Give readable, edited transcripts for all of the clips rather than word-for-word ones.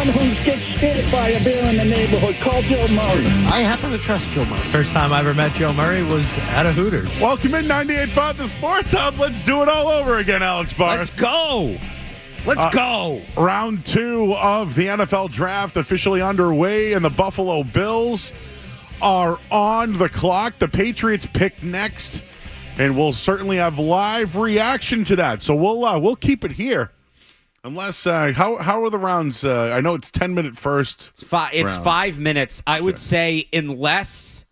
someone who gets scared by a bear in the neighborhood. Call Joe Murray. I happen to trust Joe Murray. First time I ever met Joe Murray was at a Hooters. Welcome in 98.5 The Sports Hub. Let's do it all over again, Alex Barr. Let's go. Let's go. Round 2 of the NFL Draft officially underway, and the Buffalo Bills are on the clock. The Patriots pick next, and we'll certainly have live reaction to that. So we'll keep it here. Unless, how are the rounds? I know it's 10-minute first. It's 5 minutes. I would say unless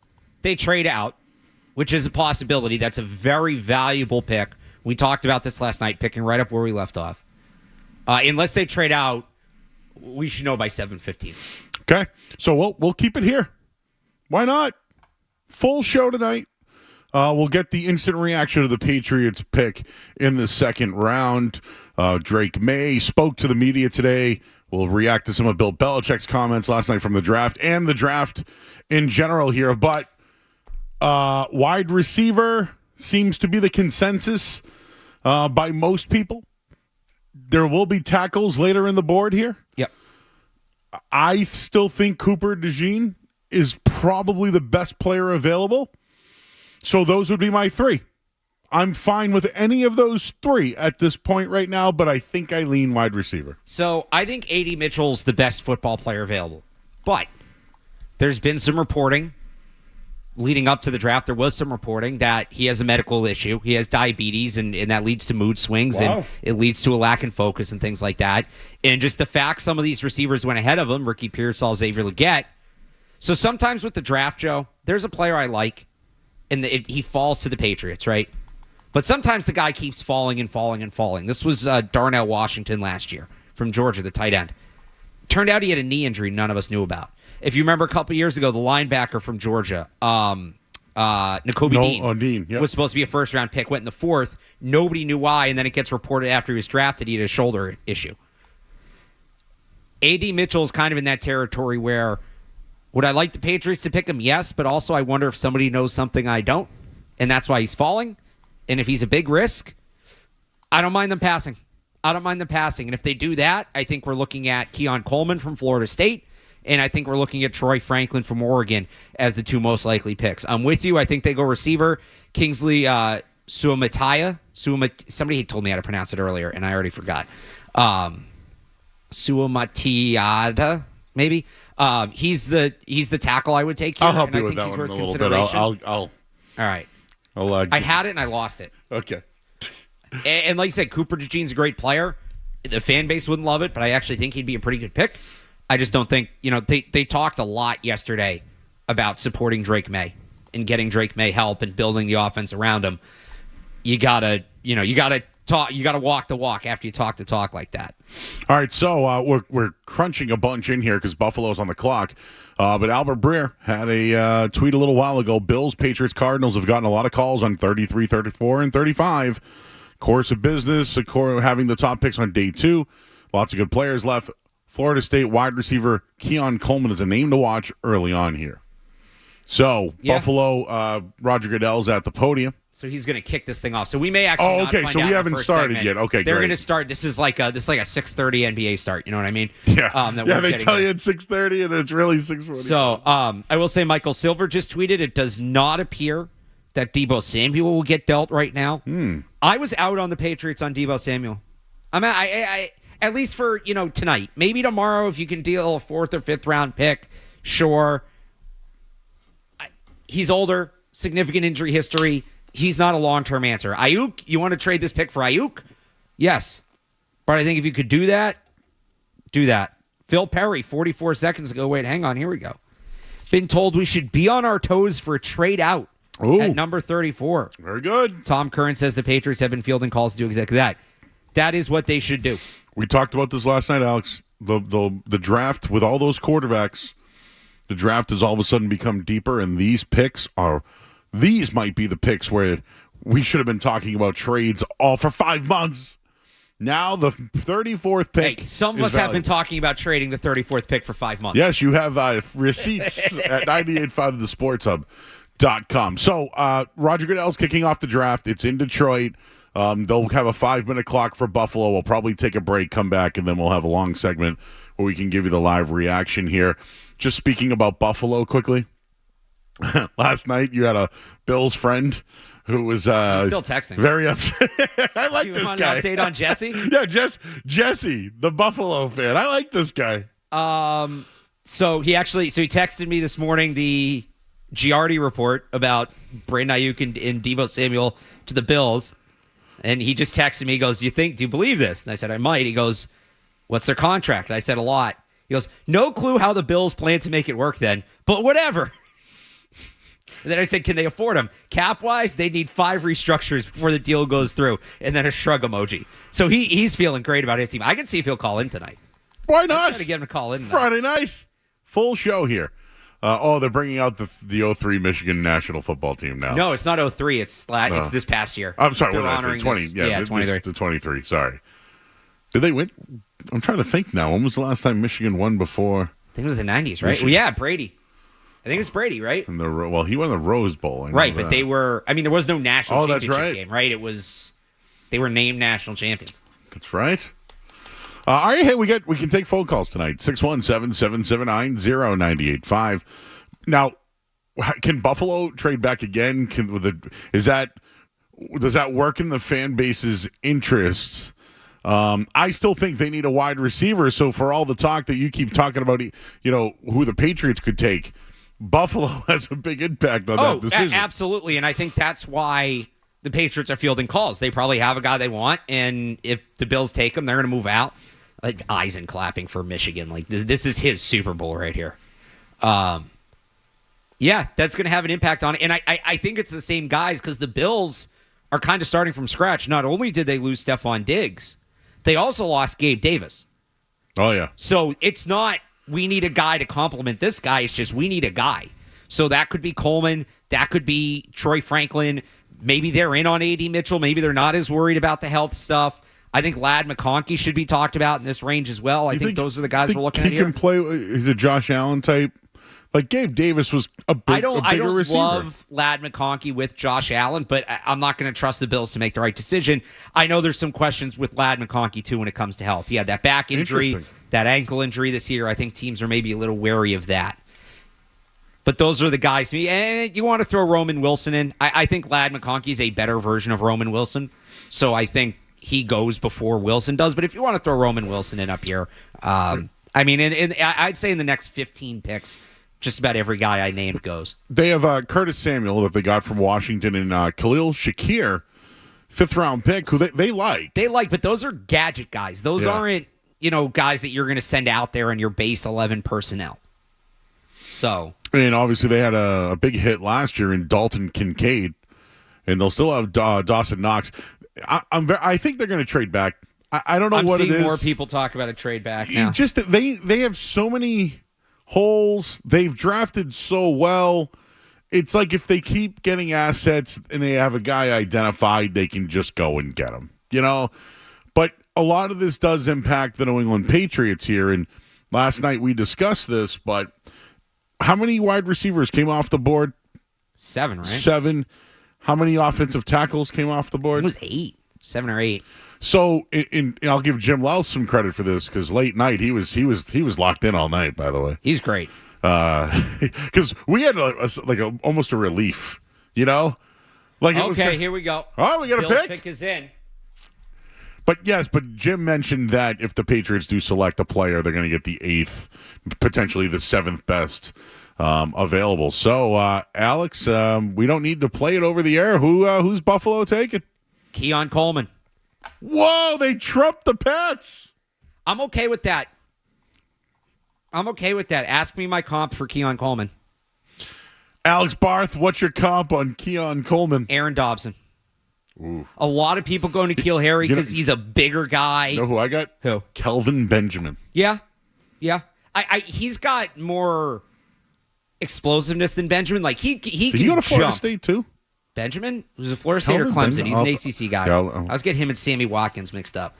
they trade out, which is a possibility. That's a very valuable pick. We talked about this last night, picking right up where we left off. Unless they trade out, we should know by 7:15. Okay, so we'll keep it here. Why not? Full show tonight. We'll get the instant reaction to the Patriots pick in the second round. Drake Maye spoke to the media today. We'll react to some of Bill Belichick's comments last night from the draft and the draft in general here. But wide receiver seems to be the consensus by most people. There will be tackles later in the board here. Yep. I still think Cooper DeJean is probably the best player available. So those would be my 3. I'm fine with any of those 3 at this point right now, but I think I lean wide receiver. So I think A.D. Mitchell's the best football player available. But there's been some reporting leading up to the draft. There was some reporting that he has a medical issue. He has diabetes, and that leads to mood swings, and it leads to a lack in focus and things like that. And just the fact some of these receivers went ahead of him, Ricky Pearsall, Xavier Legette. So sometimes with the draft, Joe, there's a player I like, and he falls to the Patriots, right? But sometimes the guy keeps falling and falling and falling. This was Darnell Washington last year from Georgia, the tight end. Turned out he had a knee injury none of us knew about. If you remember a couple years ago, the linebacker from Georgia, Nakobe Dean, yep, was supposed to be a first-round pick, went in the 4th. Nobody knew why, and then it gets reported after he was drafted he had a shoulder issue. A.D. Mitchell is kind of in that territory where, would I like the Patriots to pick him? Yes, but also I wonder if somebody knows something I don't, and that's why he's falling. And if he's a big risk, I don't mind them passing. And if they do that, I think we're looking at Keon Coleman from Florida State, and I think we're looking at Troy Franklin from Oregon as the 2 most likely picks. I'm with you. I think they go receiver. Kingsley Suamataia. Somebody told me how to pronounce it earlier, and I already forgot. Suamatiada, maybe. He's the tackle I would take here. I'll help you with that one in a little bit. All right. I had it and I lost it. Okay. And like you said, Cooper DeJean's a great player. The fan base wouldn't love it, but I actually think he'd be a pretty good pick. I just don't think, they talked a lot yesterday about supporting Drake Maye and getting Drake Maye help and building the offense around him. You gotta walk the walk after you talk the talk like that. All right, so we're crunching a bunch in here because Buffalo's on the clock. But Albert Breer had a tweet a little while ago. Bills, Patriots, Cardinals have gotten a lot of calls on 33, 34, and 35. Course of business, having the top picks on day 2. Lots of good players left. Florida State wide receiver Keon Coleman is a name to watch early on here. So, yeah. Buffalo, Roger Goodell's at the podium. So he's going to kick this thing off. So we may actually not find so out we haven't started segment. yet. Okay, they're great. going to start. This is like a 6:30 NBA start. You know what I mean? Yeah. They tell you it's 6:30 and it's really 6:40. So I will say Michael Silver just tweeted. It does not appear that Deebo Samuel will get dealt right now. I was out on the Patriots on Deebo Samuel. I at least for tonight. Maybe tomorrow if you can deal a 4th or 5th round pick, sure. He's older, significant injury history. He's not a long-term answer. Ayuk, you want to trade this pick for Ayuk? Yes. But I think if you could do that, do that. Phil Perry, 44 seconds ago. Wait, hang on. Here we go. Been told we should be on our toes for a trade out at number 34. Very good. Tom Curran says the Patriots have been fielding calls to do exactly that. That is what they should do. We talked about this last night, Alex. The draft with all those quarterbacks, the draft has all of a sudden become deeper, and these might be the picks where we should have been talking about trades all for 5 months. Now the 34th pick. Hey, some of us have been talking about trading the 34th pick for 5 months. Yes, you have receipts at 98.5thesportshub.com. So Roger Goodell's kicking off the draft. It's in Detroit. They'll have a 5-minute clock for Buffalo. We'll probably take a break, come back, and then we'll have a long segment where we can give you the live reaction here. Just speaking about Buffalo quickly. Last night you had a Bills friend who was He's still texting. very upset. I like this want guy. an update on Jesse? Yeah, Jesse, the Buffalo fan. I like this guy. So he texted me this morning the Giardi report about Brandon Ayuk and Deebo Samuel to the Bills. And he just texted me. He goes, do you believe this? And I said, I might. He goes, what's their contract? And I said, a lot. He goes, no clue how the Bills plan to make it work then, but whatever. And then I said, can they afford him? Cap-wise, they need 5 restructures before the deal goes through. And then a shrug emoji. So he's feeling great about his team. I can see if he'll call in tonight. Why not? I'm trying to get him to call in tonight. Friday night. Full show here. They're bringing out the 03 Michigan national football team now. No, it's not 03. It's this past year. I'm sorry, They're what did I say? 20. This, yeah, 23. The 23. Sorry. Did they win? I'm trying to think now. When was the last time Michigan won before? I think it was the 90s, right? Well, yeah, Brady. I think it was Brady, right? Well, he won the Rose Bowl. Right, but there was no national championship right. game, right? They were named national champions. That's right. All right, hey, we can take phone calls tonight. 617-779-0985. Now, can Buffalo trade back again? Does that work in the fan base's interest? I still think they need a wide receiver. So for all the talk that you keep talking about, who the Patriots could take, Buffalo has a big impact on that decision. Absolutely, and I think that's why the Patriots are fielding calls. They probably have a guy they want, and if the Bills take him, they're going to move out. Like Eisen clapping for Michigan. Like this is his Super Bowl right here. Yeah, that's going to have an impact on it. And I think it's the same guys because the Bills are kind of starting from scratch. Not only did they lose Stephon Diggs, they also lost Gabe Davis. Oh, yeah. So it's not we need a guy to complement this guy. It's just we need a guy. So that could be Coleman. That could be Troy Franklin. Maybe they're in on A.D. Mitchell. Maybe they're not as worried about the health stuff. I think Ladd McConkey should be talked about in this range as well. I think those are the guys we're looking at here. He can play. He's a Josh Allen type. Like Gabe Davis was a bigger receiver. I don't love Ladd McConkey with Josh Allen, but I'm not going to trust the Bills to make the right decision. I know there's some questions with Ladd McConkey, too, when it comes to health. He had that back injury, that ankle injury this year. I think teams are maybe a little wary of that. But those are the guys. You want to throw Roman Wilson in? I think Ladd McConkey is a better version of Roman Wilson. So I think he goes before Wilson does. But if you want to throw Roman Wilson in up here, I'd say in the next 15 picks, just about every guy I named goes. They have Curtis Samuel that they got from Washington and Khalil Shakir, 5th-round pick, who they like. They like, but those are gadget guys. Those aren't, guys that you're going to send out there in your base 11 personnel. So. And obviously they had a big hit last year in Dalton Kincaid, and they'll still have Dawson Knox. I think they're going to trade back. I don't know what it is. I'm seeing more people talk about a trade back now. Just that they have so many holes. They've drafted so well. It's like if they keep getting assets and they have a guy identified, they can just go and get him. But a lot of this does impact the New England Patriots here. And last night we discussed this, but how many wide receivers came off the board? 7, right? 7. How many offensive tackles came off the board? It was 8. 7 or 8. So, and I'll give Jim Wells some credit for this because late night he was locked in all night. By the way, he's great. Because we had almost a relief, Like here we go. Oh, we got a pick. Pick is in. But Jim mentioned that if the Patriots do select a player, they're going to get the 8th, potentially the 7th best available. So, Alex, we don't need to play it over the air. Who's Buffalo taking? Keon Coleman. Whoa, they trumped the Pats. I'm okay with that. Ask me my comp for Keon Coleman. Alex Barth, what's your comp on Keon Coleman? Aaron Dobson. Ooh. A lot of people going to N'Keal Harry because he's a bigger guy. You know who I got? Who? Kelvin Benjamin. Yeah. He's got more explosiveness than Benjamin. Like he Did can he go to Florida jump. State too? Benjamin was a Florida State or Clemson. He's an ACC guy. I was getting him and Sammy Watkins mixed up.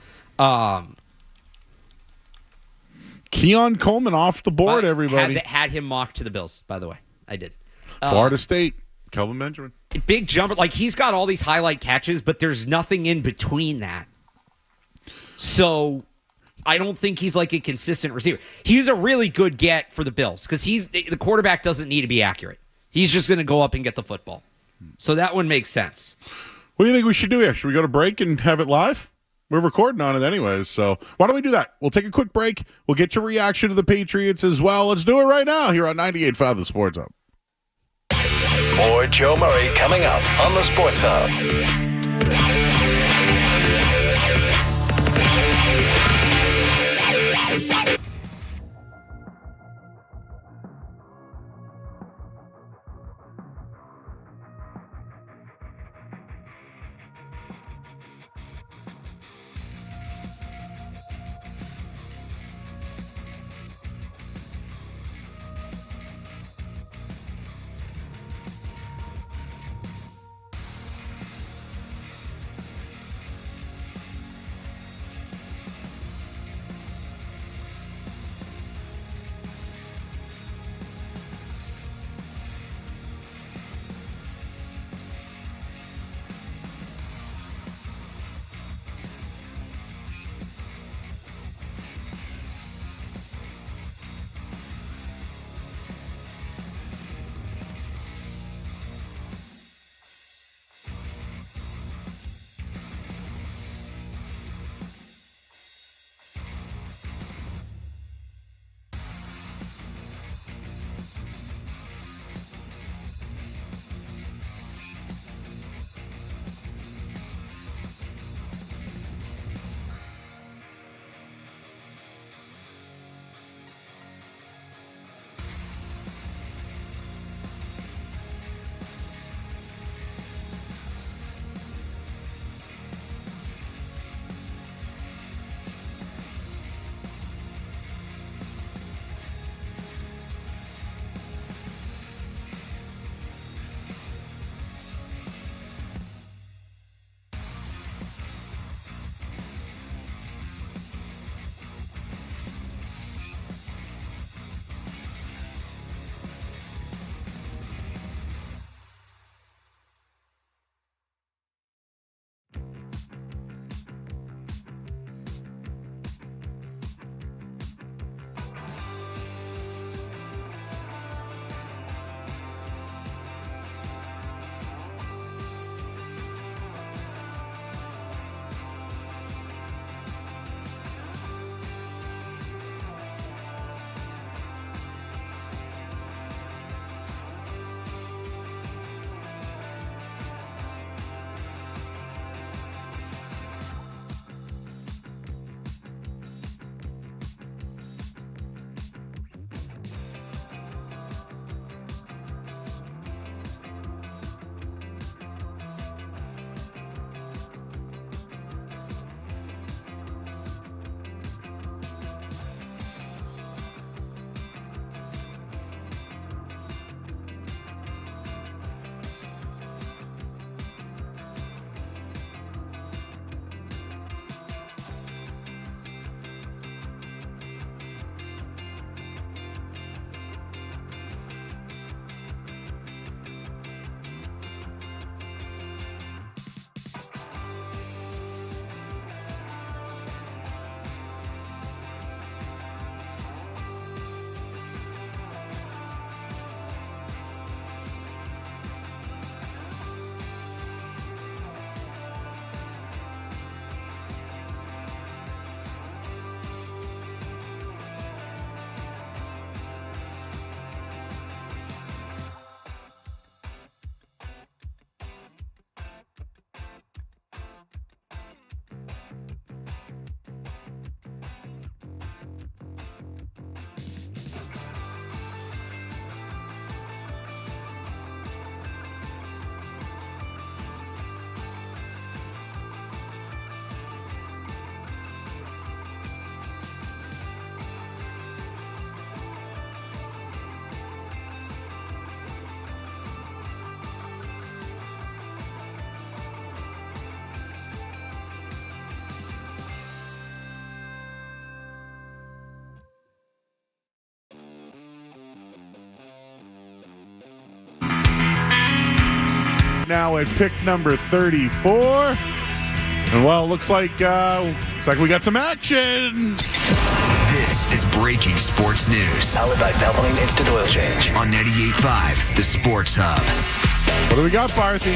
Keon Coleman off the board, everybody. Had him mocked to the Bills, by the way. I did. Florida State, Kelvin Benjamin. big jumper. Like, he's got all these highlight catches, but there's nothing in between that. So I don't think he's like a consistent receiver. He's a really good get for the Bills because the quarterback doesn't need to be accurate. He's just going to go up and get the football. So that one makes sense. What do you think we should do here? Should we go to break and have it live? We're recording on it anyways, so why don't we do that? We'll take a quick break. We'll get your reaction to the Patriots as well. Let's do it right now here on 98.5 The Sports Hub. More Joe Murray coming up on the Sports Hub. now at pick number 34. And well, looks like we got some action. This is breaking sports news Powered by Valvoline Instant Oil Change. on 98.5 The Sports Hub. What do we got, Barthy?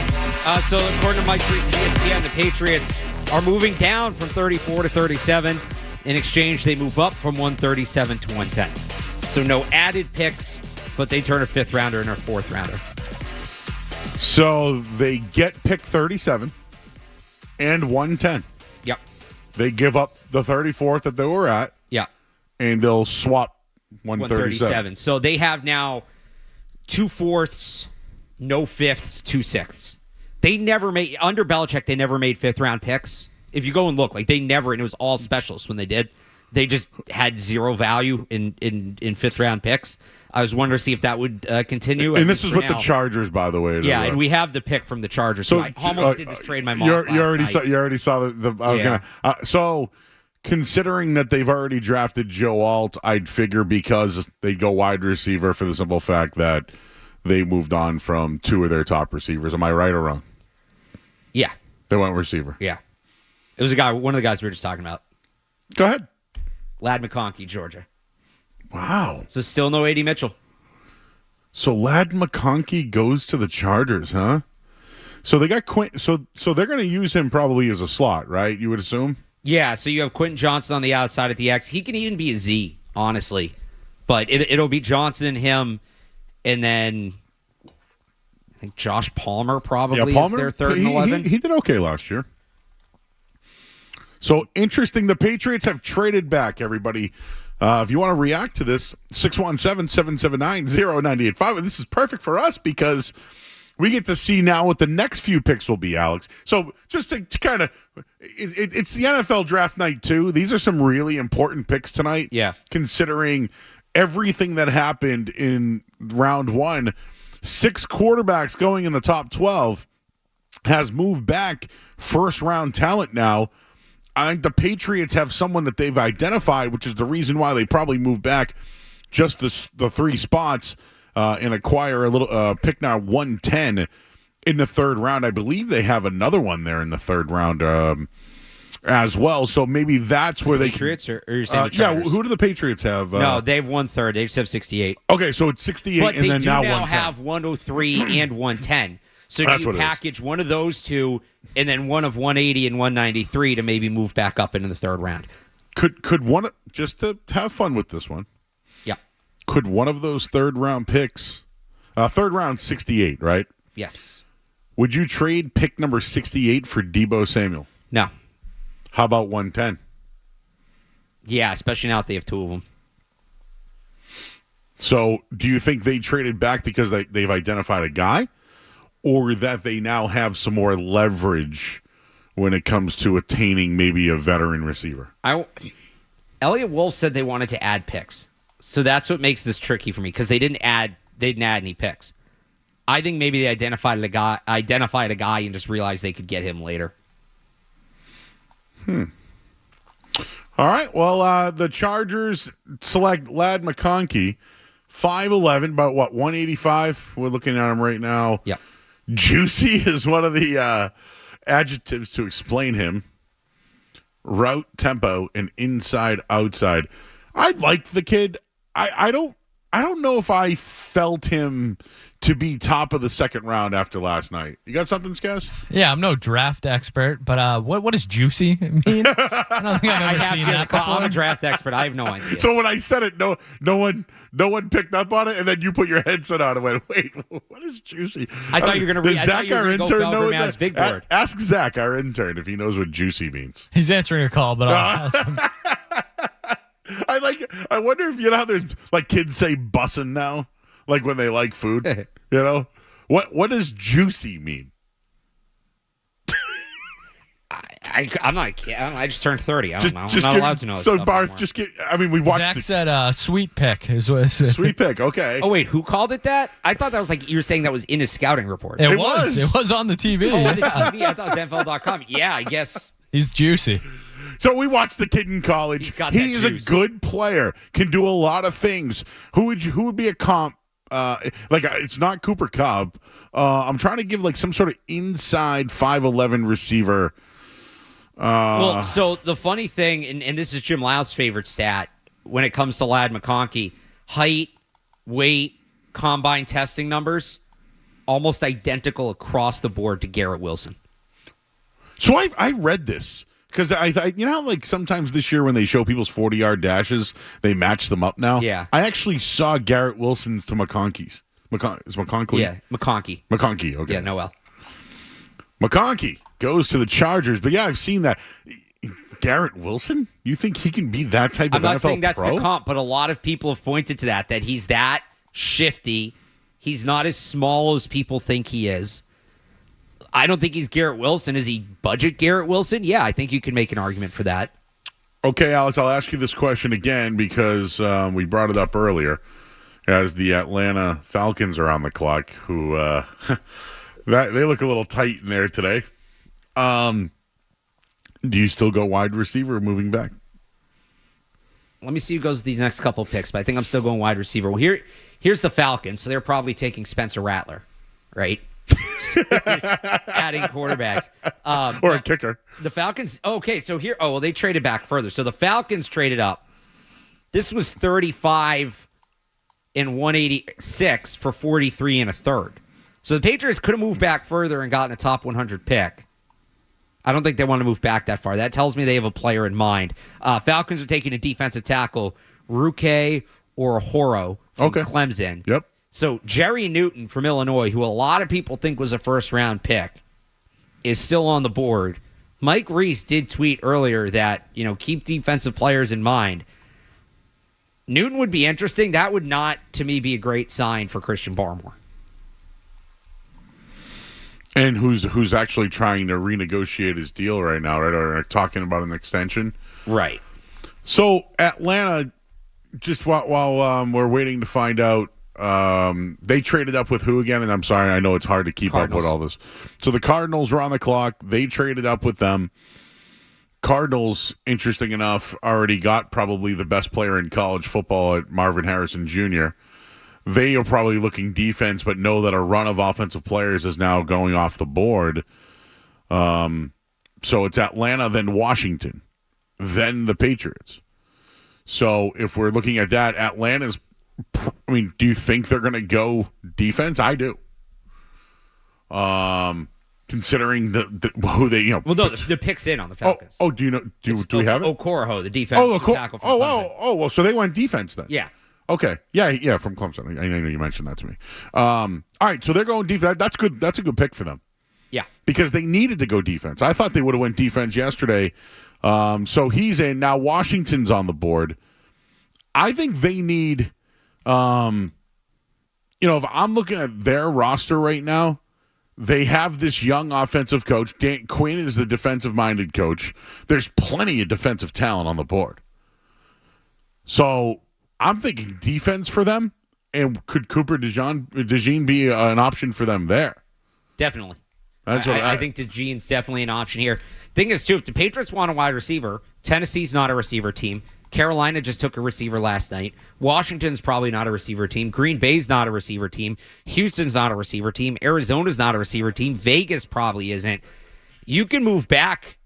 So according to Mike Reese of ESPN, the Patriots are moving down from 34 to 37. In exchange, they move up from 137 to 110. So no added picks, but they turn a fifth rounder and a fourth rounder. So they get pick 37 and 110. Yep. They give up the 34th that they were at, Yeah. and they'll swap 137. So they have now 2 fourths, no fifths, 2 sixths. They never made, under Belichick, they never made fifth round picks. If you go and look, like they never, and it was all specials when they did. They just had zero value in fifth round picks. I was wondering to see if that would continue. And this is with now. the Chargers, by the way. Yeah, and we have the pick from the Chargers. So I almost did this trade my mom. You already saw the I was Yeah. gonna. So considering that they've already drafted Joe Alt, I'd figure because they'd go wide receiver for the simple fact that they moved on from 2 of their top receivers. Am I right or wrong? Yeah, They went receiver. yeah. It was one of the guys we were just talking about. Go ahead. Lad McConkey, Georgia. Wow. So still no A.D. Mitchell. So Lad McConkey goes to the Chargers, huh? So they got Quint. So they're going to use him probably as a slot, right? You would assume. Yeah, so you have Quentin Johnson on the outside at the X. He can even be a Z, honestly. But it'll be Johnson and him, and then I think Josh Palmer probably is their third and 11. He did okay last year. So interesting. The Patriots have traded back, everybody. If you want to react to this, 617-779-0985. And this is perfect for us because we get to see now what the next few picks will be, Alex. So just to kind of, it's the NFL draft night, too. These are some really important picks tonight. Yeah. Considering everything that happened in round 1. 6 quarterbacks going in the top 12 has moved back first-round talent now. I think the Patriots have someone that they've identified, which is the reason why they probably moved back just the 3 spots and acquire a little pick now 110 in the third round. I believe they have another one there in the third round as well. So maybe that's where they Patriots or you're saying the yeah. Chargers? Who do the Patriots have? No, they have 1/3. They just have 68. Okay, so it's 68 But and they then do now now 110. have 103 and 110. So That's do what you it is. package one of those two and then one of 180 and 193 to maybe move back up into the third round? Could one, just to have fun with this one, Yeah. could one of those third round picks, third round 68, right? Yes. Would you trade pick number 68 for Deebo Samuel? No. How about 110? Yeah, especially now that they have 2 of them. So do you think they traded back because they've identified a guy, or that they now have some more leverage when it comes to attaining maybe a veteran receiver? Elliot Wolf said they wanted to add picks. So that's what makes this tricky for me because they didn't add any picks. I think maybe they identified a guy and just realized they could get him later. All right. Well, the Chargers select Lad McConkey, 5'11", about what, 185? We're looking at him right now. Yep. Juicy is one of the adjectives to explain him. Route, tempo, and inside outside. I like the kid. I don't know if I felt him to be top of the second round after last night. You got something, Skaz? Yeah, I'm no draft expert, but what does juicy mean? I don't think I've ever seen that before. I'm a draft expert. I have no idea. So when I said it, no one picked up on it, and then you put your headset on and went, "Wait, what is juicy?" I thought you were going to read. Does I thought Zach, you were our going to go intern, know what Belgram's that? big board. Ask Zach, our intern, if he knows what juicy means. He's answering a call, but I'll ask him. I wonder if you know how there's like kids say bussin' now, like when they like food. You know what does juicy mean? I'm not a kid. I just turned 30. I don't know. I'm not give- allowed to know. So stuff Barth, anymore. just get. I mean, we watched Zach the said sweet pick is what it said. sweet pick. Okay. Oh wait, who called it that? I thought that was like you were saying that was in his scouting report. It It was. was. It was on the TV. Oh, the yeah. TV. I thought it was NFL.com. Yeah, I guess. He's juicy. So we watched the kid in college. He's got He that is juice. a good player. Can do a lot of things. Who would be a comp It's not Cooper Kupp. I'm trying to give like some sort of inside 5'11" receiver. Well, so the funny thing, and this is Jim Loud's favorite stat when it comes to Ladd McConkey, height, weight, combine testing numbers, almost identical across the board to Garrett Wilson. So I read this because I you know how like sometimes this year when they show people's 40-yard dashes, they match them up now? Yeah. I actually saw Garrett Wilson's to McConkey's. Is McConkey? Yeah, McConkey. McConkey, okay. Yeah, Noel. McConkey goes to the Chargers, but yeah, I've seen that. Garrett Wilson? You think he can be that type of I'm not NFL saying that's pro? the comp, but a lot of people have pointed to that he's that shifty. He's not as small as people think he is. I don't think he's Garrett Wilson. Is he budget Garrett Wilson? Yeah, I think you can make an argument for that. Okay, Alex, I'll ask you this question again because we brought it up earlier as the Atlanta Falcons are on the clock, who they look a little tight in there today. Do you still go wide receiver moving back? Let me see who goes with these next couple of picks, but I think I'm still going wide receiver. Well, here's the Falcons, so they're probably taking Spencer Rattler, right? Adding quarterbacks. Or a kicker. The Falcons, okay, so they traded back further. So the Falcons traded up. This was 35 and 186 for 43 and a third. So the Patriots could have moved back further and gotten a top 100 pick. I don't think they want to move back that far. That tells me they have a player in mind. Falcons are taking a defensive tackle, Ruke or Horo from Clemson. Yep. So Jerry Newton from Illinois, who a lot of people think was a first-round pick, is still on the board. Mike Reese did tweet earlier that, keep defensive players in mind. Newton would be interesting. That would not, to me, be a great sign for Christian Barmore. And who's actually trying to renegotiate his deal right now, right? Or talking about an extension? Right. So Atlanta, just while we're waiting to find out, they traded up with who again? And I'm sorry, I know it's hard to keep up with all this. So the Cardinals were on the clock. They traded up with them. Cardinals, interesting enough, already got probably the best player in college football at Marvin Harrison Jr. They are probably looking defense, but know that a run of offensive players is now going off the board. So it's Atlanta, then Washington, then the Patriots. So if we're looking at that, Atlanta's, do you think they're going to go defense? I do. Considering who they, Well, no, the pick's in on the Falcons. Do you know? Do we have it? Okoroho, the defense tackle from Clemson. Well, so they went defense then. Yeah. Okay. Yeah, from Clemson. I know you mentioned that to me. All right, so they're going defense. That's good. That's a good pick for them. Yeah. Because they needed to go defense. I thought they would have went defense yesterday. So he's in. Now Washington's on the board. I think they need, if I'm looking at their roster right now, they have this young offensive coach. Dan Quinn is the defensive-minded coach. There's plenty of defensive talent on the board. So I'm thinking defense for them, and could Cooper DeJean be an option for them there? Definitely. I think DeJean's definitely an option here. Thing is, too, if the Patriots want a wide receiver, Tennessee's not a receiver team. Carolina just took a receiver last night. Washington's probably not a receiver team. Green Bay's not a receiver team. Houston's not a receiver team. Arizona's not a receiver team. Vegas probably isn't. You can move back.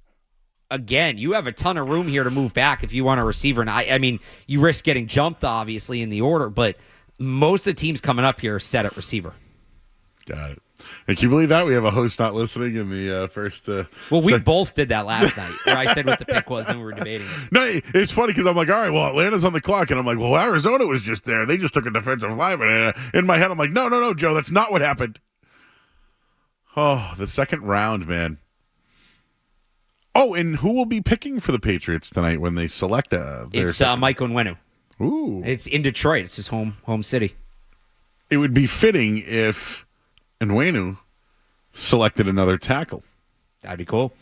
Again, you have a ton of room here to move back if you want a receiver. And I mean, you risk getting jumped, obviously, in the order, but most of the teams coming up here are set at receiver. Got it. And can you believe that? We have a host not listening in the first... we both did that last night, where I said what the pick was, and we were debating it. No, it's funny because I'm like, all right, well, Atlanta's on the clock. And I'm like, well, Arizona was just there. They just took a defensive lineman. And in my head, I'm like, no, Joe, that's not what happened. Oh, the second round, man. Oh, and who will be picking for the Patriots tonight when they select their... It's Mike Onwenu. Ooh. It's in Detroit. It's his home city. It would be fitting if Onwenu selected another tackle. That'd be cool.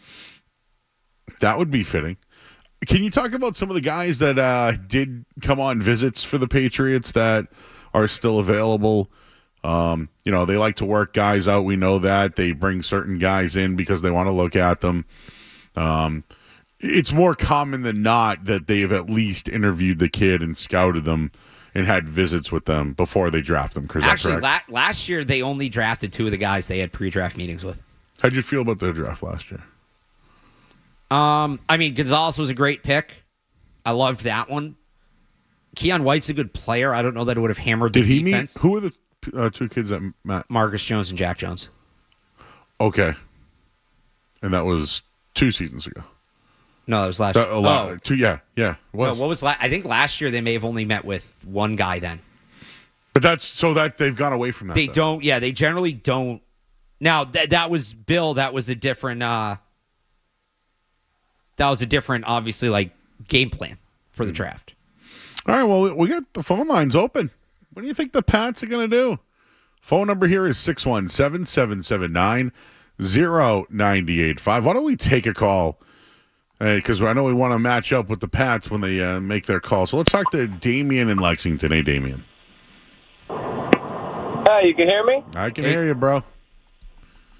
That would be fitting. Can you talk about some of the guys that did come on visits for the Patriots that are still available? They like to work guys out. We know that. They bring certain guys in because they want to look at them. It's more common than not that they have at least interviewed the kid and scouted them and had visits with them before they draft them. Actually, last year they only drafted 2 of the guys they had pre-draft meetings with. How'd you feel about their draft last year? I mean, Gonzalez was a great pick. I loved that one. Keon White's a good player. I don't know that it would have hammered the defense. Who are the 2 kids that met? Marcus Jones and Jack Jones. Okay. And that was 2 seasons ago. No, that was last year. 2, yeah. It was. No, what was I think last year they may have only met with 1 guy then. But that's so that they've gone away from that. They don't. Yeah, they generally don't. Now that was Bill. That was a different. Obviously, like game plan for the draft. All right. Well, we got the phone lines open. What do you think the Pats are going to do? Phone number here is 617-779-0985. Why don't we take a call? Because I know we want to match up with the Pats when they make their call. So let's talk to Damien in Lexington. Hey, Damien. Hey, you can hear me? I can hear you, bro.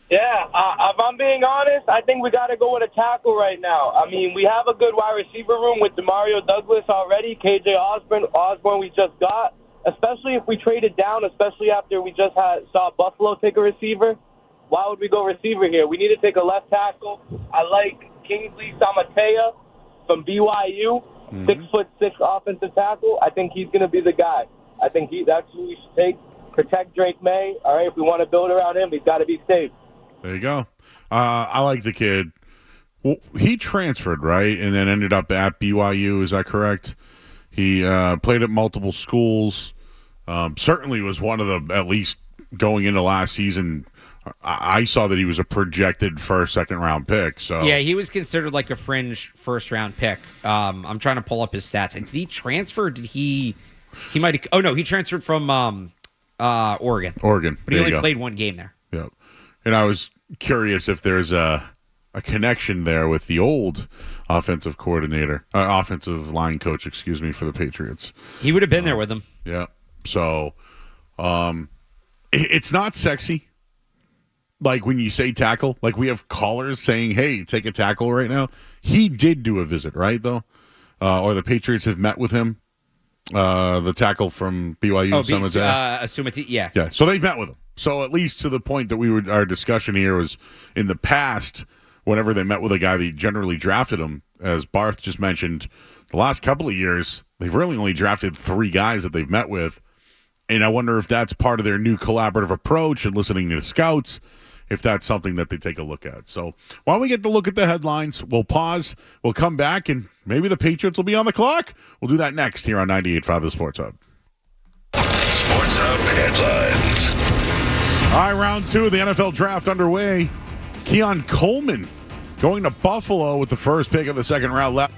Yeah, if I'm being honest, I think we got to go with a tackle right now. I mean, we have a good wide receiver room with Demario Douglas already, KJ Osborne we just got, especially if we traded down, especially after we just saw Buffalo take a receiver. Why would we go receiver here? We need to take a left tackle. I like Kingsley Samatea from BYU, 6'6" offensive tackle. I think he's going to be the guy. I think that's who we should take. Protect Drake Maye. All right, if we want to build around him, he's got to be safe. There you go. I like the kid. Well, he transferred, right, and then ended up at BYU. Is that correct? He played at multiple schools. Certainly was one of the, at least going into last season, I saw that he was a projected first, second-round pick. So yeah, he was considered like a fringe first-round pick. I'm trying to pull up his stats. And did he transfer? Did he might have – oh, no, he transferred from Oregon. But he only played 1 game there. Yep. And I was curious if there's a connection there with the old offensive line coach, for the Patriots. He would have been there with him. Yeah. So it's not sexy. Like when you say tackle, like we have callers saying, hey, take a tackle right now. He did do a visit, right, though? Or the Patriots have met with him, the tackle from BYU. Asumati, yeah. Yeah, so they've met with him. So at least to the point that our discussion here was in the past, whenever they met with a guy, they generally drafted him. As Barth just mentioned, the last couple of years, they've really only drafted 3 guys that they've met with. And I wonder if that's part of their new collaborative approach and listening to the scouts, if that's something that they take a look at. So while we get to look at the headlines, we'll pause, we'll come back, and maybe the Patriots will be on the clock. We'll do that next here on 98.5 The Sports Hub. Sports Hub headlines. All right, round 2 of the NFL draft underway. Keon Coleman going to Buffalo with the first pick of the second round left.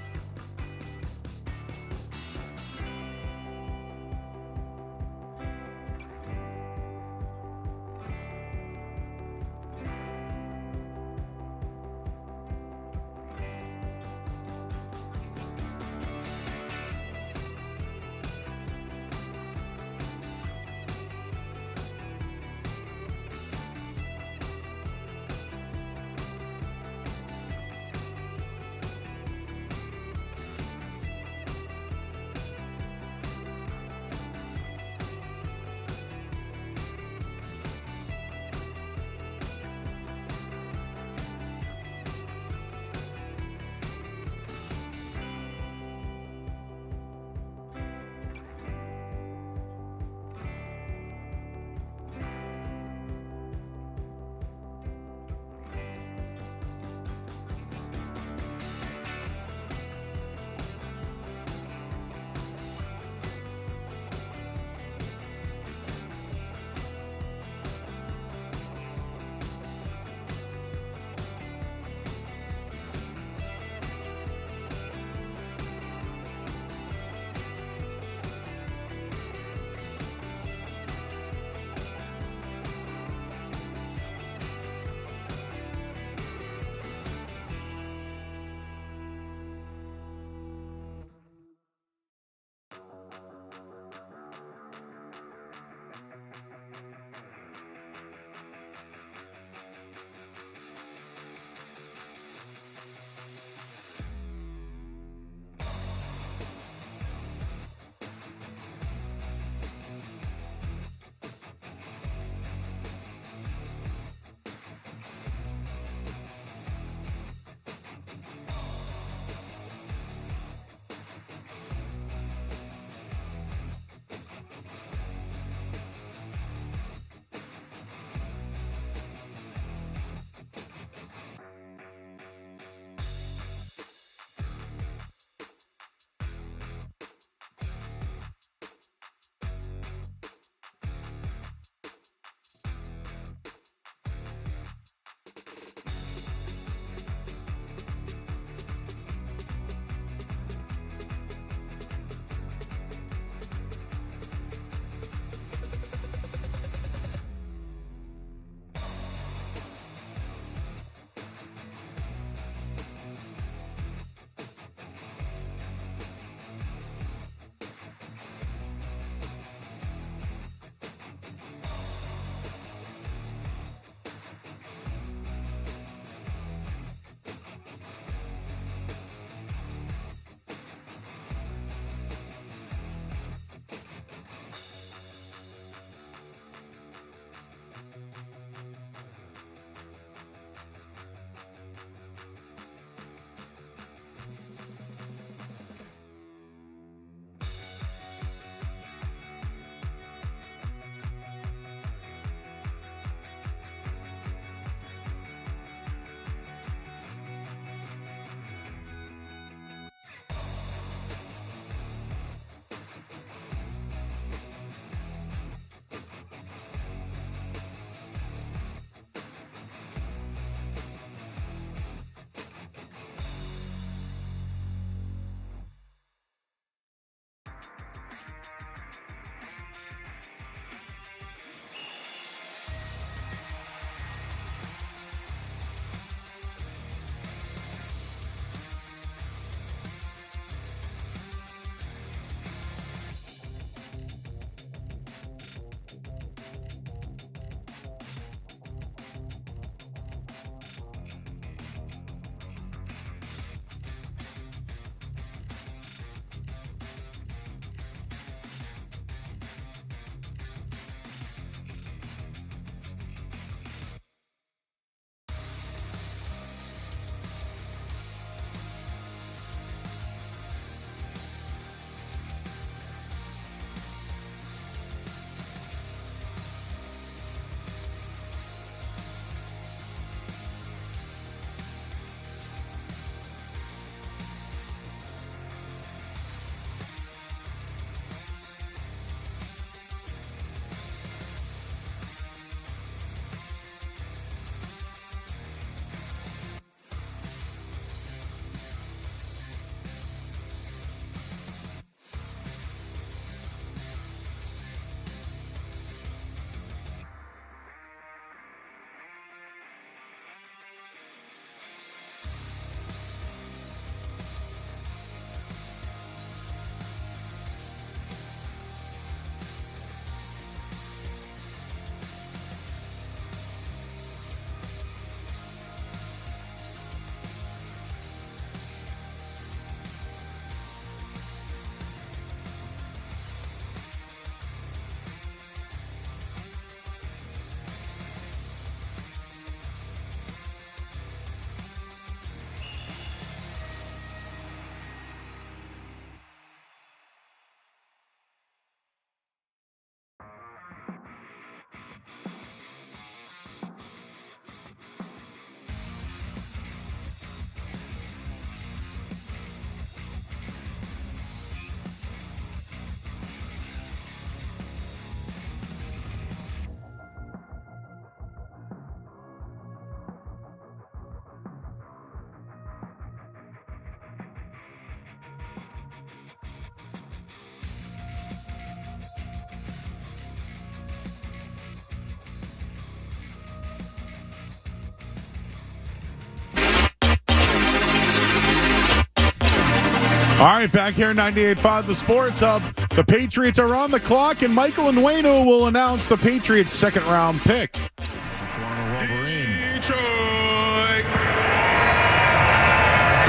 All right, back here 98.5 The Sports Hub. The Patriots are on the clock, and Michael and Wayno will announce the Patriots' second-round pick. Detroit.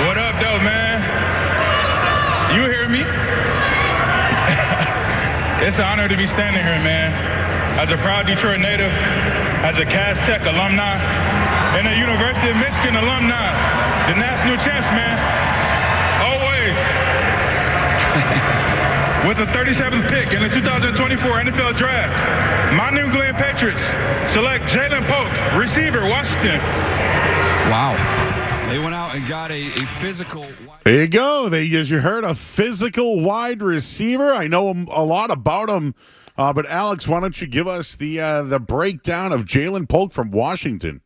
What up, though, man? You hear me? It's an honor to be standing here, man. As a proud Detroit native, as a Cass Tech alumni, and a University of Michigan alumni, the national champs, man. Always. With the 37th pick in the 2024 NFL Draft, my New England Patriots select Jaylen Polk, receiver, Washington. Wow. They went out and got a physical. There you go. As you heard, a physical wide receiver. I know a lot about him, but Alex, why don't you give us the breakdown of Jaylen Polk from Washington?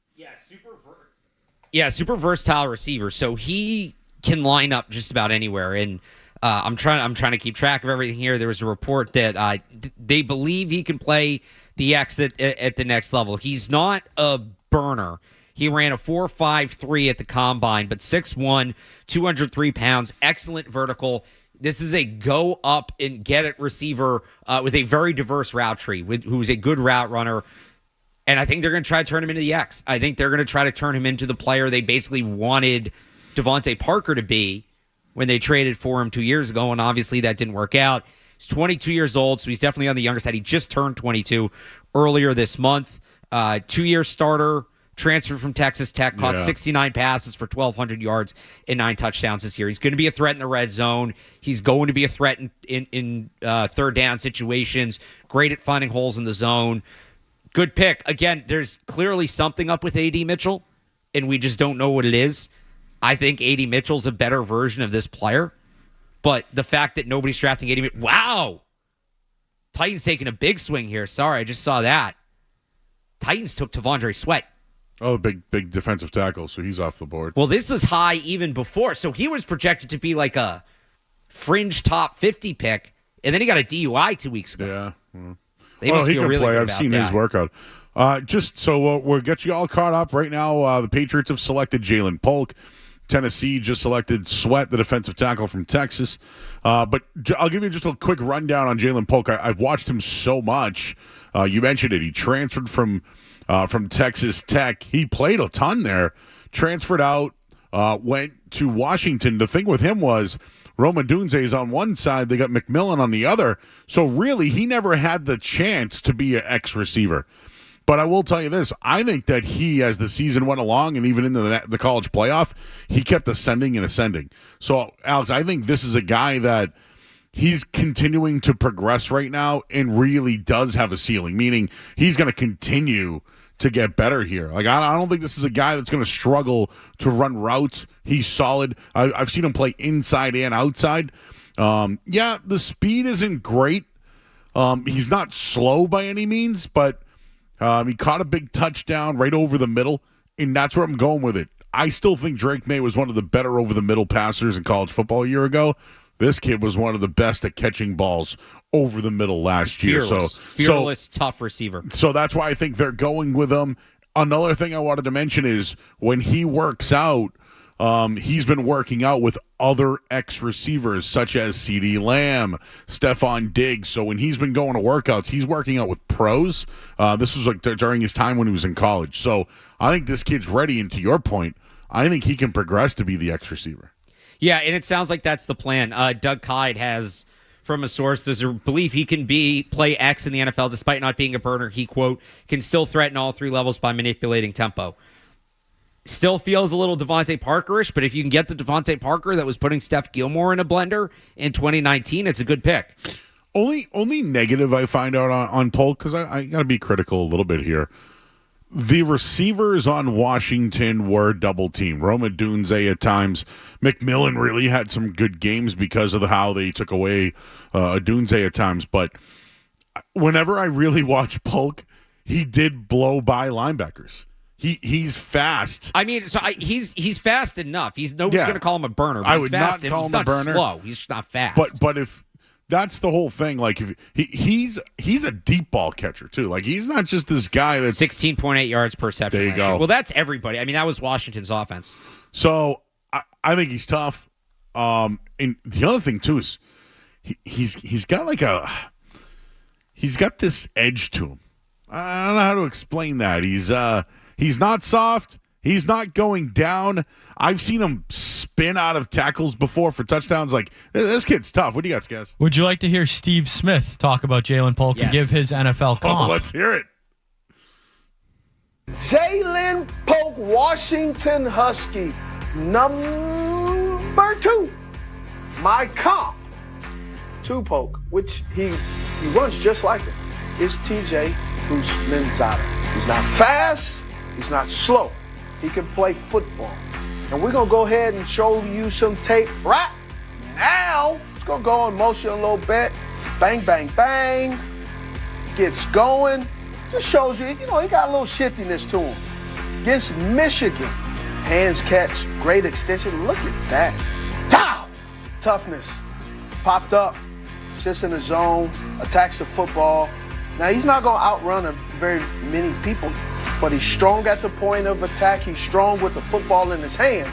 Super versatile receiver. So he can line up just about anywhere. And I'm trying to keep track of everything here. There was a report that they believe he can play the X at the next level. He's not a burner. He ran a 4.53 at the combine, but 6'1", 203 pounds, excellent vertical. This is a go up and get it receiver with a very diverse route tree, who's a good route runner. And I think they're going to try to turn him into the X. I think they're going to try to turn him into the player they basically wanted Devontae Parker to be when they traded for him 2 years ago, and obviously that didn't work out. He's 22 years old, so he's definitely on the younger side. He just turned 22 earlier this month. 2-year starter, transferred from Texas Tech, caught 69 passes for 1,200 yards and 9 touchdowns this year. He's going to be a threat in the red zone. He's going to be a threat in third down situations. Great at finding holes in the zone. Good pick. Again, there's clearly something up with A.D. Mitchell, and we just don't know what it is. I think A.D. Mitchell's a better version of this player, but the fact that nobody's drafting A.D. Mitchell, wow! Titans taking a big swing here. Sorry, I just saw that. Titans took T'Vondre Sweat. Oh, big defensive tackle, so he's off the board. Well, this is high even before. So he was projected to be like a fringe top 50 pick, and then he got a DUI 2 weeks ago. Yeah. They must he feel can really play. good I've about seen that. his workout. Just so we'll get you all caught up right now. The Patriots have selected Jaylen Polk. Tennessee just selected Sweat, the defensive tackle from Texas. But I'll give you just a quick rundown on Jaylen Polk. I've watched him so much. You mentioned it. He transferred from Texas Tech. He played a ton there. Transferred out, went to Washington. The thing with him was Rome Odunze is on one side. They got McMillan on the other. So really, he never had the chance to be an X receiver. But I will tell you this. I think that he, as the season went along and even into the college playoff, he kept ascending and ascending. So, Alex, I think this is a guy that he's continuing to progress right now and really does have a ceiling, meaning he's going to continue to get better here. Like, I don't think this is a guy that's going to struggle to run routes. He's solid. I've seen him play inside and outside. The speed isn't great. He's not slow by any means, but he caught a big touchdown right over the middle, and that's where I'm going with it. I still think Drake Maye was one of the better over-the-middle passers in college football a year ago. This kid was one of the best at catching balls over the middle last year. Fearless, tough receiver. So that's why I think they're going with him. Another thing I wanted to mention is when he works out, he's been working out with other ex-receivers such as CeeDee Lamb, Stephon Diggs. So when he's been going to workouts, he's working out with pros. This was like during his time when he was in college. So I think this kid's ready, and to your point, I think he can progress to be the ex-receiver. Yeah, and it sounds like that's the plan. Doug Kyde has, from a source, there's a belief he can play X in the NFL despite not being a burner. He, quote, can still threaten all three levels by manipulating tempo. Still feels a little Devontae Parker-ish, but if you can get the Devontae Parker that was putting Steph Gilmore in a blender in 2019, it's a good pick. Only negative I find out on Polk, because I got to be critical a little bit here. The receivers on Washington were double-teamed. Rome Odunze at times. McMillan really had some good games because of how they took away Odunze at times. But whenever I really watch Polk, he did blow by linebackers. He's fast. I mean, he's fast enough. Nobody's going to call him a burner. But I he's would fast not call he's him a not burner. Slow. He's just not fast. But if that's the whole thing, like if he's a deep ball catcher too. Like he's not just this guy that's 16.8 yards per reception. There you go. Well, that's everybody. I mean, that was Washington's offense. So I think he's tough. And the other thing too is he's got this edge to him. I don't know how to explain that. He's not soft. He's not going down. I've seen him spin out of tackles before for touchdowns. Like, this kid's tough. What do you got, Skaz? Would you like to hear Steve Smith talk about Jaylen Polk and give his NFL comp? Oh, let's hear it. Jaylen Polk, Washington Husky, number 2. My comp to Polk, which he runs just like him, is TJ Houshmandzadeh. He's not fast. He's not slow. He can play football. And we're going to go ahead and show you some tape right now. It's going to go in motion a little bit. Bang, bang, bang. Gets going. Just shows you, he got a little shiftiness to him. Against Michigan. Hands catch. Great extension. Look at that. Dow! Toughness. Popped up. Sits in the zone. Attacks the football. Now, he's not going to outrun very many people, but he's strong at the point of attack. He's strong with the football in his hands.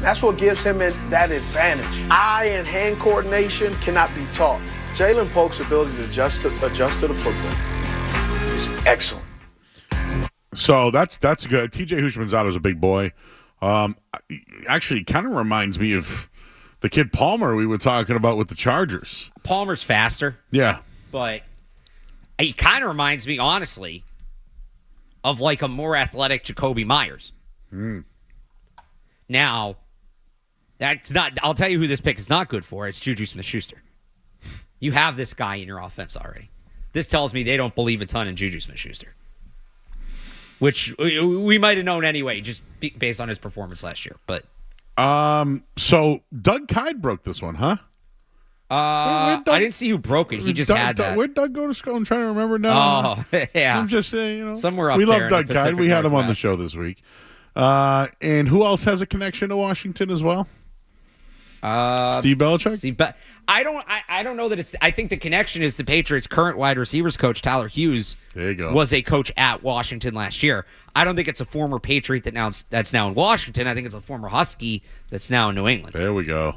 That's what gives him that advantage. Eye and hand coordination cannot be taught. Jaylen Polk's ability to adjust to the football is excellent. So that's good. TJ Houshmandzadeh is a big boy. Actually, kind of reminds me of the kid Palmer we were talking about with the Chargers. Palmer's faster. Yeah. But he kind of reminds me, honestly, of like a more athletic Jacoby Myers. Now, that's not. I'll tell you who this pick is not good for. It's Juju Smith-Schuster. You have this guy in your offense already. This tells me they don't believe a ton in Juju Smith-Schuster, which we might have known anyway, just based on his performance last year. But so Doug Kyde broke this one, huh? I didn't see who broke it. He just had that. Where'd Doug go to school? I'm trying to remember now. Oh, yeah. I'm just saying, somewhere up we there. love Doug Kyde. We had him on the show this week. And who else has a connection to Washington as well? Steve Belichick. I don't know that it's. I think the connection is the Patriots' current wide receivers coach Tyler Hughes. There you go. Was a coach at Washington last year. I don't think it's a former Patriot that's now in Washington. I think it's a former Husky that's now in New England. There we go.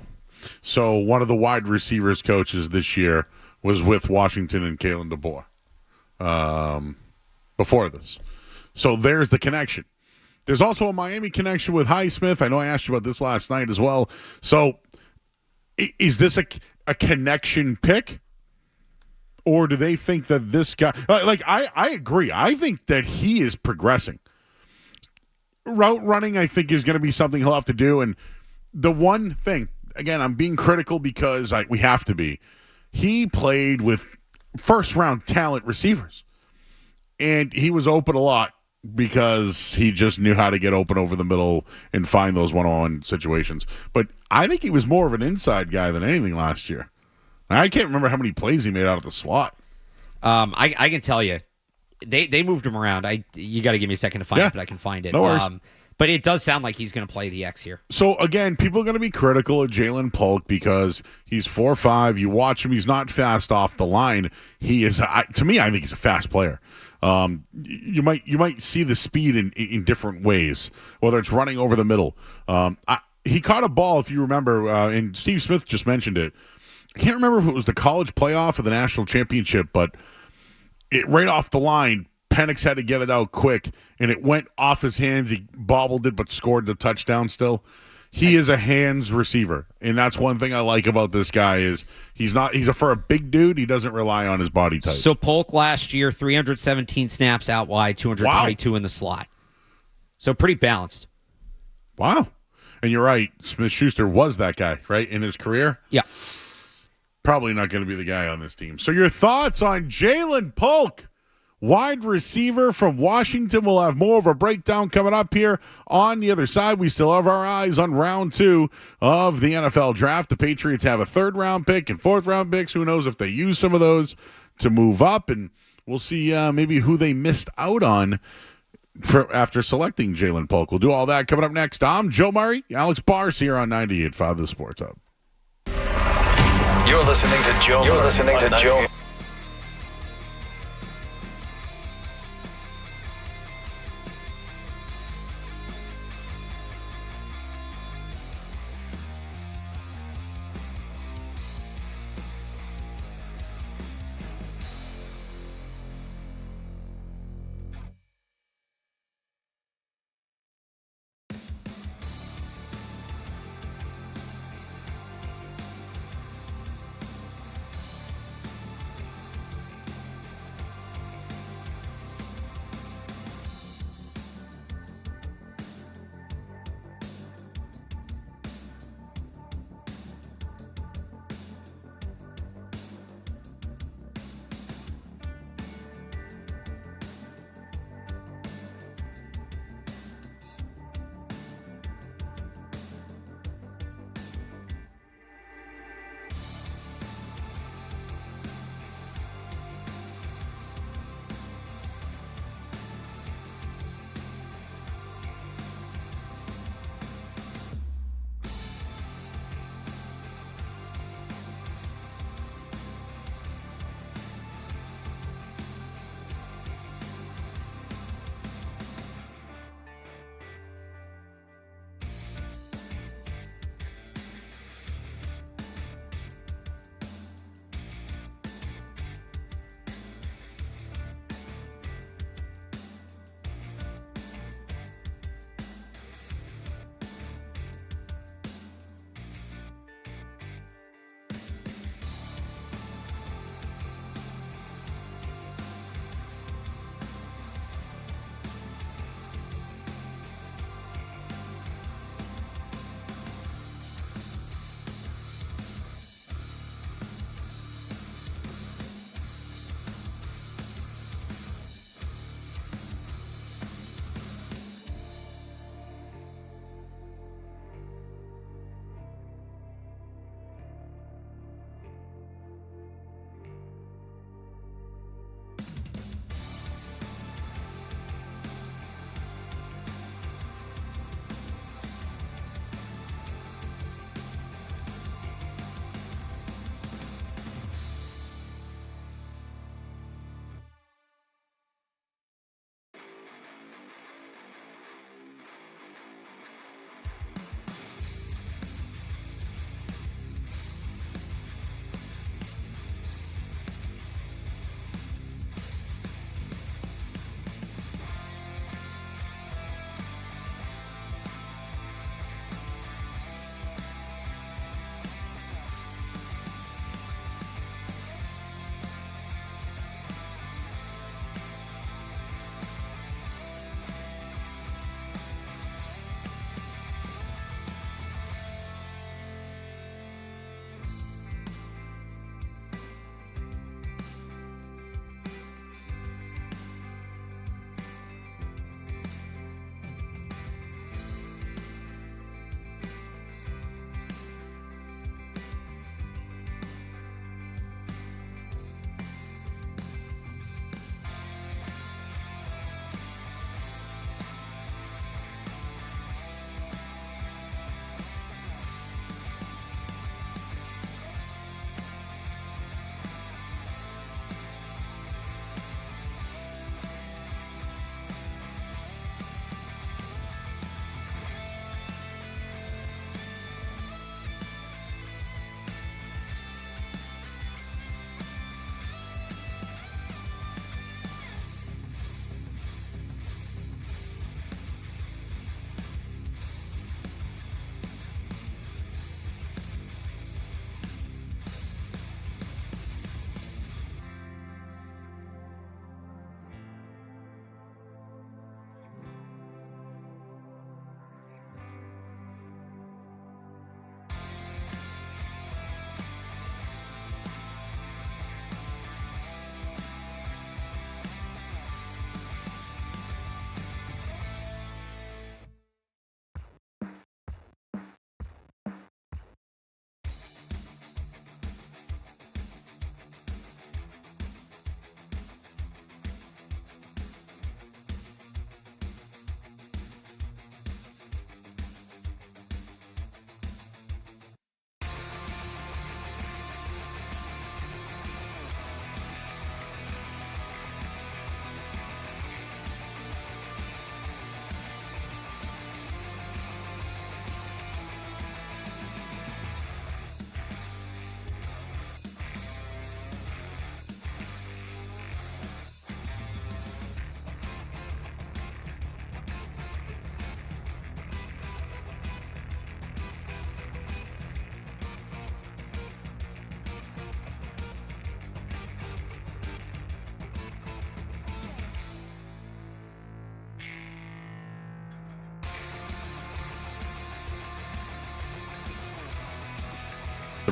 So one of the wide receivers coaches this year was with Washington and Kalen DeBoer before this. So there's the connection. There's also a Miami connection with Highsmith. I know I asked you about this last night as well. So is this a connection pick? Or do they think that this guy – I agree. I think that he is progressing. Route running, I think, is going to be something he'll have to do. And the one thing – again, I'm being critical because we have to be. He played with first-round talent receivers. And he was open a lot because he just knew how to get open over the middle and find those one-on-one situations. But I think he was more of an inside guy than anything last year. I can't remember how many plays he made out of the slot. I can tell you. They moved him around. You got to give me a second to find it, but I can find it. No worries. But it does sound like he's going to play the X here. So, again, people are going to be critical of Jaylen Polk because he's 4'5". You watch him. He's not fast off the line. He is, to me, I think he's a fast player. You might see the speed in different ways, whether it's running over the middle. He caught a ball, if you remember, and Steve Smith just mentioned it. I can't remember if it was the college playoff or the national championship, but right off the line, Penix had to get it out quick, and it went off his hands. He bobbled it, but scored the touchdown still. He is a hands receiver, and that's one thing I like about this guy is for a big dude, he doesn't rely on his body type. So Polk last year, 317 snaps out wide, 222 in the slot. So pretty balanced. Wow. And you're right, Smith-Schuster was that guy, right, in his career? Yeah. Probably not going to be the guy on this team. So your thoughts on Jaylen Polk? Wide receiver from Washington. We'll have more of a breakdown coming up here on the other side. We still have our eyes on round 2 of the NFL draft. The Patriots have a 3rd-round pick and 4th-round picks. Who knows if they use some of those to move up, and we'll see maybe who they missed out on after selecting Jaylen Polk. We'll do all that coming up next. I'm Joe Murray. Alex Bars here on 98.5 The Sports Hub. You're listening to Joe. You're listening to Joe.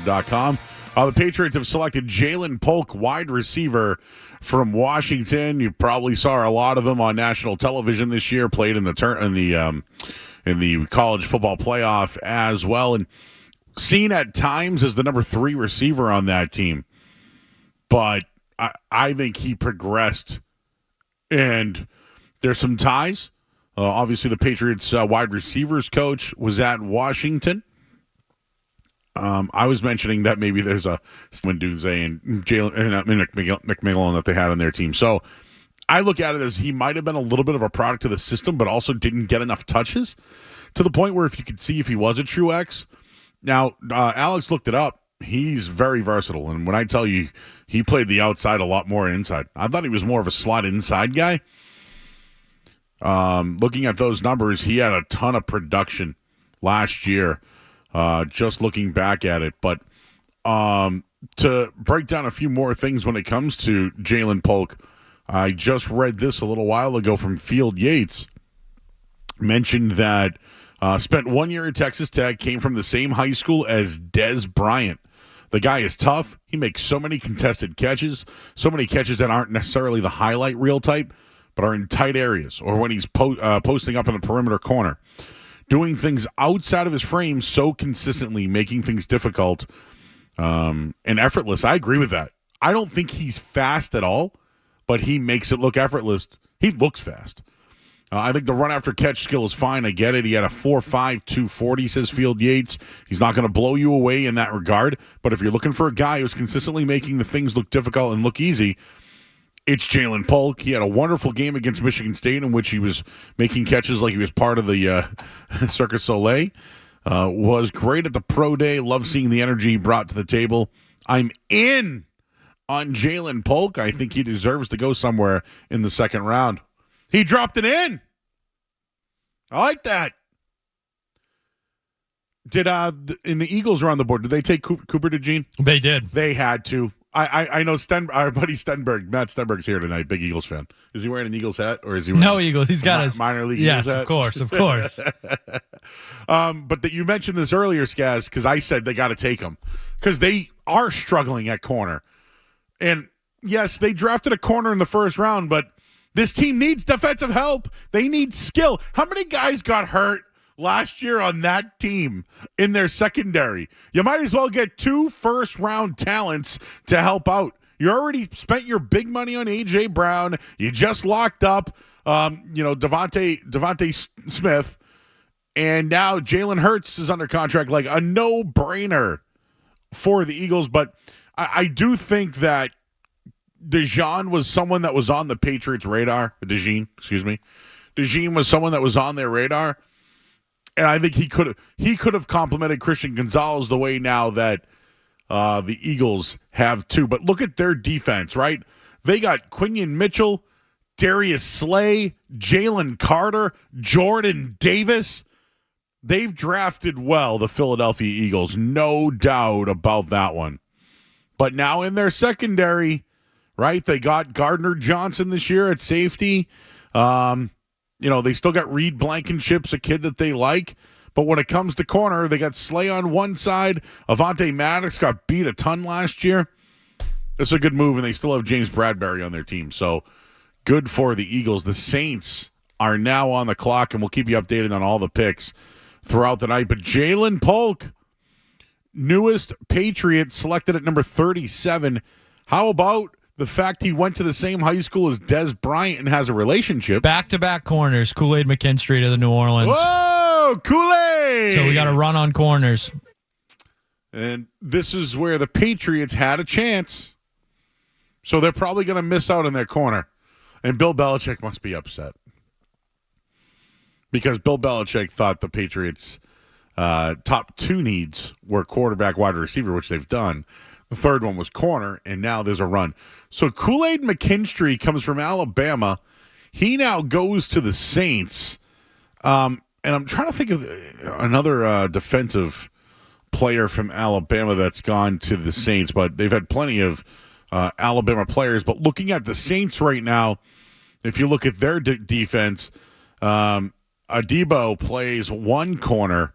.com. The Patriots have selected Jaylen Polk, wide receiver from Washington. You probably saw a lot of him on national television this year. Played in the college football playoff as well, and seen at times as the number 3 receiver on that team. But I think he progressed, and there's some ties. Obviously, the Patriots wide receivers coach was at Washington. I was mentioning that maybe there's a Dunze and Jalen and McMillan that they had on their team. So I look at it as he might have been a little bit of a product of the system, but also didn't get enough touches to the point where if you could see if he was a true X. Now, Alex looked it up. He's very versatile. And when I tell you he played the outside a lot more inside, I thought he was more of a slot inside guy. Looking at those numbers, he had a ton of production last year. Just looking back at it. But to break down a few more things when it comes to Jaylen Polk, I just read this a little while ago from Field Yates. Mentioned that spent 1 year at Texas Tech, came from the same high school as Dez Bryant. The guy is tough. He makes so many contested catches, so many catches that aren't necessarily the highlight reel type, but are in tight areas or when he's posting up in a perimeter corner. Doing things outside of his frame so consistently, making things difficult and effortless. I agree with that. I don't think he's fast at all, but he makes it look effortless. He looks fast. I think the run-after-catch skill is fine. I get it. He had a 4.5, 240, says Field Yates. He's not going to blow you away in that regard, but if you're looking for a guy who's consistently making the things look difficult and look easy, it's Jaylen Polk. He had a wonderful game against Michigan State in which he was making catches like he was part of the Circus Soleil. Was great at the pro day. Love seeing the energy he brought to the table. I'm in on Jaylen Polk. I think he deserves to go somewhere in the second round. He dropped it in. I like that. Did and the Eagles are on the board. Did they take Cooper DeJean? They did. They had to. I know our buddy Stenberg. Matt Stenberg's here tonight. Big Eagles fan. Is he wearing an Eagles hat or is he wearing no Eagles? He's got his minor league. Yes, Eagles hat? of course. But that you mentioned this earlier, Skaz, because I said they got to take him because they are struggling at corner. And yes, they drafted a corner in the first round, but this team needs defensive help. They need skill. How many guys got hurt last year on that team in their secondary? You might as well get 2 first-round talents to help out. You already spent your big money on A.J. Brown. You just locked up, Devontae Smith, and now Jalen Hurts is under contract, like a no-brainer for the Eagles. But I do think that DeJean was someone that was on the Patriots' radar. DeJean was someone that was on their radar. And I think he could have complimented Christian Gonzalez the way now that the Eagles have too. But look at their defense, right? They got Quinion Mitchell, Darius Slay, Jalen Carter, Jordan Davis. They've drafted well, the Philadelphia Eagles, no doubt about that one. But now in their secondary, right, they got Gardner Johnson this year at safety. They still got Reed Blankenship's a kid that they like. But when it comes to corner, they got Slay on one side. Avonte Maddox got beat a ton last year. It's a good move, and they still have James Bradbury on their team. So good for the Eagles. The Saints are now on the clock, and we'll keep you updated on all the picks throughout the night. But Jaylen Polk, newest Patriot, selected at number 37. How about the fact he went to the same high school as Dez Bryant and has a relationship? Back-to-back corners, Kool-Aid McKinstry to the New Orleans. Whoa, Kool-Aid! So we got to run on corners. And this is where the Patriots had a chance. So they're probably going to miss out on their corner. And Bill Belichick must be upset. Because Bill Belichick thought the Patriots' top 2 needs were quarterback, wide receiver, which they've done. The third one was corner, and now there's a run. So Kool-Aid McKinstry comes from Alabama. He now goes to the Saints. And I'm trying to think of another defensive player from Alabama that's gone to the Saints, but they've had plenty of Alabama players. But looking at the Saints right now, if you look at their defense, Adebo plays one corner,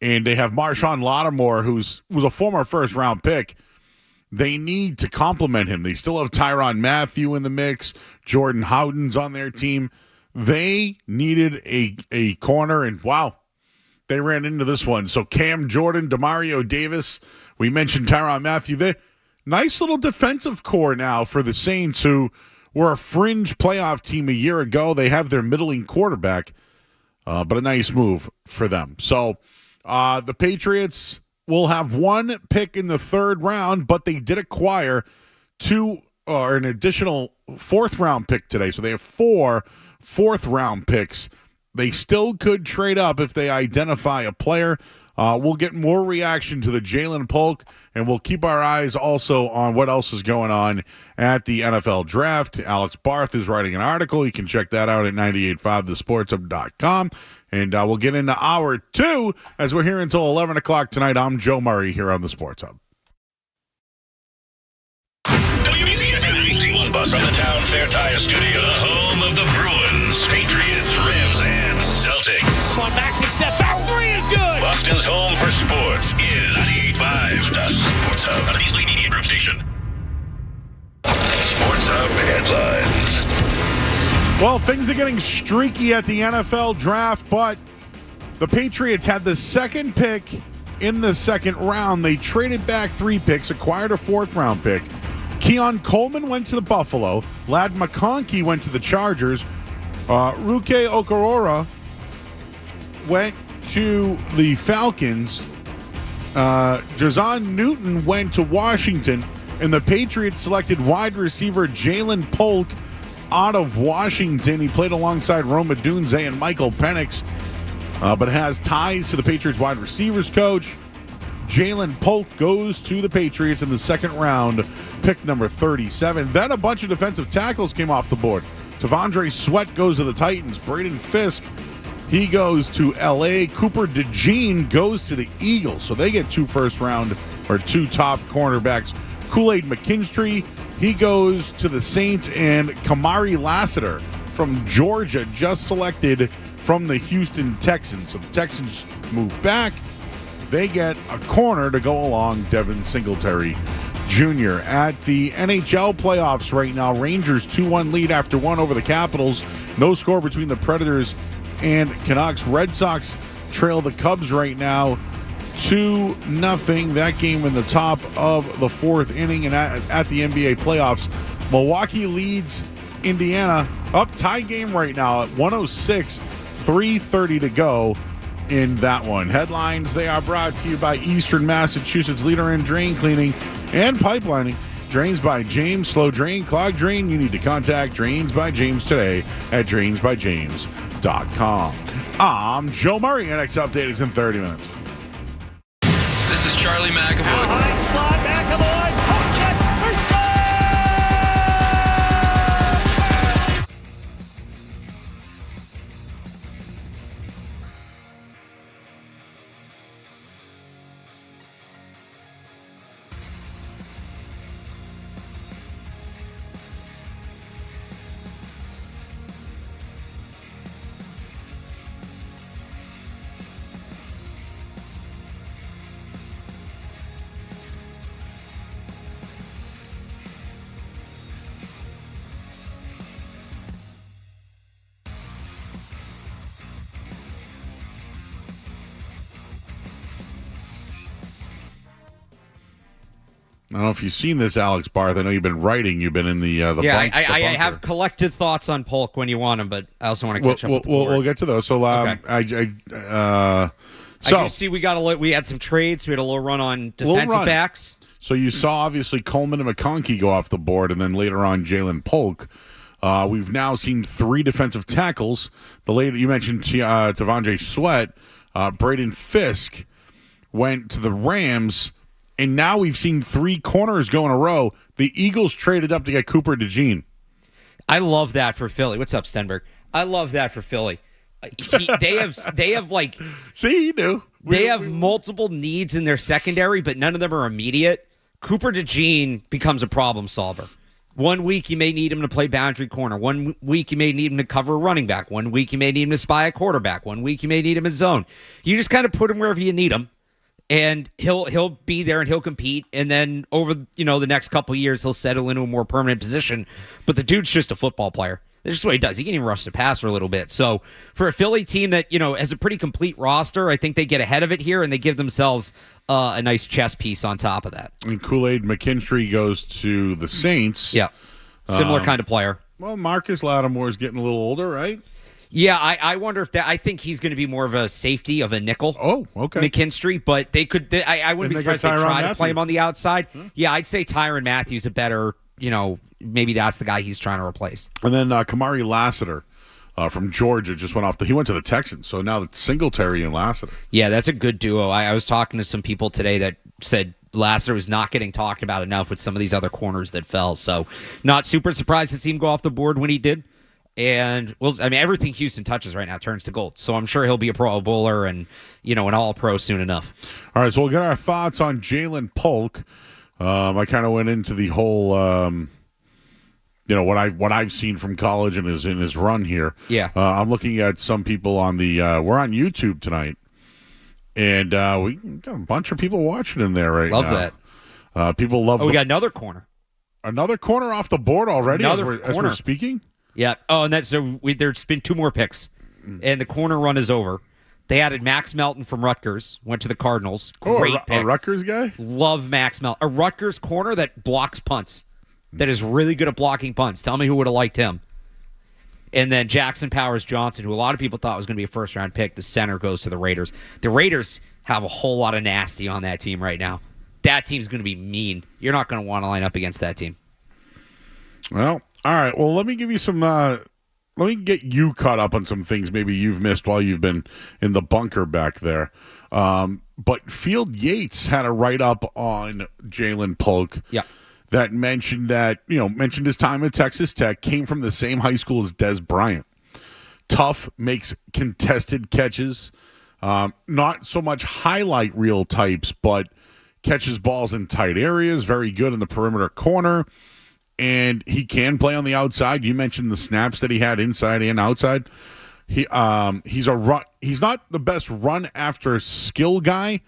and they have Marshawn Lattimore, who was a former first-round pick. They need to complement him. They still have Tyrann Mathieu in the mix. Jordan Howden's on their team. They needed a corner, and wow, they ran into this one. So Cam Jordan, Demario Davis, we mentioned Tyrann Mathieu. They nice little defensive core now for the Saints, who were a fringe playoff team a year ago. They have their middling quarterback, but a nice move for them. So the Patriots will have one pick in the third round, but they did acquire an additional fourth-round pick today. So they have 4 fourth-round picks. They still could trade up if they identify a player. We'll get more reaction to the Jaylen Polk, and we'll keep our eyes also on what else is going on at the NFL Draft. Alex Barth is writing an article. You can check that out at 985thesportshub.com. And we'll get into hour 2 as we're here until 11 o'clock tonight. I'm Joe Murray here on the Sports Hub. WBCFM 81 bus from the Town Fair Tire Studio, the home of the Bruins, Patriots, Revs, and Celtics. On Maxi step back 3 is good. Boston's home for sports is 98.5, the Sports Hub, a Beasley Media Group station. Sports Hub headlines. Well, things are getting streaky at the NFL Draft, but the Patriots had the second pick in the second round. They traded back 3 picks, acquired a fourth-round pick. Keon Coleman went to the Buffalo. Ladd McConkey went to the Chargers. Ruke Okorora went to the Falcons. Jazan Newton went to Washington. And the Patriots selected wide receiver Jaylen Polk out of Washington. He played alongside Roma Dunze and Michael Penix, but has ties to the Patriots wide receivers coach. Jaylen Polk goes to the Patriots in the second round, pick number 37. Then a bunch of defensive tackles came off the board. Tavondre Sweat goes to the Titans. Braden Fisk, he goes to L.A. Cooper DeJean goes to the Eagles. So they get 2 first-round or 2 top cornerbacks. Kool-Aid McKinstry, he goes to the Saints. And Kamari Lassiter from Georgia just selected from the Houston Texans. So the Texans move back. They get a corner to go along Devin Singletary Jr. At the NHL playoffs right now, Rangers 2-1 lead after 1 over the Capitals. No score between the Predators and Canucks. Red Sox trail the Cubs right now 2-0. That game in the top of the 4th inning. And at the NBA playoffs, Milwaukee leads Indiana. Tie game right now at 106, 3:30 to go in that one. Headlines, they are brought to you by Eastern Massachusetts leader in drain cleaning and pipelining. Drains by James. Slow drain, clog drain. You need to contact Drains by James today at drainsbyjames.com. I'm Joe Murray. Your next update is in 30 minutes. This is Charlie McAvoy. High slot, McAvoy. Hook it. We score! I don't know if you've seen this, Alex Barth. I know you've been writing. You've been in the I have collected thoughts on Polk when you want them, but I also want to catch up with the board. We'll get to those. So, okay. I do see we had some trades. We had a little run on defensive backs. So you saw, obviously, Coleman and McConkey go off the board, and then later on, Jaylen Polk. We've now seen 3 defensive tackles. You mentioned Tavondre Sweat. Braden Fisk went to the Rams. And now we've seen 3 corners go in a row. The Eagles traded up to get Cooper DeJean. I love that for Philly. What's up, Stenberg? I love that for Philly. They have like. See, you do. They have multiple needs in their secondary, but none of them are immediate. Cooper DeJean becomes a problem solver. 1 week you may need him to play boundary corner. 1 week you may need him to cover a running back. 1 week you may need him to spy a quarterback. 1 week you may need him in zone. You just kind of put him wherever you need him, and he'll be there and he'll compete. And then over the next couple of years he'll settle into a more permanent position. But the dude's just a football player. That's just what he does. He can even rush the passer a little bit. So for a Philly team that, has a pretty complete roster, I think they get ahead of it here and they give themselves a nice chess piece on top of that. And Kool-Aid McKinstry goes to the Saints. Yeah. Similar kind of player. Well, Marcus Lattimore is getting a little older, right? Yeah, I wonder if I think he's going to be more of a safety of a nickel. Oh, okay. McKinstry, but I wouldn't be surprised if they try to play him on the outside. Huh? Yeah, I'd say Tyrann Mathieu's a better, maybe that's the guy he's trying to replace. And then Kamari Lassiter from Georgia just went off. He went to the Texans, so now it's Singletary and Lassiter. Yeah, that's a good duo. I was talking to some people today that said Lassiter was not getting talked about enough with some of these other corners that fell. So not super surprised to see him go off the board when he did. And everything Houston touches right now turns to gold. So I'm sure he'll be a Pro Bowler and an All-Pro soon enough. All right, so we'll get our thoughts on Jaylen Polk. I kind of went into the whole, what I've seen from college and in his run here. Yeah, I'm looking at some people on the. We're on YouTube tonight, and we got a bunch of people watching in there right now. Love that. People love. We got another corner. Another corner off the board already as we're speaking. Yeah. Oh, and there's been 2 more picks, and the corner run is over. They added Max Melton from Rutgers, went to the Cardinals. Great pick. A Rutgers guy? Love Max Melton. A Rutgers corner that blocks punts, that is really good at blocking punts. Tell me who would have liked him. And then Jackson Powers-Johnson, who a lot of people thought was going to be a first-round pick. The center goes to the Raiders. The Raiders have a whole lot of nasty on that team right now. That team's going to be mean. You're not going to want to line up against that team. Well, all right. Well, let me give you some. Let me get you caught up on some things maybe you've missed while you've been in the bunker back there. But Field Yates had a write-up on Jaylen Polk. Yeah. That mentioned his time at Texas Tech, came from the same high school as Des Bryant. Tough, makes contested catches. Not so much highlight reel types, but catches balls in tight areas. Very good in the perimeter corner. And he can play on the outside. You mentioned the snaps that he had inside and outside. He's a run. He's not the best run after skill guy,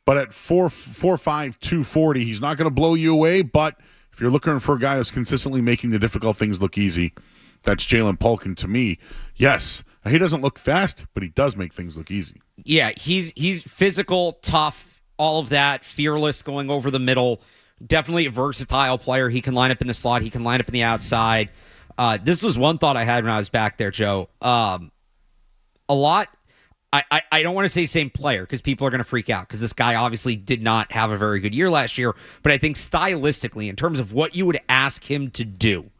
but at 4'5", 240, he's not going to blow you away. But if you're looking for a guy who's consistently making the difficult things look easy, that's Jaylen Polk. And to me, yes, he doesn't look fast, but he does make things look easy. Yeah, he's physical, tough, all of that, fearless, going over the middle. Definitely a versatile player. He can line up in the slot. He can line up in the outside. This was one thought I had when I was back there, Joe. A lot. I don't want to say same player because people are going to freak out because this guy obviously did not have a very good year last year. But I think stylistically, in terms of what you would ask him to do,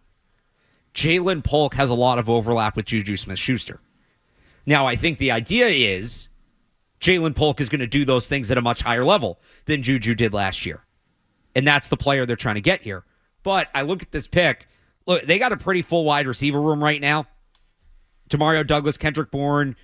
Jaylen Polk has a lot of overlap with Juju Smith-Schuster. Now, I think the idea is Jaylen Polk is going to do those things at a much higher level than Juju did last year. And that's the player they're trying to get here. But I look at this pick. Look, they got a pretty full wide receiver room right now. Demario Douglas, Kendrick Bourne,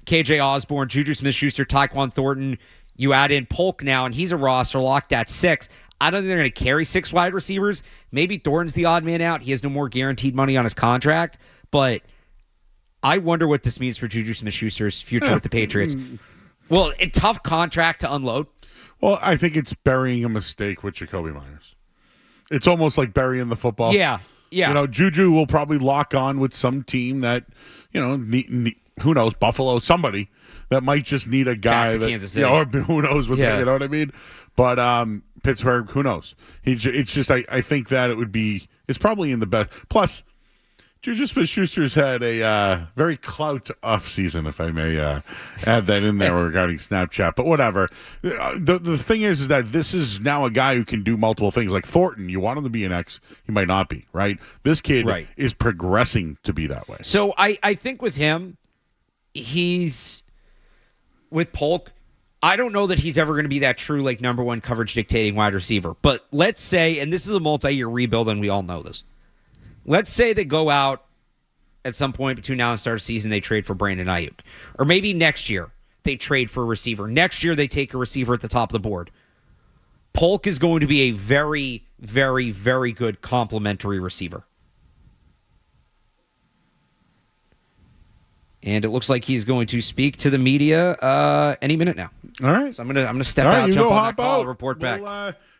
KJ Osborne, Juju Smith-Schuster, Tyquan Thornton. You add in Polk now, and he's a roster locked at 6. I don't think they're going to carry 6 wide receivers. Maybe Thornton's the odd man out. He has no more guaranteed money on his contract. But I wonder what this means for Juju Smith-Schuster's future with the Patriots. Well, a tough contract to unload. Well, I think it's burying a mistake with Jacoby Myers. It's almost like burying the football. Yeah. Juju will probably lock on with some team that, who knows, Buffalo, somebody that might just need a guy that, Kansas City. Or who knows what you know what I mean? But Pittsburgh, who knows? It's just I think that it's probably in the best. Plus, Juju Smith-Schuster's had a very clout offseason, if I may add that in there regarding Snapchat. But whatever. The thing is that this is now a guy who can do multiple things. Like Thornton, you want him to be an X, he might not be, right? This kid is progressing to be that way. So I think with him, with Polk, I don't know that he's ever going to be that true, like, number one coverage dictating wide receiver. But let's say, and this is a multi-year rebuild, and we all know this. Let's say they go out at some point between now and start of season, they trade for Brandon Ayuk. Or maybe next year they trade for a receiver. Next year they take a receiver at the top of the board. Polk is going to be a very, very, very good complementary receiver. And it looks like he's going to speak to the media any minute now. All right. So I'm gonna step out, jump on that call, report back.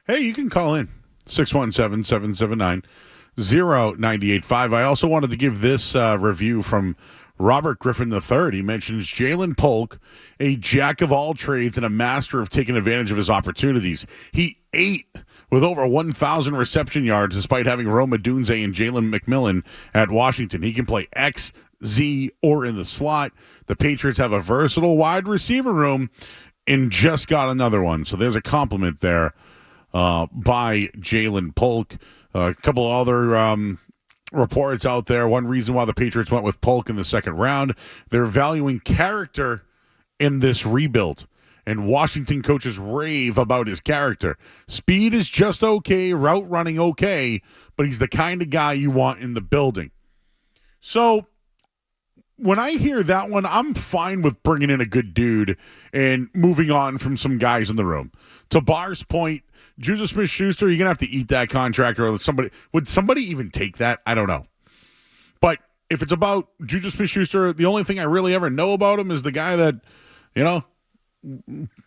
Hey, you can call in 617-779-0985. I also wanted to give this review from Robert Griffin III. He mentions Jaylen Polk, a jack of all trades and a master of taking advantage of his opportunities. He ate with over 1,000 reception yards despite having Rome Odunze and Jalen McMillan at Washington. He can play X, Z, or in the slot. The Patriots have a versatile wide receiver room and just got another one. So there's a compliment there by Jaylen Polk. A couple other reports out there. One reason why the Patriots went with Polk in the second round, they're valuing character in this rebuild. And Washington coaches rave about his character. Speed is just okay, route running okay, but he's the kind of guy you want in the building. So when I hear that one, I'm fine with bringing in a good dude and moving on from some guys in the room. To Barr's point, Juju Smith-Schuster, you're going to have to eat that contract, or somebody. Would somebody even take that? I don't know. But if it's about Juju Smith-Schuster, the only thing I really ever know about him is the guy that,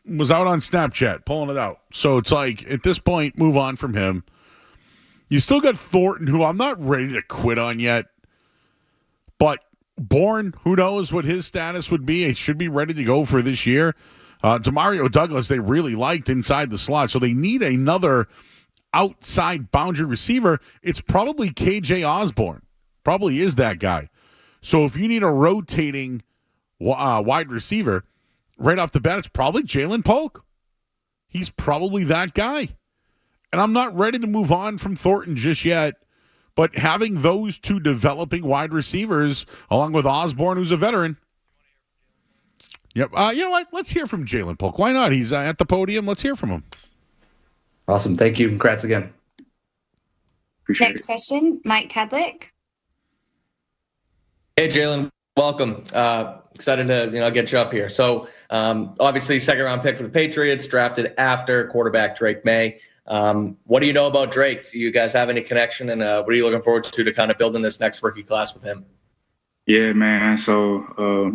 was out on Snapchat pulling it out. So it's like, at this point, move on from him. You still got Thornton, who I'm not ready to quit on yet. But Bourne, who knows what his status would be. He should be ready to go for this year. Demario Douglas, they really liked inside the slot, so they need another outside boundary receiver. It's probably KJ Osborne. Probably is that guy. So if you need a rotating wide receiver, right off the bat, it's probably Jaylen Polk. He's probably that guy. And I'm not ready to move on from Thornton just yet. But having those two developing wide receivers, along with Osborne, who's a veteran. Yep. You know what? Let's hear from Jaylen Polk. Why not? He's at the podium. Let's hear from him. Awesome. Thank you. Congrats again. Appreciate Next question, Mike Kadlick. Hey, Jaylen. Welcome. Excited to get you up here. So obviously, second round pick for the Patriots, drafted after quarterback Drake Maye. What do you know about Drake? Do you guys have any connection, and what are you looking forward to kind of building this next rookie class with him? Yeah, man. So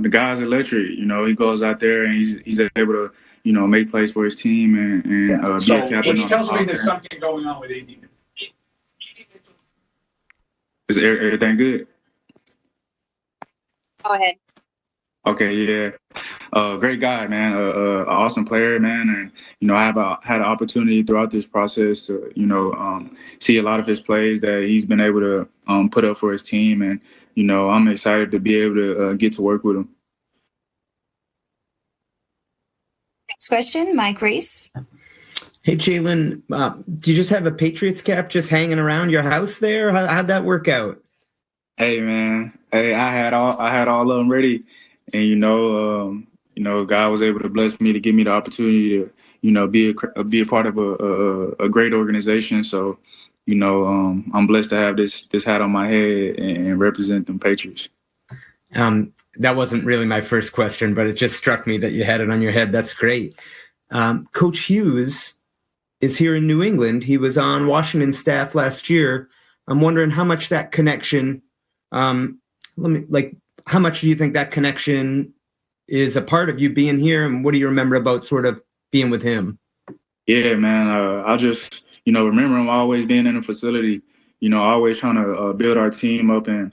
the guy's electric. He goes out there and he's able to make plays for his team and be a captain. Which tells me there's something going on with AD. Is everything good? Go ahead. Okay, yeah. Great guy, man. Awesome player, man. And, I have had an opportunity throughout this process to, see a lot of his plays that he's been able to put up for his team. And, I'm excited to be able to get to work with him. Next question, Mike Reese. Hey, Jaylen, do you just have a Patriots cap just hanging around your house there? How'd that work out? Hey, man. Hey, I had all of them ready. And, God was able to bless me to give me the opportunity to, be a part of a great organization. So, I'm blessed to have this hat on my head and represent them Patriots. That wasn't really my first question, but it just struck me that you had it on your head. That's great. Coach Hughes is here in New England. He was on Washington's staff last year. I'm wondering how much that connection, how much do you think that connection is a part of you being here, and what do you remember about sort of being with him? Yeah, man. I just, remember him always being in the facility, always trying to build our team up and,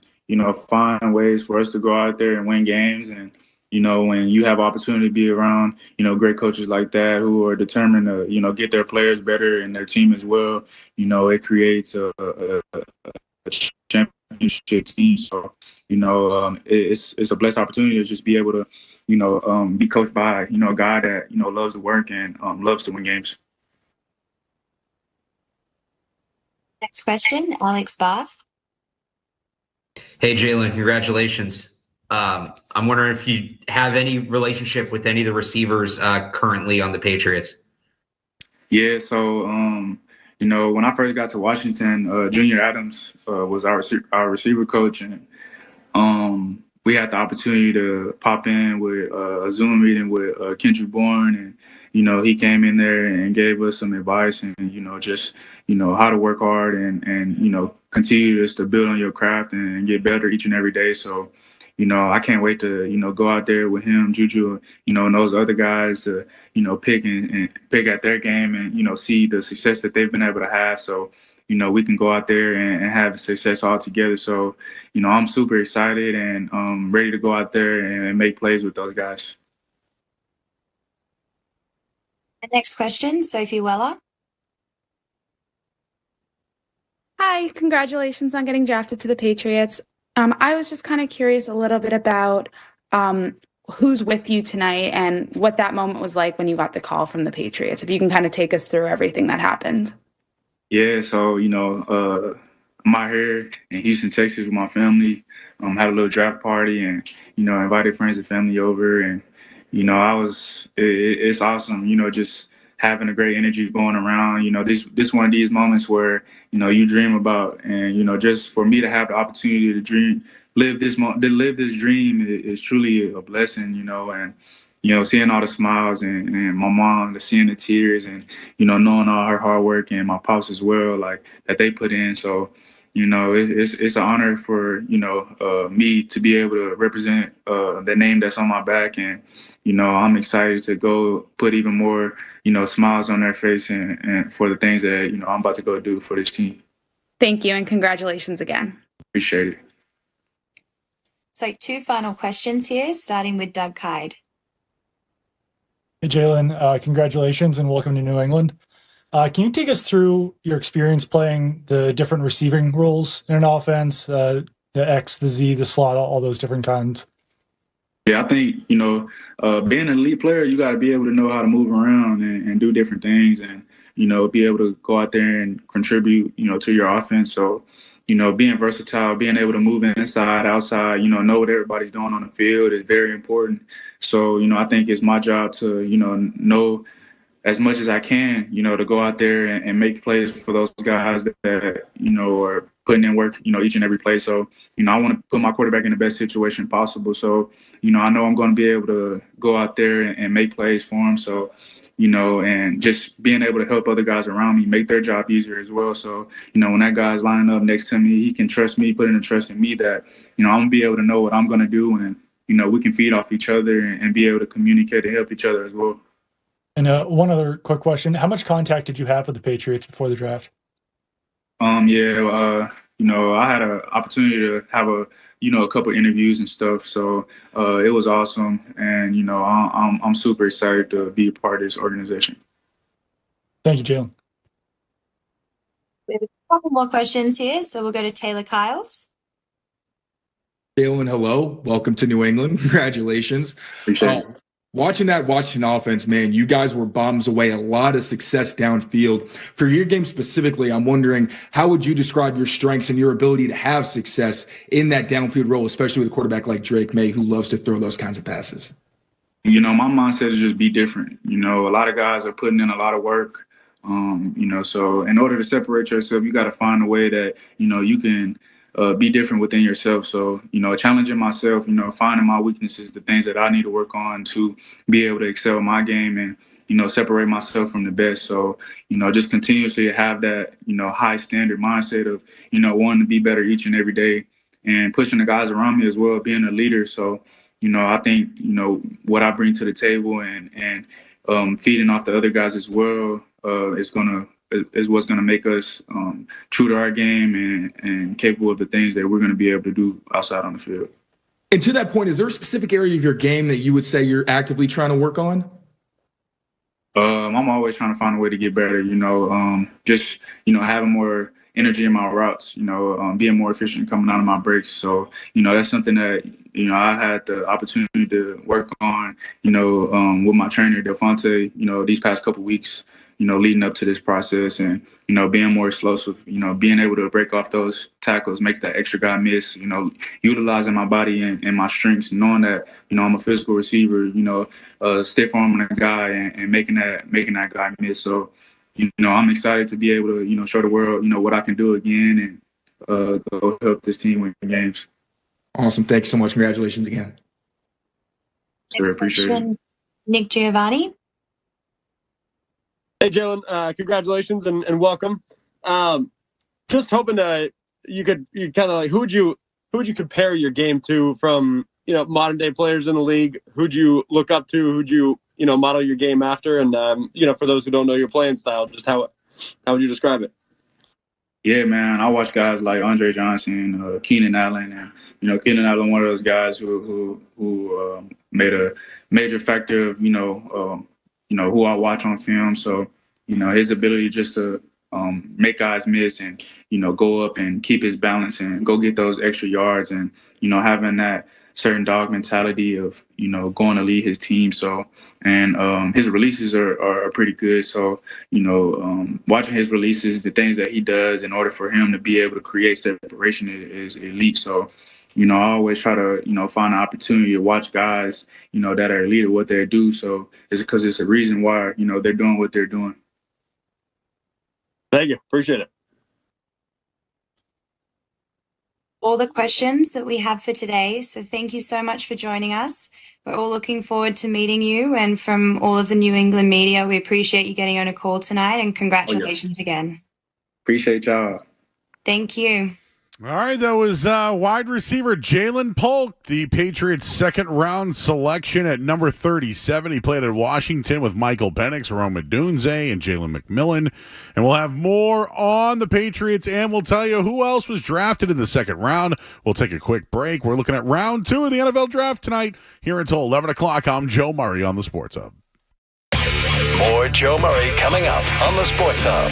find ways for us to go out there and win games. And, when you have opportunity to be around, great coaches like that who are determined to, get their players better and their team as well, it creates a championship team. So, it's a blessed opportunity to just be able to, be coached by, a guy that, loves to work and loves to win games. Next question, Alex Both. Hey, Jaylen, congratulations. I'm wondering if you have any relationship with any of the receivers currently on the Patriots. Yeah, so, when I first got to Washington, Junior Adams was our receiver coach, and we had the opportunity to pop in with a Zoom meeting with Kendrick Bourne, and he came in there and gave us some advice and, just, how to work hard and continue just to build on your craft and get better each and every day. So, I can't wait to, go out there with him, Juju, and those other guys to, pick and pick at their game and, see the success that they've been able to have. So, we can go out there and have success all together. So, I'm super excited and ready to go out there and make plays with those guys. The next question, Sophie Weller. Hi, congratulations on getting drafted to the Patriots. I was just kind of curious a little bit about who's with you tonight and what that moment was like when you got the call from the Patriots. If you can kind of take us through everything that happened. Yeah, so, I'm out here in Houston, Texas with my family. Had a little draft party and, invited friends and family over. And, it's awesome, just having a great energy going around. This one of these moments where, you dream about. And, just for me to have the opportunity to live this dream is truly a blessing, and, seeing all the smiles and my mom, seeing the tears and, knowing all her hard work and my pops as well, like that they put in. So, it's an honor for, me to be able to represent the name that's on my back. And, I'm excited to go put even more, smiles on their face and for the things that, I'm about to go do for this team. Thank you and congratulations again. Appreciate it. So 2 final questions here, starting with Doug Kyde. Hey, Jaylen, congratulations and welcome to New England. Can you take us through your experience playing the different receiving roles in an offense, the X, the Z, the slot, all those different kinds? Yeah, I think, being an elite player, you got to be able to know how to move around and do different things and, be able to go out there and contribute, to your offense. So, being versatile, being able to move inside, outside, know what everybody's doing on the field is very important. So, I think it's my job to, know as much as I can, to go out there and make plays for those guys that are putting in work, each and every play. So, I want to put my quarterback in the best situation possible. So, I know I'm going to be able to go out there and make plays for him. So, and just being able to help other guys around me make their job easier as well. So, when that guy's lining up next to me, he can trust me, put in the trust in me that, I'm going to be able to know what I'm going to do. And, we can feed off each other and be able to communicate and help each other as well. And one other quick question. How much contact did you have with the Patriots before the draft? I had an opportunity to have a couple interviews and stuff. So it was awesome. And, I'm super excited to be a part of this organization. Thank you, Jaylen. We have a couple more questions here, so we'll go to Taylor Kyles. Jaylen, hello. Welcome to New England. Congratulations. Appreciate it. Watching that Washington offense, man, you guys were bombs away, a lot of success downfield. For your game specifically, I'm wondering, how would you describe your strengths and your ability to have success in that downfield role, especially with a quarterback like Drake Maye, who loves to throw those kinds of passes? My mindset is just be different. A lot of guys are putting in a lot of work. So in order to separate yourself, you got to find a way that, you can be different within yourself. So, challenging myself, finding my weaknesses, the things that I need to work on to be able to excel my game and, separate myself from the best. So, just continuously have that, high standard mindset of, wanting to be better each and every day and pushing the guys around me as well, being a leader. So, I think, what I bring to the table and feeding off the other guys as well is what's going to make us true to our game and capable of the things that we're going to be able to do outside on the field. And to that point, is there a specific area of your game that you would say you're actively trying to work on? I'm always trying to find a way to get better, just, having more energy in my routes, being more efficient coming out of my breaks. So, that's something that, I had the opportunity to work on, with my trainer, Delfonte, these past couple weeks, leading up to this process and, being more explosive, being able to break off those tackles, make that extra guy miss, utilizing my body and my strengths, knowing that, I'm a physical receiver, stiff arming a guy and making that guy miss. So, I'm excited to be able to, show the world, what I can do again and go help this team win games. Awesome. Thank you so much. Congratulations again. Next question, Nick Giovanni. Hey, Jaylen, congratulations and welcome. Just hoping you kind of like who would you compare your game to from modern day players in the league? Who'd you look up to? Who'd you model your game after? And for those who don't know your playing style, just how would you describe it? Yeah, man, I watch guys like Andre Johnson, Keenan Allen, and Keenan Allen, one of those guys who made a major factor of who I watch on film. So his ability just to make guys miss and go up and keep his balance and go get those extra yards and having that certain dog mentality of going to lead his team. So and his releases are pretty good. So watching his releases, the things that he does in order for him to be able to create separation is elite. So I always try to find an opportunity to watch guys that are elite at what they do. So it's because it's a reason why they're doing what they're doing. Thank you. Appreciate it. All the questions that we have for today. So thank you so much for joining us. We're all looking forward to meeting you. And from all of the New England media, we appreciate you getting on a call tonight and congratulations again. Appreciate y'all. Thank you. All right, that was wide receiver Jaylen Polk, the Patriots' second-round selection at number 37. He played at Washington with Michael Penix, Rome Odunze, and Jalen McMillan. And we'll have more on the Patriots, and we'll tell you who else was drafted in the second round. We'll take a quick break. We're looking at round 2 of the NFL Draft tonight here until 11 o'clock. I'm Joe Murray on the Sports Hub. More Joe Murray coming up on the Sports Hub.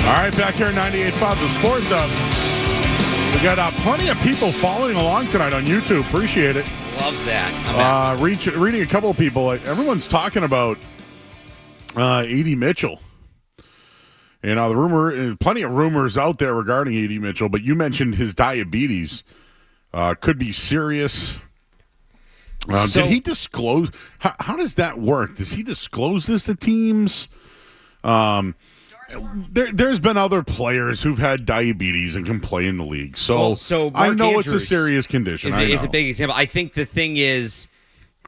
All right, back here at 98.5, the Sports Up. We got plenty of people following along tonight on YouTube. Appreciate it. Love that. Reading a couple of people. Everyone's talking about A.D. Mitchell. You know, plenty of rumors out there regarding A.D. Mitchell, but you mentioned his diabetes could be serious. Did he disclose? How does that work? Does he disclose this to teams? There's been other players who've had diabetes and can play in the league. So I know Andrews it's a serious condition. Is a big example. I think the thing is,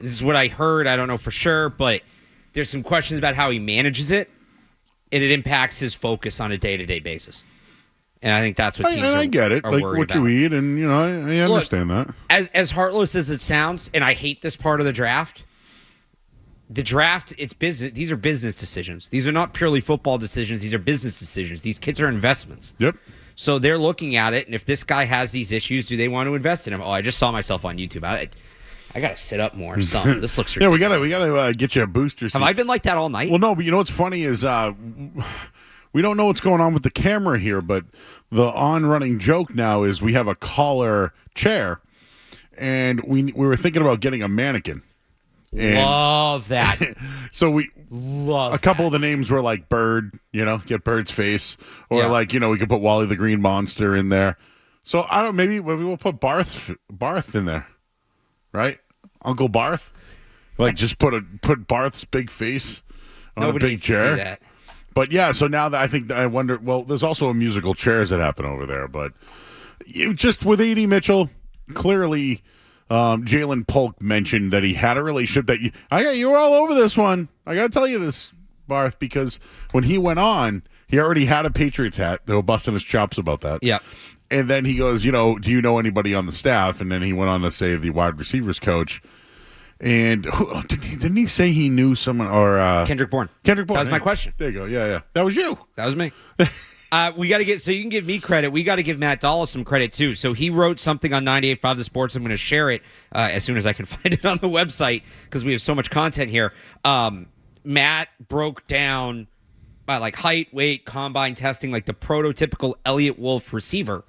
this is what I heard. I don't know for sure, but there's some questions about how he manages it, and it impacts his focus on a day-to-day basis. And I think that's what teams I get it. Like what you eat, and I understand that. As heartless as it sounds, and I hate this part of the draft. The draft, it's business. These are business decisions. These are not purely football decisions. These are business decisions. These kids are investments. Yep. So they're looking at it, and if this guy has these issues, do they want to invest in him? Oh, I just saw myself on YouTube. I got to sit up more or something. This looks ridiculous. Yeah, we gotta get you a booster seat. Have I been like that all night? Well, no, but you know what's funny is we don't know what's going on with the camera here, but the on-running joke now is we have a caller chair, and we were thinking about getting a mannequin. And love that. So love a couple of the names were like Bird, get Bird's face, or we could put Wally the Green Monster in there. So I don't. Maybe we'll put Barth in there, right? Uncle Barth, just put Barth's big face on Nobody a big needs to chair. see that. But yeah, so now that I wonder. Well, there's also a musical chairs that happen over there, but just with A.D. Mitchell, clearly. Jaylen Polk mentioned that he had a relationship that you were all over this one. I got to tell you this, Barth, because when he went on, he already had a Patriots hat. They were busting his chops about that. Yeah. And then he goes, do you know anybody on the staff? And then he went on to say the wide receivers coach. And didn't he say he knew someone or Kendrick Bourne? Kendrick Bourne. That was my question. There you go. Yeah. That was you. That was me. We got to get, so you can give me credit. We got to give Matt Dalla some credit too. So he wrote something on 98.5 The Sports. I'm going to share it as soon as I can find it on the website because we have so much content here. Matt broke down by height, weight, combine testing, the prototypical Elliot Wolf receiver.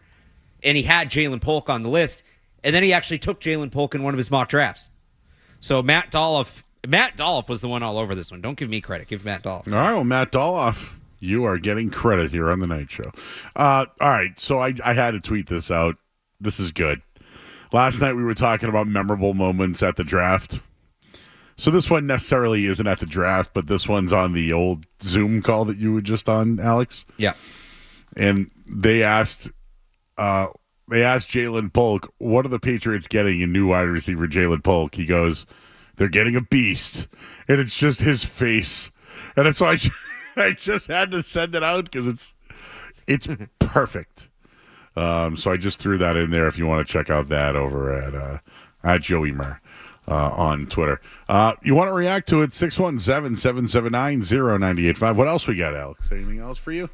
And he had Jaylen Polk on the list. And then he actually took Jaylen Polk in one of his mock drafts. So Matt Dolph was the one all over this one. Don't give me credit. Give Matt Dolph. All right, well, Matt Dolph. You are getting credit here on the night show. All right, so I had to tweet this out. This is good. Last night we were talking about memorable moments at the draft. So this one necessarily isn't at the draft, but this one's on the old Zoom call that you were just on, Alex. Yeah. And they asked Jaylen Polk, what are the Patriots getting in new wide receiver Jaylen Polk? He goes, they're getting a beast. And it's just his face. And it's like... I just had to send it out because it's perfect. So I just threw that in there if you want to check out that over at Joey Murr on Twitter. You want to react to it, 617-779-0985. What else we got, Alex? Anything else for you?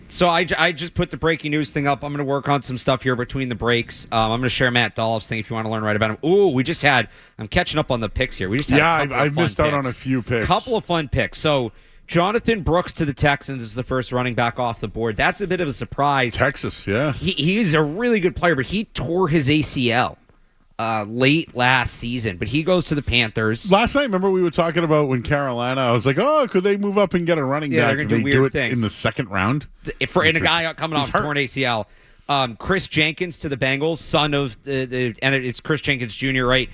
So I just put the breaking news thing up. I'm going to work on some stuff here between the breaks. I'm going to share Matt Dolph's thing if you want to learn right about him. Ooh, I'm catching up on the picks here. We just had I've missed out on a few picks. Couple of fun picks. So Jonathan Brooks to the Texans is the first running back off the board. That's a bit of a surprise. Texas, yeah. He's a really good player, but he tore his ACL late last season. But he goes to the Panthers. Last night, remember we were talking about when Carolina, I was like, could they move up and get a running back? They're going to do weird things. In the second round? And a guy coming off torn ACL. Chris Jenkins to the Bengals, son of and it's Chris Jenkins Jr., right?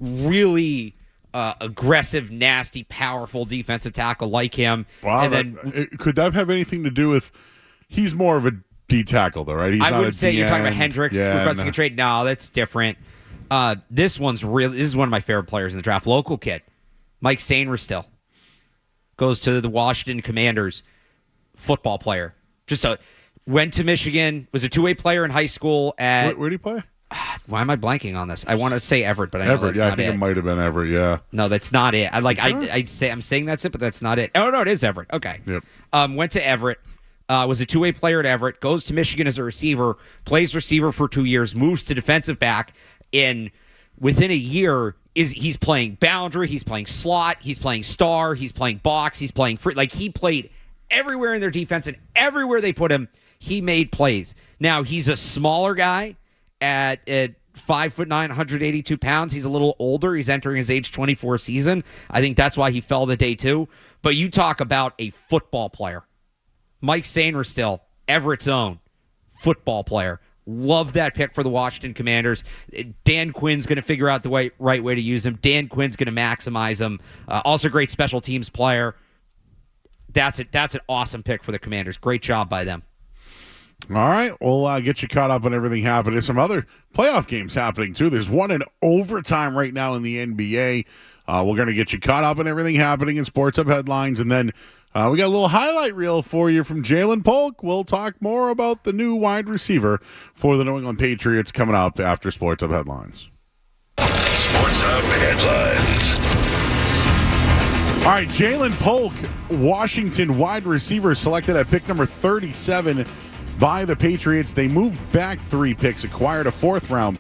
Really... aggressive, nasty, powerful defensive tackle like him. Wow. And then, could that have anything to do with he's more of a D tackle, though, right? I wouldn't say you're talking about Hendricks requesting a trade. No, that's different. This is one of my favorite players in the draft. Local kid. Mike Sainristil goes to the Washington Commanders. Football player. Went to Michigan, was a two-way player in high school at... Where did he play? Why am I blanking on this? I want to say Everett, but I know Everett, that's not it. I think it might have been Everett, yeah. No, that's not it. Sure? I'm saying that's it, but that's not it. Oh, no, it is Everett. Okay. Yep. Went to Everett, was a two-way player at Everett, goes to Michigan as a receiver, plays receiver for 2 years, moves to defensive back, and within a year, he's playing boundary, he's playing slot, he's playing star, he's playing box, he's playing free. He played everywhere in their defense, and everywhere they put him, he made plays. Now, he's a smaller guy at 5'9", 182 pounds. He's a little older. He's entering his age 24 season. I think that's why he fell to day 2. But you talk about a football player. Mike Sainristil, Everett's own football player. Love that pick for the Washington Commanders. Dan Quinn's going to figure out the right way to use him. Dan Quinn's going to maximize him. Also great special teams player. That's it. That's an awesome pick for the Commanders. Great job by them. All right, we'll get you caught up on everything happening. There's some other playoff games happening, too. There's one in overtime right now in the NBA. We're going to get you caught up on everything happening in Sports Hub headlines. And then we got a little highlight reel for you from Jaylen Polk. We'll talk more about the new wide receiver for the New England Patriots coming up after Sports Hub headlines. Sports Hub headlines. All right, Jaylen Polk, Washington wide receiver, selected at pick number 37 by the Patriots. They moved back 3 picks, acquired a 4th round.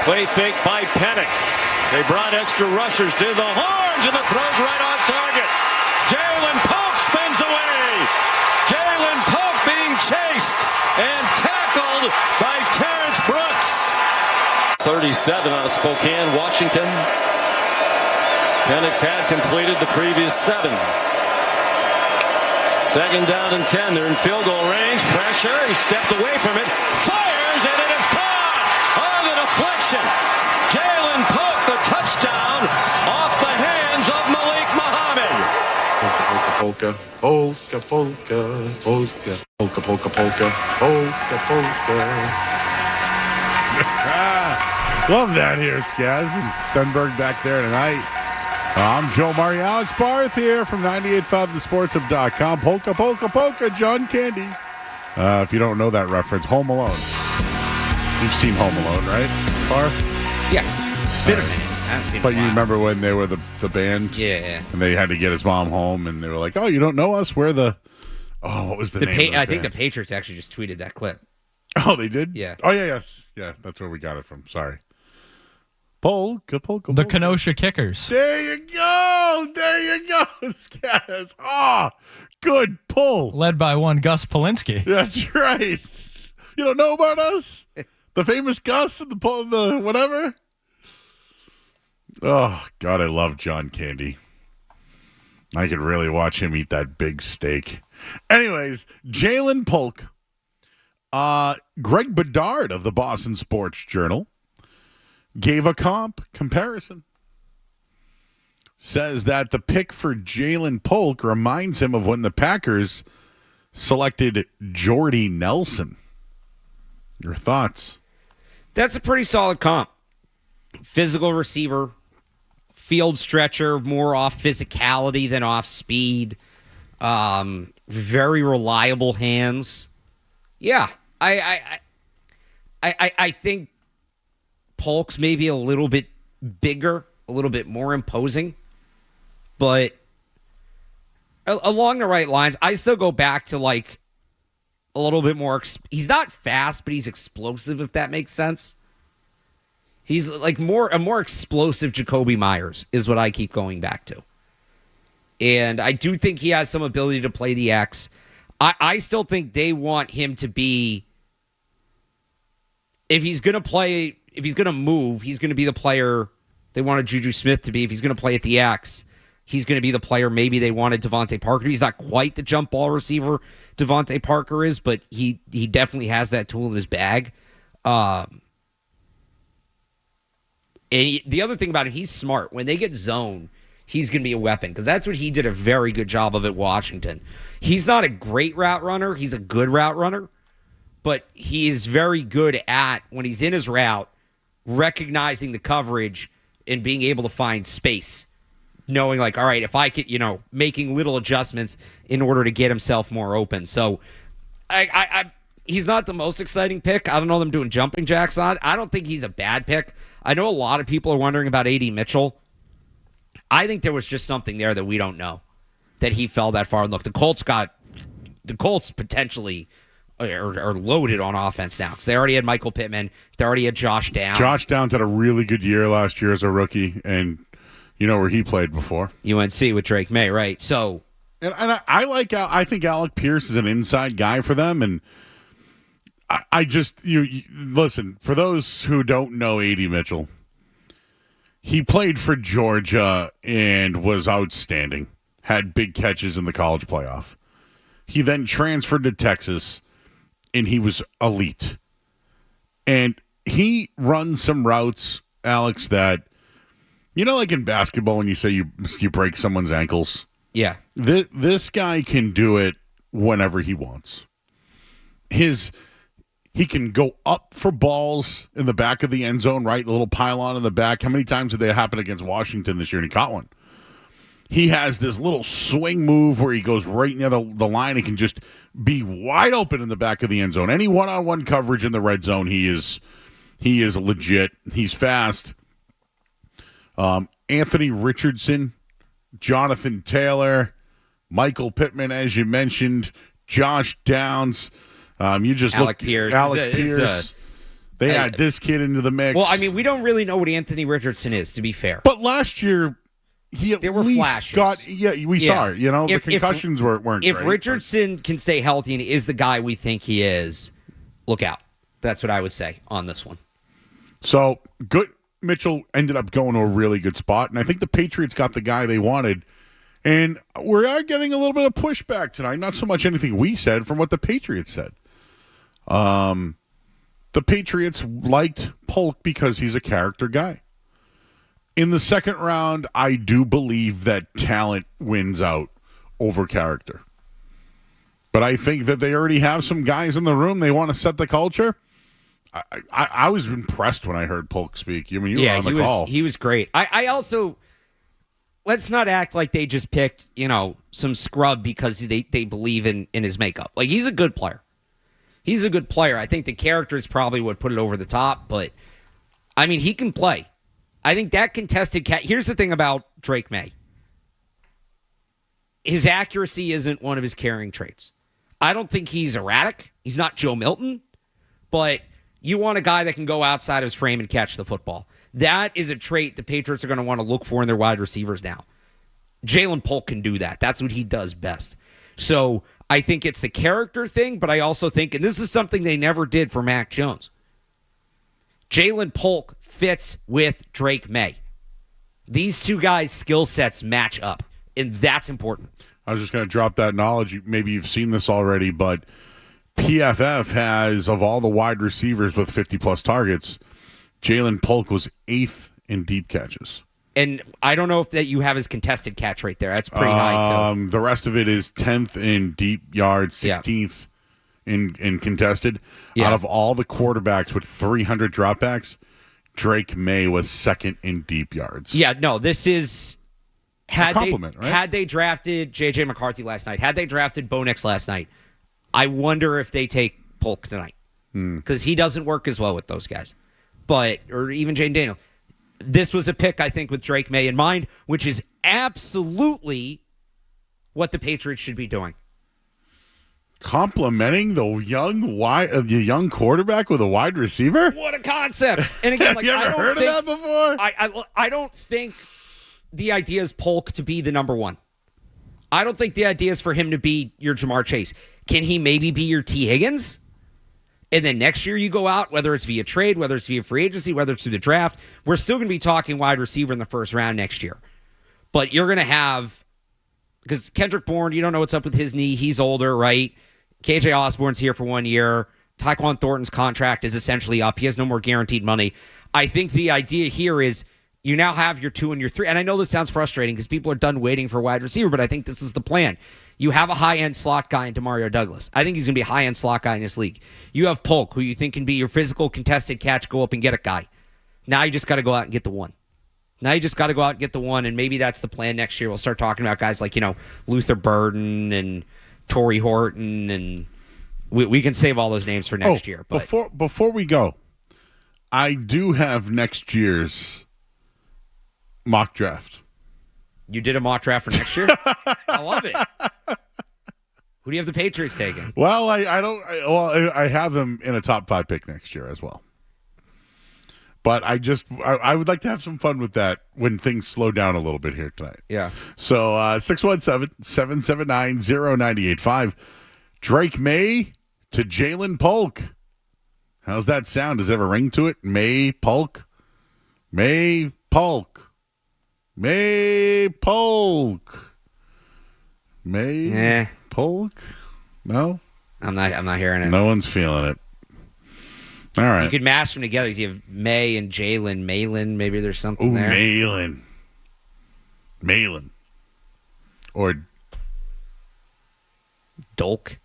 Play fake by Penix. They brought extra rushers to the horns, and the throw's right on target. Jaylen Polk spins away. Jaylen Polk being chased and tackled by Terrence Brooks. 37 out of Spokane, Washington. Penix had completed the previous 7. Second down and 10. They're in field goal range. Pressure. He stepped away from it. Fires, and it is caught on the deflection. Jaylen Polk, the touchdown off the hands of Malik Muhammad. Polka, polka, polka, polka, polka, polka, polka, polka, polka. Love that here, Skaz and Stenberg back there tonight. I'm Joe Murray, Alex Barth here from 98.5thesportshub.com. Polka, polka, polka, John Candy. If you don't know that reference, Home Alone. You've seen Home Alone, right, Barth? Yeah, it's been a minute. I haven't seen it But in a you while. remember when they were the band? Yeah. And they had to get his mom home, and they were like, oh, you don't know us? We're the... Oh, what was the name of the I think the band? Patriots actually just tweeted that clip. Oh, they did? Yeah. Oh, yeah, yes. Yeah, that's where we got it from. Sorry. Polka, polka, The polka. Kenosha Kickers. There you go. There you go, Skaz. Oh, good pull. Led by one Gus Polinski. That's right. You don't know about us? The famous Gus and the whatever? Oh, God, I love John Candy. I could really watch him eat that big steak. Anyways, Jaylen Polk. Greg Bedard of the Boston Sports Journal gave a comparison. Says that the pick for Jaylen Polk reminds him of when the Packers selected Jordy Nelson. Your thoughts? That's a pretty solid comp. Physical receiver, field stretcher, more off physicality than off speed. Very reliable hands. Yeah, I think Polk's maybe a little bit bigger, a little bit more imposing, but along the right lines, I still go back to like a little bit more. He's not fast, but he's explosive, if that makes sense. He's like a more explosive Jacoby Myers is what I keep going back to. And I do think he has some ability to play the X. I still think they want him to be, if he's going to move, he's going to be the player they wanted Juju Smith to be. If he's going to play at the X, he's going to be the player maybe they wanted Devontae Parker. He's not quite the jump ball receiver Devontae Parker is, but he definitely has that tool in his bag. And the other thing about him, he's smart. When they get zone, he's going to be a weapon because that's what he did a very good job of at Washington. He's not a great route runner. He's a good route runner, but he is very good at, when he's in his route, recognizing the coverage and being able to find space, knowing like, all right, if I could, making little adjustments in order to get himself more open. So he's not the most exciting pick. I don't know them doing jumping jacks on. I don't think he's a bad pick. I know a lot of people are wondering about A.D. Mitchell. I think there was just something there that we don't know, that he fell that far. And look, the Colts potentially are loaded on offense now because they already had Michael Pittman. They already had Josh Downs. Josh Downs had a really good year last year as a rookie, and you know where he played before. UNC with Drake Maye, right? So, and I think Alec Pierce is an inside guy for them, and I just you listen, for those who don't know A.D. Mitchell, he played for Georgia and was outstanding. Had big catches in the college playoff. He then transferred to Texas, and he was elite. And he runs some routes, Alex, that, like in basketball when you say you break someone's ankles? Yeah. This guy can do it whenever he wants. He can go up for balls in the back of the end zone, right? The little pylon in the back. How many times did that happen against Washington this year? And he caught one. He has this little swing move where he goes right near the line and can just be wide open in the back of the end zone. Any one-on-one coverage in the red zone, he is legit. He's fast. Anthony Richardson, Jonathan Taylor, Michael Pittman, as you mentioned, Josh Downs. Alec Pierce. Alec Pierce. They add this kid into the mix. Well, I mean, we don't really know what Anthony Richardson is, to be fair. But last year, he at least flashes. got. Yeah, we saw it. You know, the concussions weren't If great. Richardson can stay healthy and is the guy we think he is, look out. That's what I would say on this one. So good. Mitchell ended up going to a really good spot, and I think the Patriots got the guy they wanted. And we are getting a little bit of pushback tonight. Not so much anything we said from what the Patriots said. The Patriots liked Polk because he's a character guy. In the second round, I do believe that talent wins out over character. But I think that they already have some guys in the room. They want to set the culture. I was impressed when I heard Polk speak. I mean, you were on the call. He was great. I also, let's not act like they just picked, some scrub because they believe in his makeup. Like, he's a good player. He's a good player. I think the character is probably what put it over the top, but, I mean, he can play. I think that contested catch. Here's the thing about Drake Maye. His accuracy isn't one of his carrying traits. I don't think he's erratic. He's not Joe Milton, but you want a guy that can go outside of his frame and catch the football. That is a trait the Patriots are going to want to look for in their wide receivers now. Jaylen Polk can do that. That's what he does best. So I think it's the character thing, but I also think, and this is something they never did for Mac Jones, Jaylen Polk fits with Drake Maye. These two guys' skill sets match up, and that's important. I was just going to drop that knowledge. Maybe you've seen this already, but PFF has, of all the wide receivers with 50-plus targets, Jaylen Polk was 8th in deep catches. And I don't know if that you have his contested catch right there. That's pretty high, too. The rest of it is 10th in deep yards, 16th in contested. Yeah. Out of all the quarterbacks with 300 dropbacks, Drake Maye was 2nd in deep yards. Yeah, no, this is... Had they drafted J.J. McCarthy last night, had they drafted Bo Nix last night, I wonder if they take Polk tonight. Because he doesn't work as well with those guys. Or even Jane Daniel. This was a pick, I think, with Drake Maye in mind, which is absolutely what the Patriots should be doing. Complimenting the young quarterback with a wide receiver? What a concept! And again, have you ever heard of that before? I don't think the idea is Polk to be the number one. I don't think the idea is for him to be your Jamar Chase. Can he maybe be your T. Higgins? And then next year you go out, whether it's via trade, whether it's via free agency, whether it's through the draft. We're still going to be talking wide receiver in the first round next year. But you're going to have, because Kendrick Bourne, you don't know what's up with his knee. He's older, right? KJ Osborne's here for 1 year. Tyquan Thornton's contract is essentially up. He has no more guaranteed money. I think the idea here is you now have your 2 and your 3. And I know this sounds frustrating because people are done waiting for a wide receiver, but I think this is the plan. You have a high-end slot guy in DeMario Douglas. I think he's going to be a high-end slot guy in this league. You have Polk, who you think can be your physical contested catch, go up and get a guy. Now you just got to go out and get the one. And maybe that's the plan next year. We'll start talking about guys like, Luther Burden and Torrey Horton, and we can save all those names for next year. But before we go, I do have next year's mock draft. You did a mock draft for next year? I love it. Who do you have the Patriots taking? Well, I have them in a top 5 pick next year as well. But I would like to have some fun with that when things slow down a little bit here tonight. Yeah. So 617-779-0985. Drake Maye to Jaylen Polk. How's that sound? Does it have a ring to it? Maye Polk? Maye Polk. Maye Polk. Maye Polk? No? I'm not hearing it. No one's feeling it. All right. You could mash them together. You have Maye and Jaylen. Malin, maybe there's something there. Malin. Or Dolk.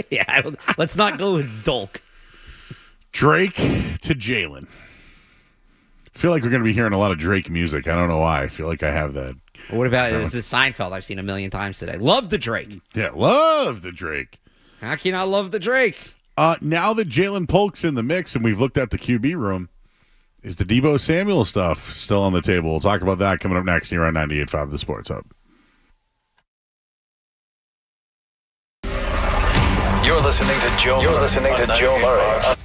Yeah, let's not go with Dolk. Drake to Jaylen. I feel like we're going to be hearing a lot of Drake music. I don't know why. I feel like I have that. What about this is Seinfeld? I've seen a million times today. Love the Drake. Yeah, love the Drake. How can you not love the Drake? Now that Jaylen Polk's in the mix and we've looked at the QB room, is the Deebo Samuel stuff still on the table? We'll talk about that coming up next here on 98.5 The Sports Hub. You're listening to Joe Murray.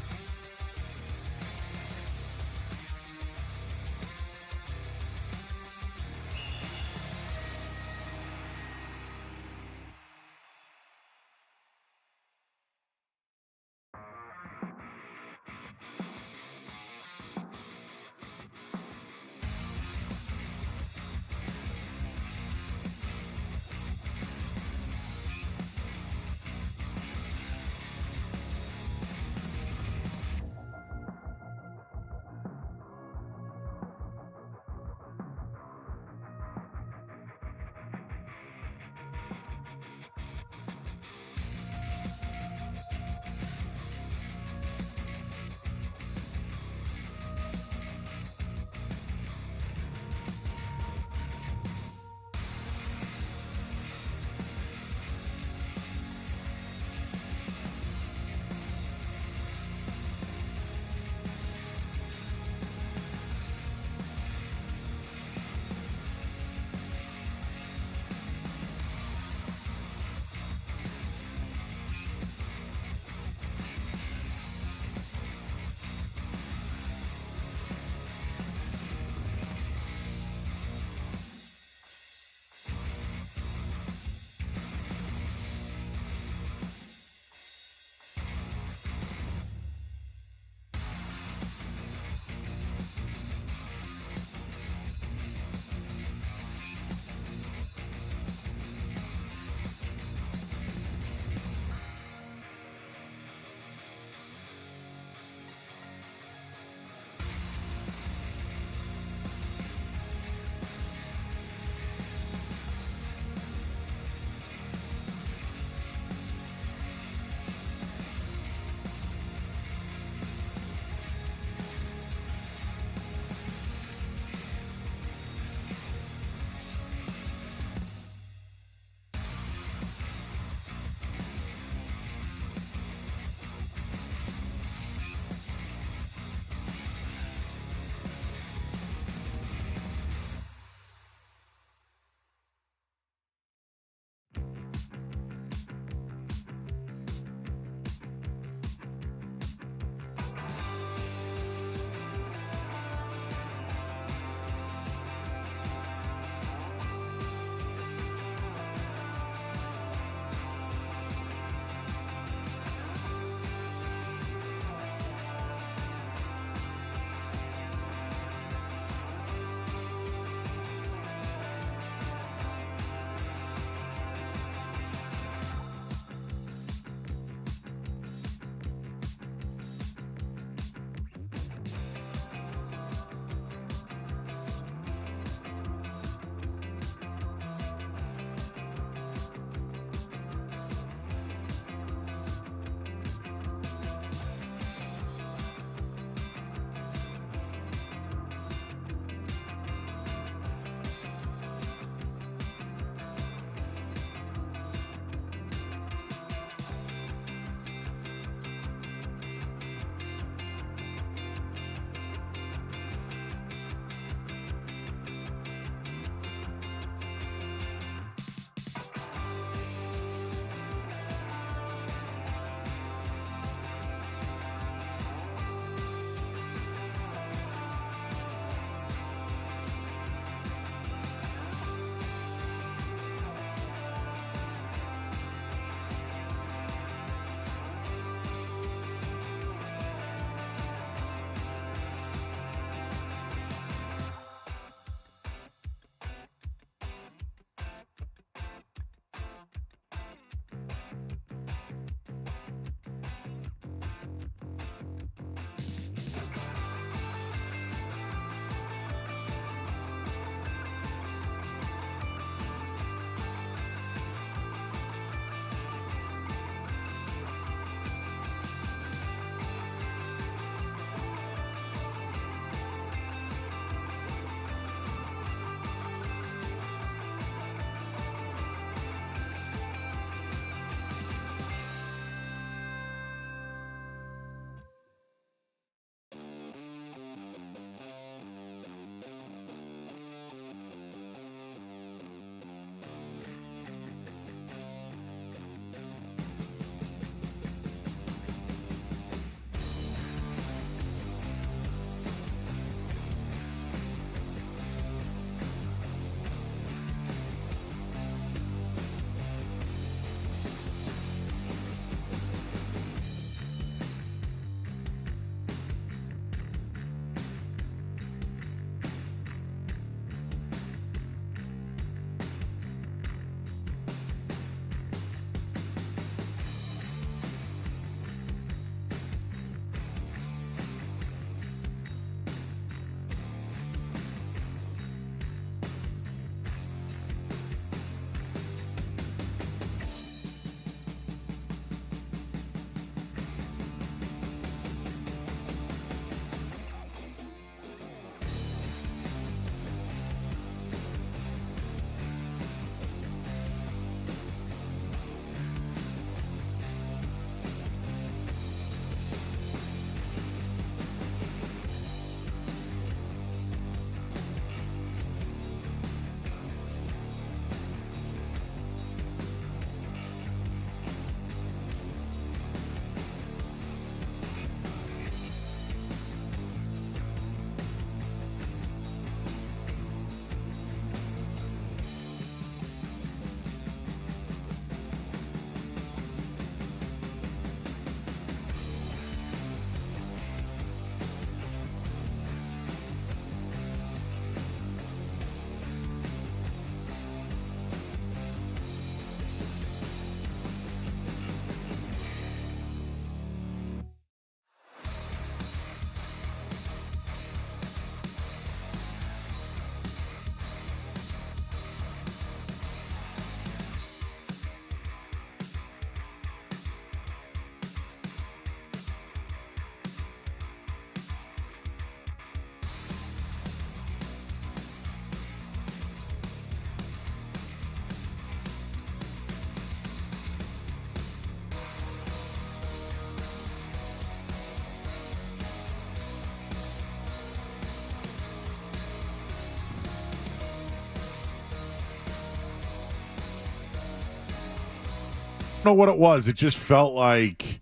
know what it was. It just felt like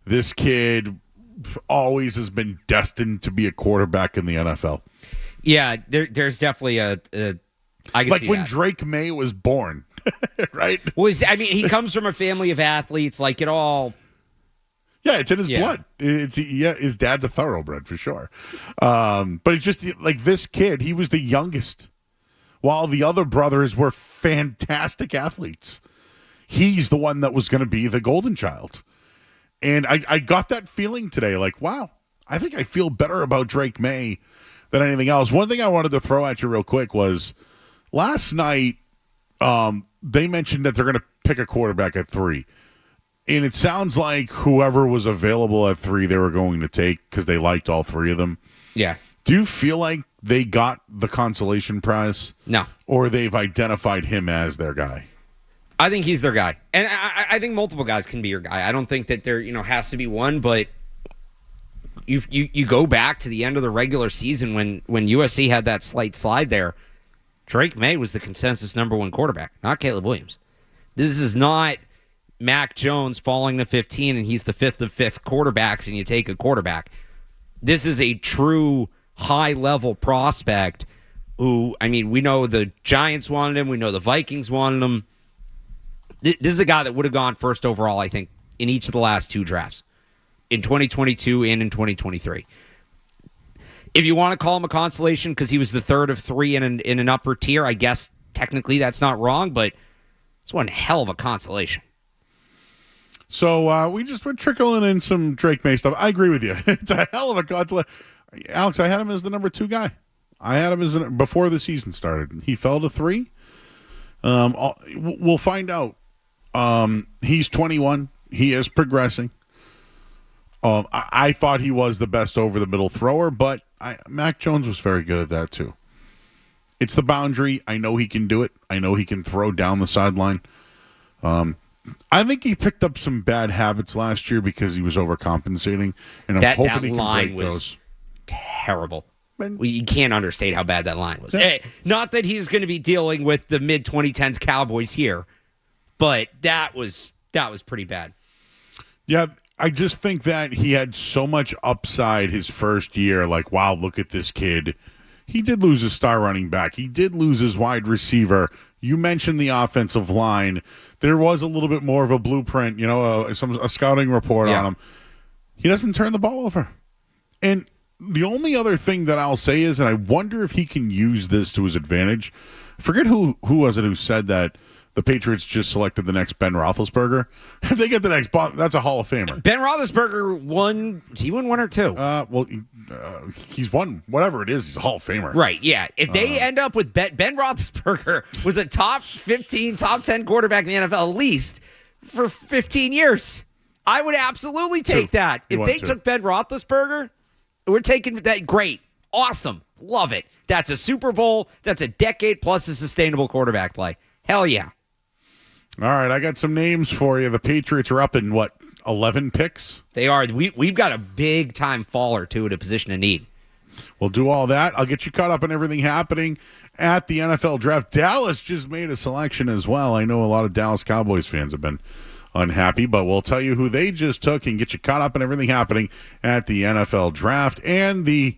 this kid always has been destined to be a quarterback in the NFL. Yeah, there's definitely I can like see when that. Drake Maye was born, right? He comes from a family of athletes, like it all. Yeah, it's in his blood. His dad's a thoroughbred for sure. But it's just like this kid, he was the youngest, while the other brothers were fantastic athletes. He's the one that was going to be the golden child. And I got that feeling today, like, wow, I think I feel better about Drake Maye than anything else. One thing I wanted to throw at you real quick was last night they mentioned that they're going to pick a quarterback at 3. And it sounds like whoever was available at 3 they were going to take because they liked all 3 of them. Yeah. Do you feel like they got the consolation prize? No. Or they've identified him as their guy? I think he's their guy. And I think multiple guys can be your guy. I don't think that there has to be one, but you go back to the end of the regular season when USC had that slight slide there. Drake Maye was the consensus number 1 quarterback, not Caleb Williams. This is not Mac Jones falling to 15 and he's the 5th of 5th quarterbacks and you take a quarterback. This is a true high-level prospect who, I mean, we know the Giants wanted him. We know the Vikings wanted him. This is a guy that would have gone first overall, I think, in each of the last 2 drafts, in 2022 and in 2023. If you want to call him a consolation because he was the 3rd of 3 in an upper tier, I guess technically that's not wrong, but it's one hell of a consolation. So we're trickling in some Drake Maye stuff. I agree with you. It's a hell of a consolation. Alex, I had him as the number 2 guy. I had him as before the season started. He fell to 3. We'll find out. He's 21. He is progressing. I thought he was the best over the middle thrower, but Mac Jones was very good at that too. It's the boundary. I know he can do it. I know he can throw down the sideline. I think he picked up some bad habits last year because he was overcompensating, and I'm hoping he can break those. Terrible. You can't understate how bad that line was. Hey, not that he's going to be dealing with the mid-2010s Cowboys here, but that was that was pretty bad. Yeah, I just think that he had so much upside his first year. Like, wow, look at this kid. He did lose his star running back. He did lose his wide receiver. You mentioned the offensive line. There was a little bit more of a blueprint, a scouting report on him. He doesn't turn the ball over. And the only other thing that I'll say is, and I wonder if he can use this to his advantage. I forget who was it who said that the Patriots just selected the next Ben Roethlisberger. If they get the next, that's a Hall of Famer. Ben Roethlisberger won. He won one or two. He's won whatever it is. He's a Hall of Famer. Right. Yeah. If they end up with Ben Roethlisberger was a top 15, top 10 quarterback in the NFL at least for 15 years, I would absolutely take that. If they took Ben Roethlisberger, we're taking that. Great. Awesome. Love it. That's a Super Bowl. That's a decade plus a sustainable quarterback play. Hell yeah. All right, I got some names for you. The Patriots are up in, 11 picks? They are. We've got a big-time fall or two at a position of need. We'll do all that. I'll get you caught up on everything happening at the NFL Draft. Dallas just made a selection as well. I know a lot of Dallas Cowboys fans have been unhappy, but we'll tell you who they just took and get you caught up on everything happening at the NFL Draft. And the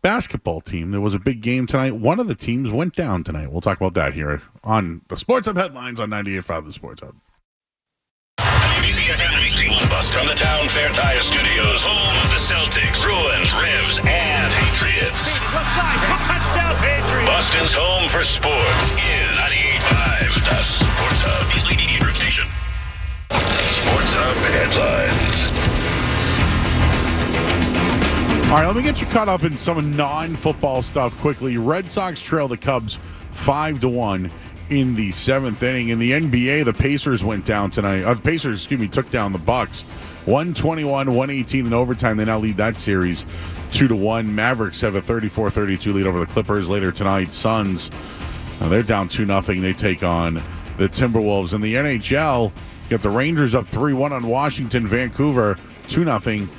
basketball team, there was a big game tonight. One of the teams went down tonight. We'll talk about that here on the Sports Hub headlines on 98.5 The Sports Hub. WBZFM HD1 bus from the Town Fair Tire Studios, home of the Celtics, Bruins, Revs, and Patriots. Left side, touchdown Patriots. Boston's home for sports is 98.5 The Sports Hub. Easily media group station. Sports Hub headlines. All right, let me get you caught up in some non-football stuff quickly. Red Sox trail the Cubs 5-1 in the seventh inning. In the NBA, the Pacers went down tonight. The Pacers, took down the Bucks 121-118 in overtime. They now lead that series 2-1. Mavericks have a 34-32 lead over the Clippers. Later tonight, Suns, they're down 2-0. They take on the Timberwolves. In the NHL, you got the Rangers up 3-1 on Washington. Vancouver 2-0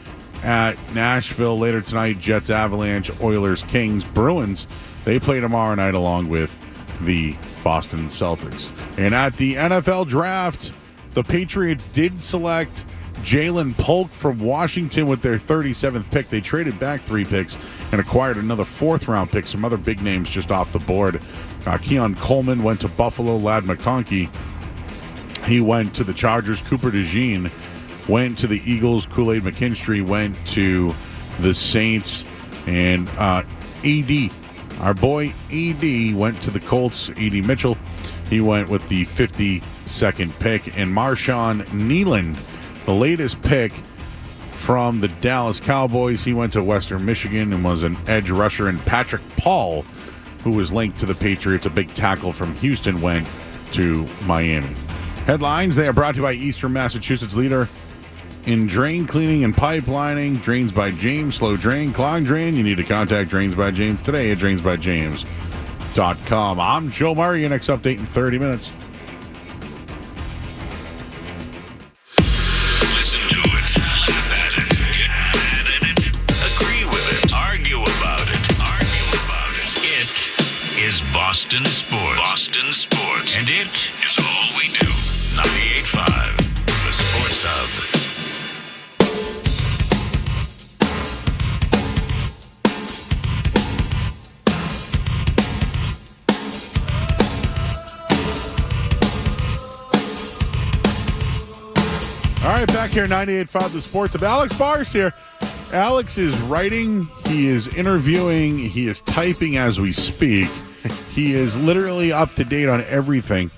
at Nashville. Later tonight, Jets, Avalanche, Oilers, Kings, Bruins. They play tomorrow night along with the Boston Celtics. And at the NFL Draft, the Patriots did select Jaylen Polk from Washington with their 37th pick. They traded back 3 picks and acquired another 4th-round pick. Some other big names just off the board. Keon Coleman went to Buffalo. Ladd McConkey, he went to the Chargers. Cooper DeJean went to the Eagles. Kool-Aid McKinstry went to the Saints. And AD, our boy AD, went to the Colts. AD Mitchell, he went with the 52nd pick. And Marshawn Nealand, the latest pick from the Dallas Cowboys, he went to Western Michigan and was an edge rusher. And Patrick Paul, who was linked to the Patriots, a big tackle from Houston, went to Miami. Headlines, they are brought to you by Eastern Massachusetts leader in drain cleaning and pipelining. Drains by James. Slow drain, clog drain. You need to contact Drains by James today at drainsbyjames.com. I'm Joe Murray. Your next update in 30 minutes. Listen to it, laugh at it, get mad at it, agree with it, argue about it. It is Boston Sports. Boston Sports. And it is all we do. 98.5 The Sports Hub. All right, back here, 98.5 The Sports Hub. Alex Barr's here. Alex is writing, he is interviewing, he is typing as we speak. He is literally up to date on everything.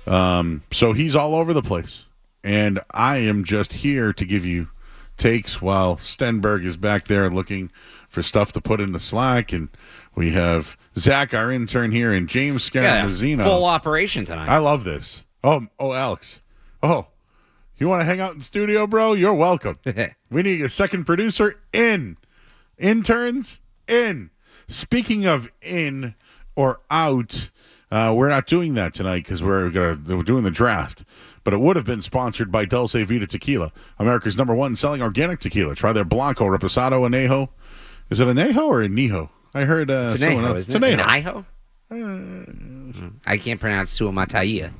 So he's all over the place. And I am just here to give you takes while Stenberg is back there looking for stuff to put into Slack. And we have Zach, our intern here, and James Scaramuzino. Full operation tonight. I love this. Oh, Alex. Oh, you want to hang out in studio, bro? You're welcome. We need a second producer in. Interns in. Speaking of in or out, we're not doing that tonight because we're doing the draft. But it would have been sponsored by Dulce Vita Tequila, America's #1 selling organic tequila. Try their Blanco, Reposado, Anejo. Is it Anejo or Anejo? I heard it's someone Anejo, else. Isn't it? Anejo? I can't pronounce Suamataia.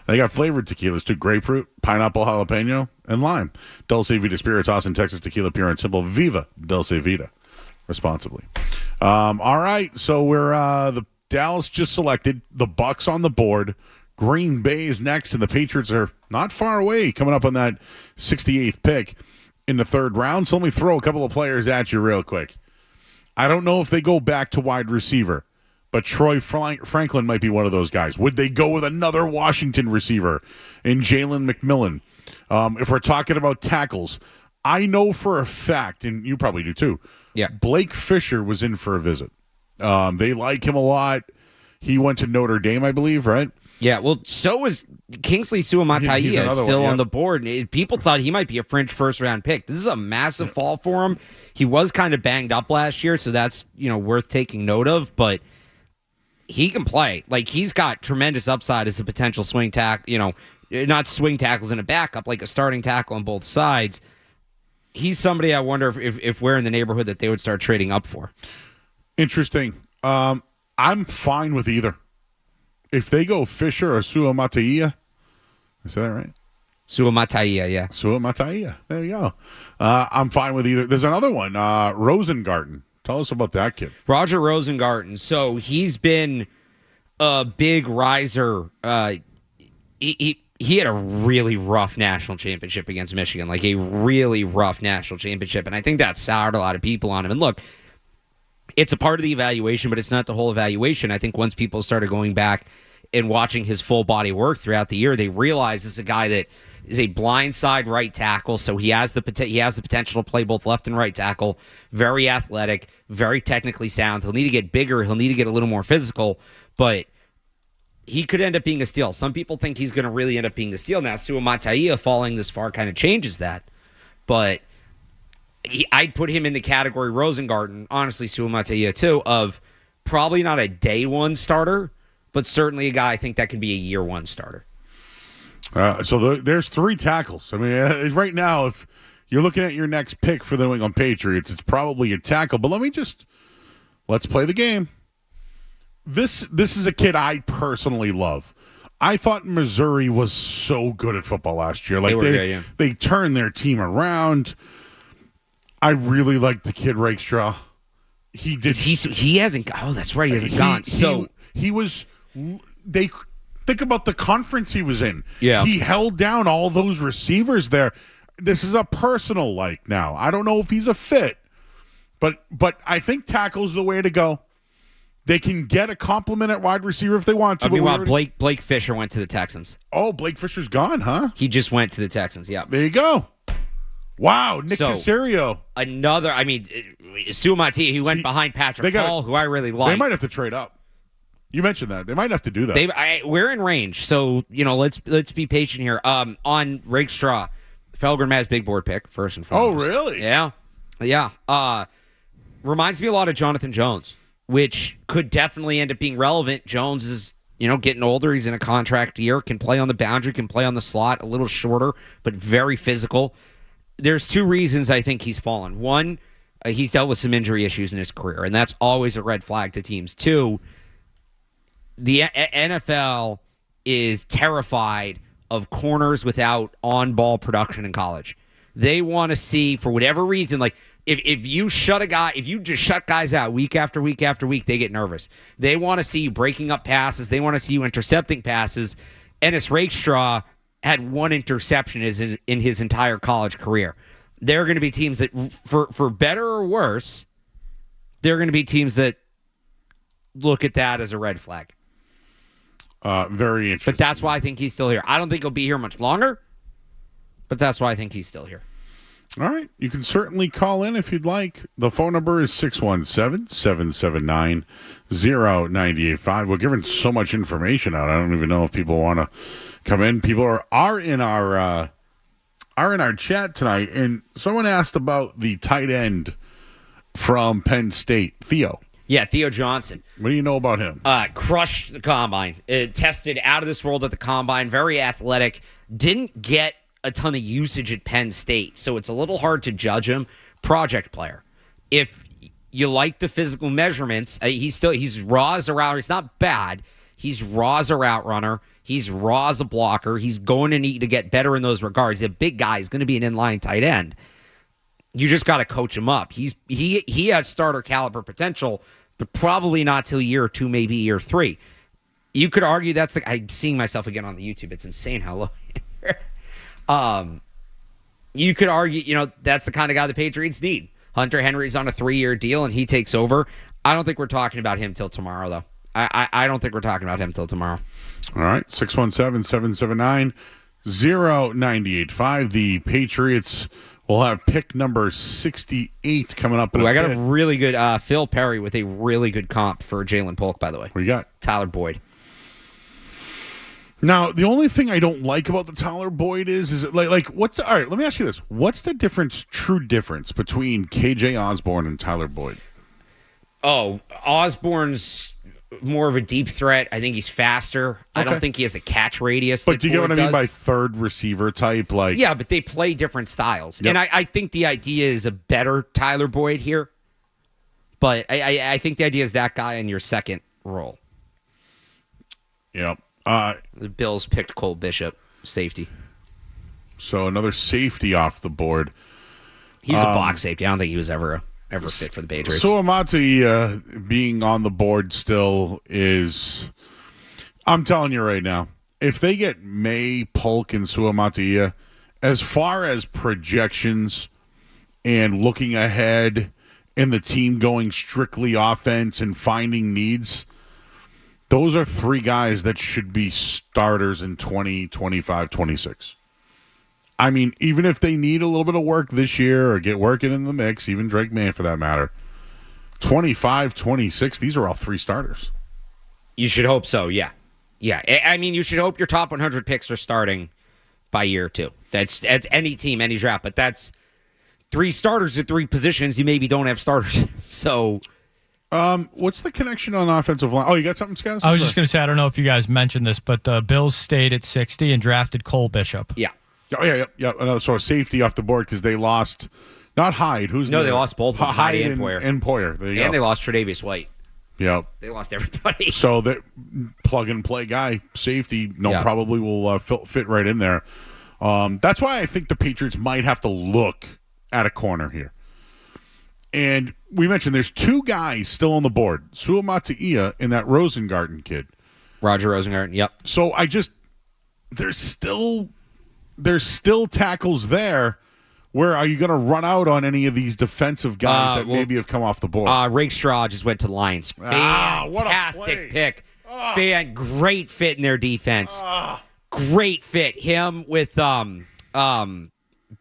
They got flavored tequilas too: grapefruit, pineapple, jalapeno, and lime. Dulce Vita Spirits, Austin, Texas. Tequila, pure and simple. Viva Dulce Vita, responsibly. All right, so we're the Dallas just selected, the Bucks on the board. Green Bay is next, and the Patriots are not far away, coming up on that 68th pick in the third round. So let me throw a couple of players at you real quick. I don't know if they go back to wide receiver, but Troy Franklin might be one of those guys. Would they go with another Washington receiver in Jalen McMillan? If we're talking about tackles, I know for a fact, and you probably do too, Blake Fisher was in for a visit. They like him a lot. He went to Notre Dame, I believe, right? Yeah, well, so was Kingsley Suamataia still on the board. People thought he might be a fringe first-round pick. This is a massive fall for him. He was kind of banged up last year, so that's worth taking note of. But he can play. Like, he's got tremendous upside as a potential swing tackle. Not swing tackles in a backup, like a starting tackle on both sides. He's somebody I wonder if we're in the neighborhood that they would start trading up for. Interesting. I'm fine with either. If they go Fisher or Suamataia, is that right? Suamataia, yeah. Suamataia. There you go. I'm fine with either. There's another one, Rosengarten. Tell us about that kid. Roger Rosengarten. So he's been a big riser. He had a really rough national championship against Michigan, like a really rough national championship. And I think that soured a lot of people on him. And look, it's a part of the evaluation, but it's not the whole evaluation. I think once people started going back and watching his full body work throughout the year, they realize this is a guy that is a blindside right tackle, so he has the potential to play both left and right tackle. Very athletic, very technically sound. He'll need to get bigger. He'll need to get a little more physical, but he could end up being a steal. Some people think he's going to really end up being the steal. Now, Suamataia falling this far kind of changes that, but I'd put him in the category Rosengarten, honestly, Suamataia too, of probably not a day one starter, but certainly a guy I think that could be a year one starter. So there's three tackles. I mean, right now, if you're looking at your next pick for the New England Patriots, it's probably a tackle. But let's play the game. This is a kid I personally love. I thought Missouri was so good at football last year. Like they turned their team around. I really like the kid Rakestraw. He did. He hasn't. Oh, that's right. He hasn't gone. So he was. They think about the conference he was in. Yeah, he held down all those receivers there. This is a personal like now. I don't know if he's a fit, but I think tackle's the way to go. They can get a compliment at wide receiver if they want to. Meanwhile, Blake Fisher went to the Texans. Oh, Blake Fisher's gone, huh? He just went to the Texans. Yeah, there you go. Wow, Nick Caserio. Suamataia, he went behind Patrick Paul, who I really like. They might have to trade up. You mentioned that. They might have to do that. We're in range, so let's be patient here. On Rakestraw, Felgren has big board pick, first and foremost. Oh, really? Yeah. Reminds me a lot of Jonathan Jones, which could definitely end up being relevant. Jones is, getting older. He's in a contract year, can play on the boundary, can play on the slot, a little shorter, but very physical. There's two reasons I think he's fallen. One, he's dealt with some injury issues in his career, and that's always a red flag to teams. Two, the NFL is terrified of corners without on-ball production in college. They want to see, for whatever reason, like if you just shut guys out week after week after week, they get nervous. They want to see you breaking up passes. They want to see you intercepting passes. Ennis Rakestraw had one interception in his entire college career. There are going to be teams that, for better or worse, there are going to be teams that look at that as a red flag. Very interesting. But that's why I think he's still here. I don't think he'll be here much longer, but that's why I think he's still here. All right. You can certainly call in if you'd like. The phone number is 617-779-0985. We're giving so much information out. I don't even know if people want to come in. People are in our chat tonight, and someone asked about the tight end from Penn State, Theo. Yeah, Theo Johnson. What do you know about him? Crushed the combine. Tested out of this world at the combine. Very athletic. Didn't get a ton of usage at Penn State, so it's a little hard to judge him. Project player. If You like the physical measurements. He's raw as a route. It's not bad. He's raw as a route runner. He's raw as a blocker. He's going to need to get better in those regards. A big guy is going to be an inline tight end. You just got to coach him up. He has starter caliber potential, but probably not till year 2, maybe year 3. You could argue I'm seeing myself again on the YouTube. It's insane how low. You could argue, that's the kind of guy the Patriots need. Hunter Henry's on a 3-year deal, and he takes over. I don't think we're talking about him till tomorrow, though. I don't think we're talking about him till tomorrow. All right, 617-779-0985. The Patriots will have pick number 68 coming up. I got a really good Phil Perry with a really good comp for Jaylen Polk, by the way. What do you got? Tyler Boyd. Now, the only thing I don't like about the Tyler Boyd is it all right, let me ask you this. What's the true difference between KJ Osborne and Tyler Boyd? Oh, Osborne's more of a deep threat. I think he's faster. Okay. I don't think he has the catch radius. But do you get what I mean by third receiver type? Yeah, but they play different styles. Yep. And I think the idea is a better Tyler Boyd here. But I think the idea is that guy in your second role. Yep. The Bills picked Cole Bishop, safety. So another safety off the board. He's a box safety. I don't think he was ever fit for the Patriots. Suamati being on the board still is, I'm telling you right now, if they get Maye, Polk, and Suamati, as far as projections and looking ahead and the team going strictly offense and finding needs, those are 3 guys that should be starters in 20, 25, 26. I mean, even if they need a little bit of work this year or get working in the mix, even Drake Maye for that matter, 25, 26, these are all 3 starters. You should hope so, yeah. Yeah, I mean, you should hope your top 100 picks are starting by year 2. That's any team, any draft, but that's 3 starters at 3 positions. You maybe don't have starters. So... what's the connection on offensive line? Oh, you got something, Scott? I was just going to say, I don't know if you guys mentioned this, but the Bills stayed at 60 and drafted Cole Bishop. Yeah. Oh, yeah. Another sort of safety off the board because they lost, not Hyde. They lost both of them, Hyde and Poyer. And Poyer. There you go. They lost Tre'Davious White. Yep. They lost everybody. So that plug-and-play guy, safety, probably will fit right in there. That's why I think the Patriots might have to look at a corner here. And we mentioned there's 2 guys still on the board, Suamataia and that Rosengarten kid. Roger Rosengarten, yep. So there's still tackles there. Where are you going to run out on any of these defensive guys that maybe have come off the board? Rakestraw just went to the Lions. Fantastic pick. Great fit in their defense. Great fit. Him with Jordan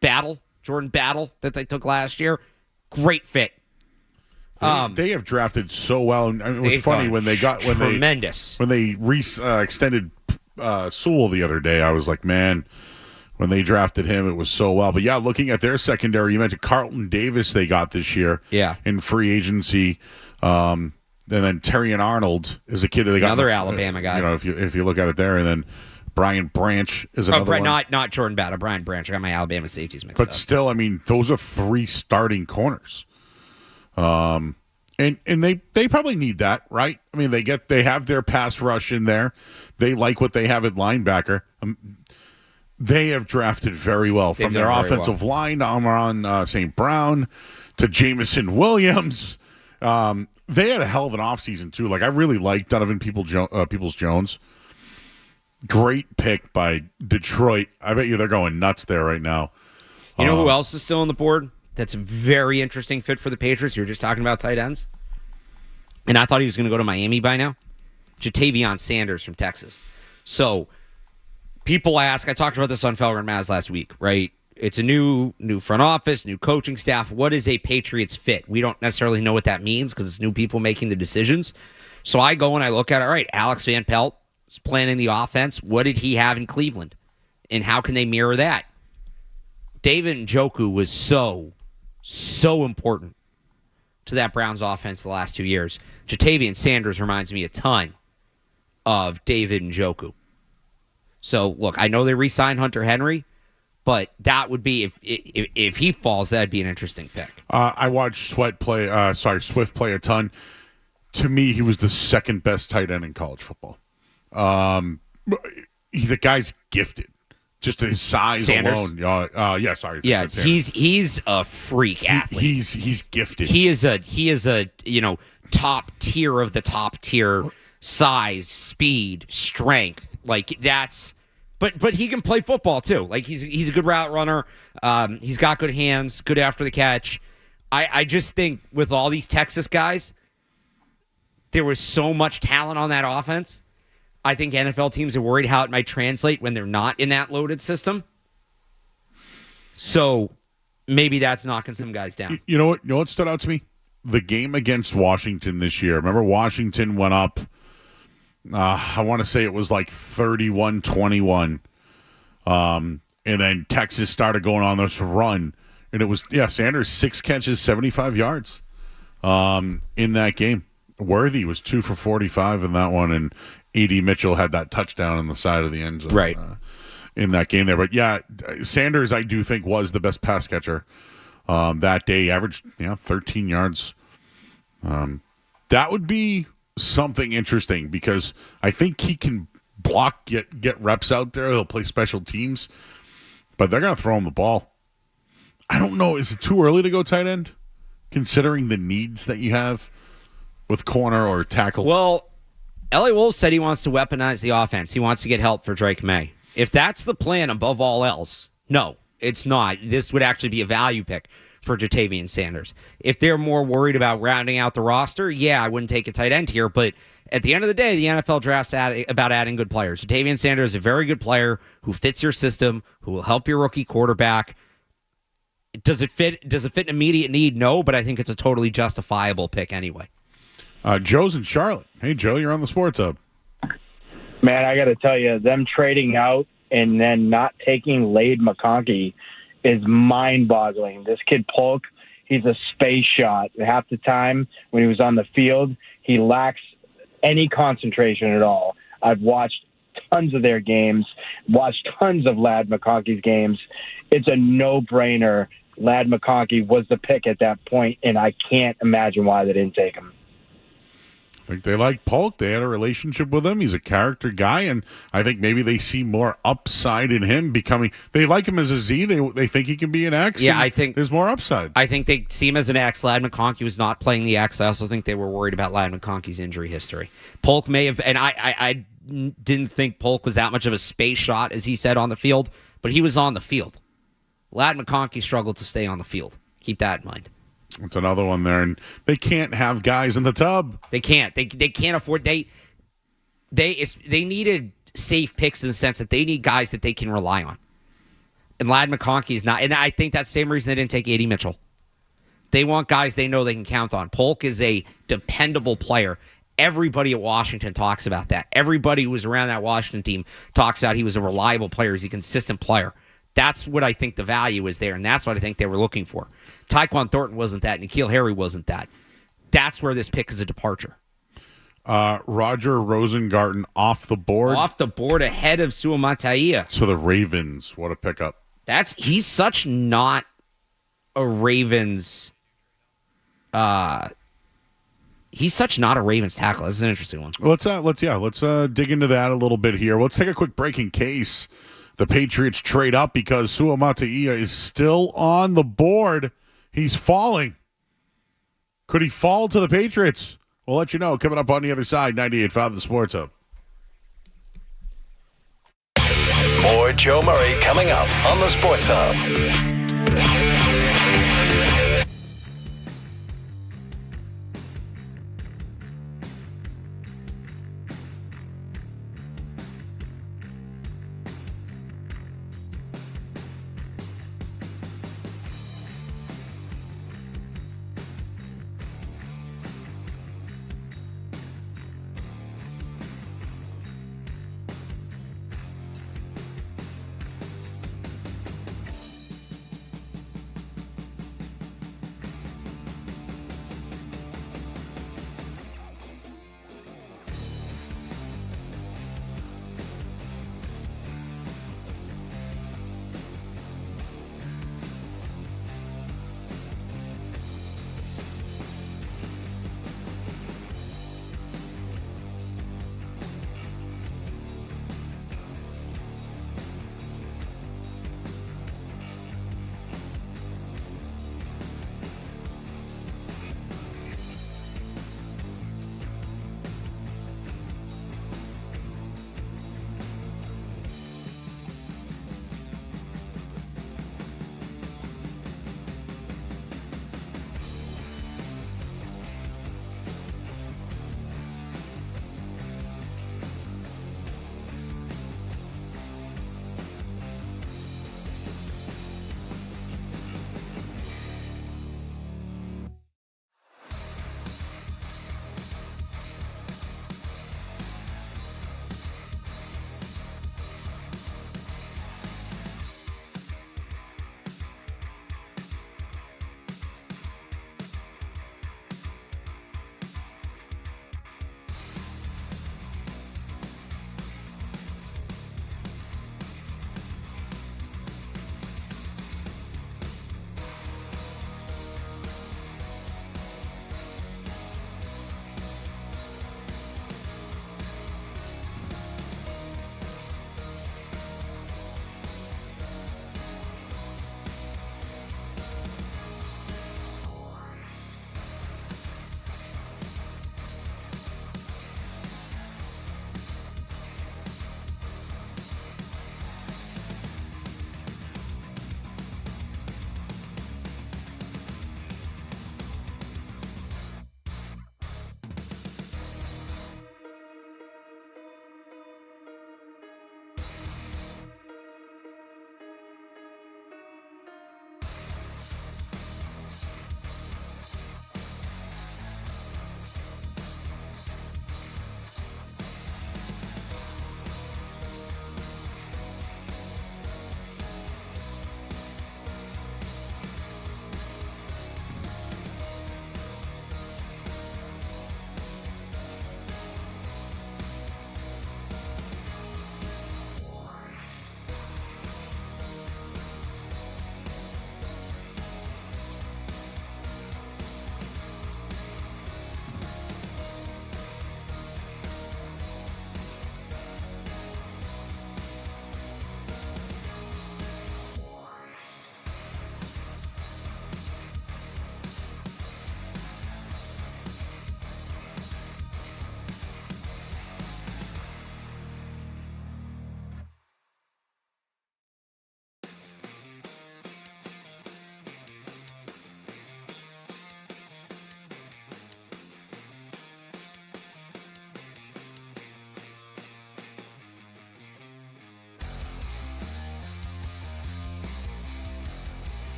Battle that they took last year. Great fit. They have drafted so well. I mean, it was funny when they extended Sewell the other day. I was like, man, when they drafted him, it was so well. But yeah, looking at their secondary, you mentioned Carlton Davis they got this year. Yeah. In free agency. And then Terrion Arnold is a kid that they got. Another Alabama guy. If you look at it there, and then Brian Branch is another one. Not Jordan Battle, Brian Branch. I got my Alabama safeties mixed up. But still, I mean, those are 3 starting corners. And they probably need that, right? I mean, they have their pass rush in there. They like what they have at linebacker. They have drafted very well from their offensive line to Amon St. Brown to Jamison Williams. They had a hell of an offseason, too. Like, I really like Donovan Peoples-Jones. Great pick by Detroit. I bet you they're going nuts there right now. You know who else is still on the board? That's a very interesting fit for the Patriots. You were just talking about tight ends. And I thought he was going to go to Miami by now. Jatavion Sanders from Texas. So, people ask, I talked about this on Felger and Maz last week, right? It's a new front office, new coaching staff. What is a Patriots fit? We don't necessarily know what that means because it's new people making the decisions. So I go and I look at it. All right, Alex Van Pelt is planning the offense. What did he have in Cleveland? And how can they mirror that? David Njoku was so important to that Browns offense the last 2 years. Jatavion Sanders reminds me a ton of David Njoku. So, look, I know they re-signed Hunter Henry, But that would be if he falls, that'd be an interesting pick. I watched Swift play a ton. To me, he was the second best tight end in college football. The guy's gifted. Just his size Sanders? alone. Sorry. Yeah, he's a freak athlete. He's gifted. He is a top tier of the top tier size, speed, strength. Like that's but he can play football too. Like he's a good route runner. He's got good hands, good after the catch. I just think with all these Texas guys, there was so much talent on that offense. I think NFL teams are worried how it might translate when they're not in that loaded system. So maybe that's knocking some guys down. You know what stood out to me? The game against Washington this year. Remember Washington went up, I want to say it was like 31-21. And then Texas started going on this run. And it was, Sanders, 6 catches, 75 yards in that game. Worthy was 2 for 45 in that one, and A.D. Mitchell had that touchdown on the side of the end zone right. In that game there. But, Sanders, I do think, was the best pass catcher that day. Averaged 13 yards. That would be something interesting because I think he can block, get reps out there. He'll play special teams, but they're going to throw him the ball. I don't know. Is it too early to go tight end, considering the needs that you have with corner or tackle? Well, Elliot Wolf said he wants to weaponize the offense. He wants to get help for Drake Maye. If that's the plan above all else, no, it's not. This would actually be a value pick for Jatavian Sanders. If they're more worried about rounding out the roster, I wouldn't take a tight end here. But at the end of the day, the NFL draft's about adding good players. Jatavian Sanders is a very good player who fits your system, who will help your rookie quarterback. Does it fit an immediate need? No, but I think it's a totally justifiable pick anyway. Joe's in Charlotte. Hey, Joe, you're on the Sports Hub. Man, I got to tell you, them trading out and then not taking Ladd McConkey is mind-boggling. This kid Polk, he's a space shot. Half the time when he was on the field, he lacks any concentration at all. I've watched tons of their games, watched tons of Ladd McConkey's games. It's a no-brainer. Ladd McConkey was the pick at that point, and I can't imagine why they didn't take him. I think they like Polk. They had a relationship with him. He's a character guy, and I think maybe they see more upside in him becoming. They like him as a Z. They think he can be an X. Yeah, I think there's more upside. I think they see him as an X. Ladd McConkey was not playing the X. I also think they were worried about Ladd McConkey's injury history. Polk may have, and I didn't think Polk was that much of a space shot as he said on the field, but he was on the field. Ladd McConkey struggled to stay on the field. Keep that in mind. That's another one there, and they can't have guys in the tub. They can't. They can't afford. They needed safe picks in the sense that they need guys that they can rely on. And Ladd McConkey is not. And I think that's the same reason they didn't take A.D. Mitchell. They want guys they know they can count on. Polk is a dependable player. Everybody at Washington talks about that. Everybody who was around that Washington team talks about he was a reliable player. He's a consistent player. That's what I think the value is there, and that's what I think they were looking for. Tyquan Thornton wasn't that. N'Keal Harry wasn't that. That's where this pick is a departure. Roger Rosengarten off the board. Off the board ahead of Suamataia. To the Ravens. What a pickup. He's such not a Ravens he's such not a Ravens tackle. That's an interesting one. Let's dig into that a little bit here. Let's take a quick break in case the Patriots trade up because Suamataia is still on the board. He's falling. Could he fall to the Patriots? We'll let you know coming up on the other side. 98.5 The Sports Hub. More Joe Murray coming up on the Sports Hub.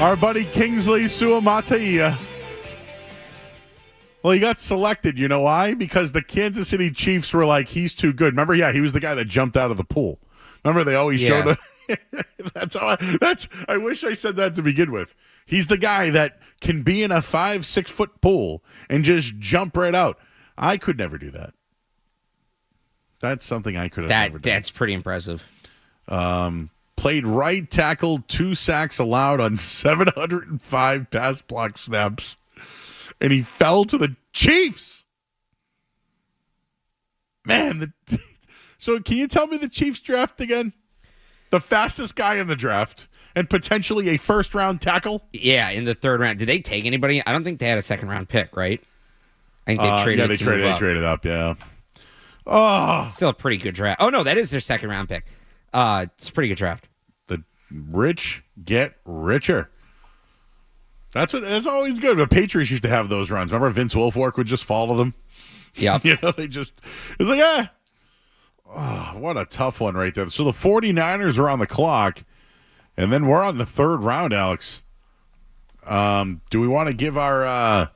Our buddy Kingsley Suamataia. Well, he got selected. You know why? Because the Kansas City Chiefs were like, he's too good. Remember? Yeah, he was the guy that jumped out of the pool. Remember, they always showed him. I wish I said that to begin with. He's the guy that can be in a 5-6 foot pool and just jump right out. I could never do that. That's something I could have never done. That's pretty impressive. Played right tackle, 2 sacks allowed on 705 pass block snaps. And he fell to the Chiefs. Man, so can you tell me the Chiefs draft again? The fastest guy in the draft and potentially a first-round tackle? Yeah, in the 3rd round. Did they take anybody? I don't think they had a 2nd-round pick, right? I think they traded. Yeah, they traded up. Yeah. Oh, still a pretty good draft. Oh no, that is their 2nd-round pick. It's a pretty good draft. The rich get richer. That's always good. The Patriots used to have those runs. Remember, Vince Wilfork would just follow them. Yeah, it's like what a tough one right there. So the 49ers are on the clock, and then we're on the 3rd round, Alex. Do we want to give our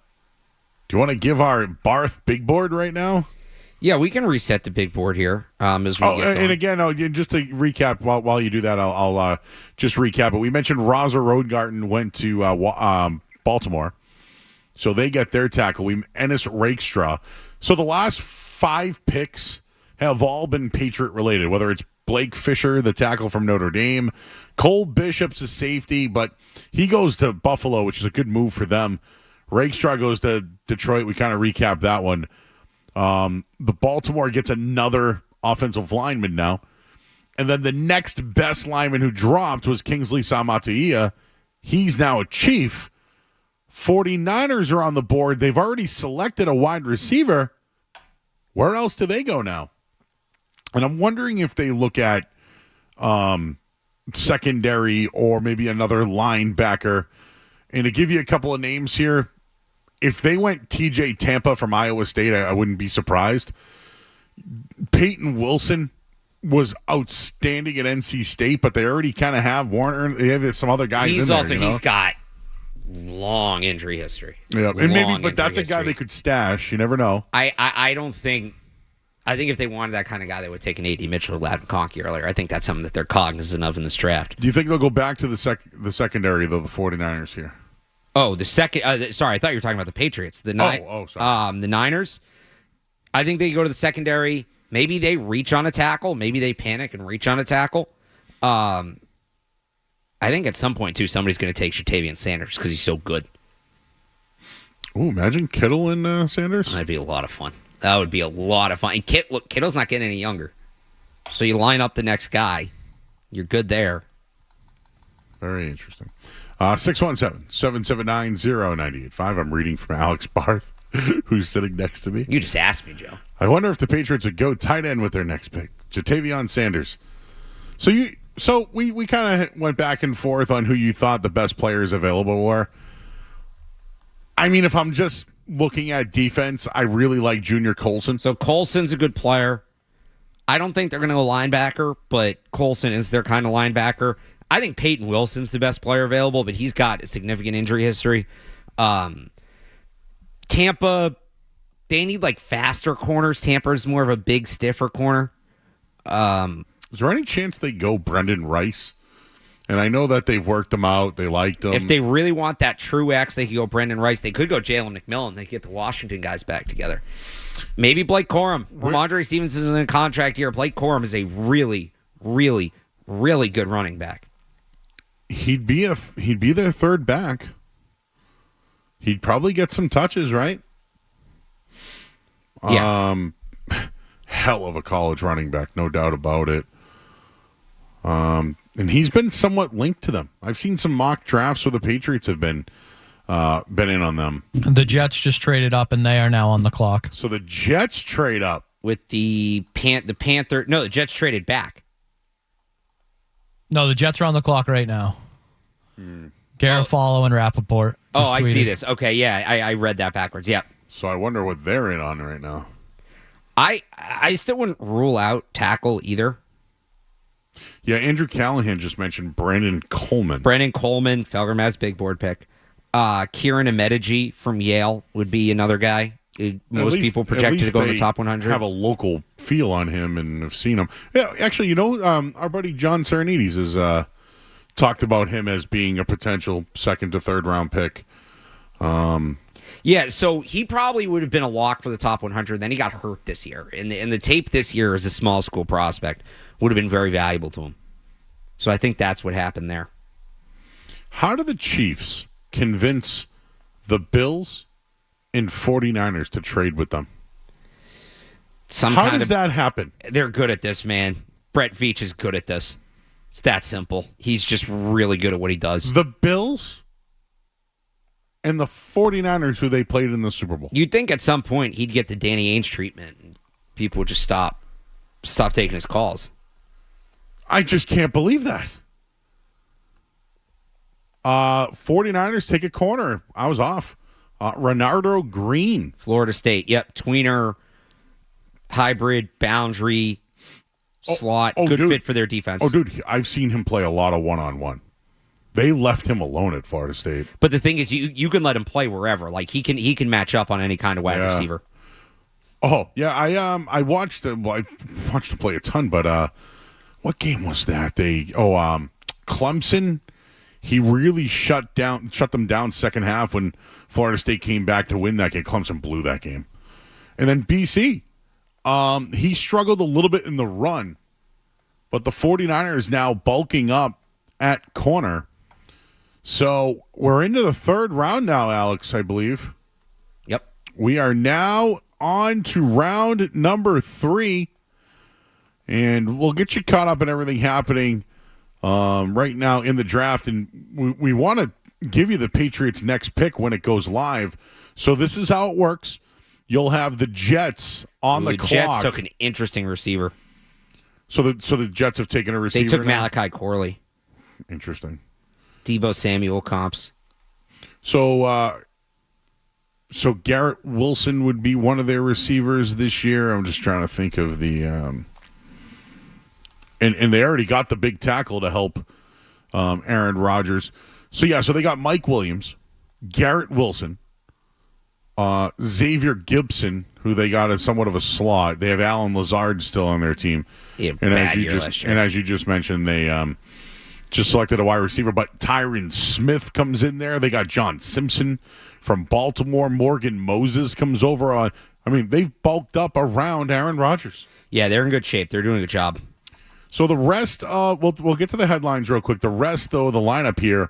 Barth big board right now? Yeah, we can reset the big board here as we get going. And again, just to recap, while you do that, I'll just recap it. We mentioned Roser Rodengarten went to Baltimore, so they get their tackle. Ennis Rakestraw. So the last 5 picks have all been Patriot related, whether it's Blake Fisher, the tackle from Notre Dame, Cole Bishop's a safety, but he goes to Buffalo, which is a good move for them. Rakestraw goes to Detroit. We kind of recapped that one. The Baltimore gets another offensive lineman now. And then the next best lineman who dropped was Kingsley Suamataia. He's now a Chief. 49ers are on the board. They've already selected a wide receiver. Where else do they go now? And I'm wondering if they look at secondary or maybe another linebacker. And to give you a couple of names here, if they went TJ Tampa from Iowa State, I wouldn't be surprised. Peyton Wilson was outstanding at NC State, but they already kind of have Warner. They have some other guys in there. He's got long injury history. Yeah, and maybe, but that's a guy they could stash. You never know. I don't think. I think if they wanted that kind of guy, they would take an A.D. Mitchell or Ladin Conkey earlier. I think that's something that they're cognizant of in this draft. Do you think they'll go back to the secondary, though, the 49ers here? Oh, the second. Sorry, I thought you were talking about the Patriots. The sorry. The Niners. I think they go to the secondary. Maybe they reach on a tackle. Maybe they panic and reach on a tackle. I think at some point, too, somebody's going to take Ja'Tavion Sanders because he's so good. Oh, imagine Kittle and Sanders. That'd be a lot of fun. That would be a lot of fun. And Kittle's not getting any younger. So you line up the next guy. You're good there. Very interesting. 617-779-0985. I'm reading from Alex Barth, who's sitting next to me. You just asked me, Joe. I wonder if the Patriots would go tight end with their next pick. Ja'Tavion Sanders. So we kind of went back and forth on who you thought the best players available were. I mean, if I'm just looking at defense, I really like Junior Colson. So Colson's a good player. I don't think they're going to go linebacker, but Colson is their kind of linebacker. I think Peyton Wilson's the best player available, but he's got a significant injury history. Tampa, they need like faster corners. Tampa's more of a big, stiffer corner. Is there any chance they go Brendan Rice? And I know that they've worked him out. They liked him. If they really want that true X, they could go Brendan Rice. They could go Jalen McMillan. They could get the Washington guys back together. Maybe Blake Corum. Ramondre Stevenson's in a contract year. Blake Corum is a really, really, really good running back. He'd be their third back. He'd probably get some touches, right? Yeah. Hell of a college running back, no doubt about it. And he's been somewhat linked to them. I've seen some mock drafts where the Patriots have been in on them. The Jets just traded up, and they are now on the clock. So the Jets trade up with the Panther. No, the Jets traded back. No, the Jets are on the clock right now. Garofalo and Rappaport. I see this. Okay, yeah, I read that backwards. Yeah. So I wonder what they're in on right now. I still wouldn't rule out tackle either. Yeah, Andrew Callahan just mentioned Brandon Coleman. Brandon Coleman, Felgermaz big board pick. Kieran Amedeji from Yale would be another guy. Most people projected to go in the top 100. Have a local feel on him and have seen him. Yeah, actually, our buddy John Saranides has talked about him as being a potential second to third round pick. Yeah, so he probably would have been a lock for the top 100. Then he got hurt this year, and the tape this year as a small school prospect would have been very valuable to him. So I think that's what happened there. How do the Chiefs convince the Bills and 49ers to trade with them? How does that happen? They're good at this, man. Brett Veach is good at this. It's that simple. He's just really good at what he does. The Bills and the 49ers, who they played in the Super Bowl. You'd think at some point he'd get the Danny Ainge treatment and people would just stop taking his calls. I just can't believe that. 49ers take a corner. I was off. Renardo Green. Florida State. Yep. Tweener, hybrid, boundary, slot. Good fit for their defense. Oh, dude, I've seen him play a lot of one-on-one. They left him alone at Florida State. But the thing is, you can let him play wherever. Like he can match up on any kind of wide receiver. Oh yeah, I watched him. Well, I watched him play a ton. But what game was that? Clemson. He really shut them down second half when Florida State came back to win that game. Clemson blew that game. And then BC, he struggled a little bit in the run, but the 49ers now bulking up at corner. So we're into the third round now, Alex, I believe. Yep. We are now on to round number 3, and we'll get you caught up in everything happening right now in the draft, and we want to give you the Patriots' next pick when it goes live. So this is how it works. You'll have the Jets on the clock. Jets took an interesting receiver. So the Jets have taken a receiver. They took Malachi Corley. Interesting. Debo Samuel comps. So Garrett Wilson would be one of their receivers this year. I'm just trying to think of the and they already got the big tackle to help Aaron Rodgers. So they got Mike Williams, Garrett Wilson, Xavier Gibson, who they got as somewhat of a slot. They have Alan Lazard still on their team. Yeah, and as you just mentioned, they just selected a wide receiver, but Tyron Smith comes in there. They got John Simpson from Baltimore. Morgan Moses comes over. They've bulked up around Aaron Rodgers. Yeah, they're in good shape. They're doing a good job. So the rest, we'll get to the headlines real quick. The rest, though, the lineup here,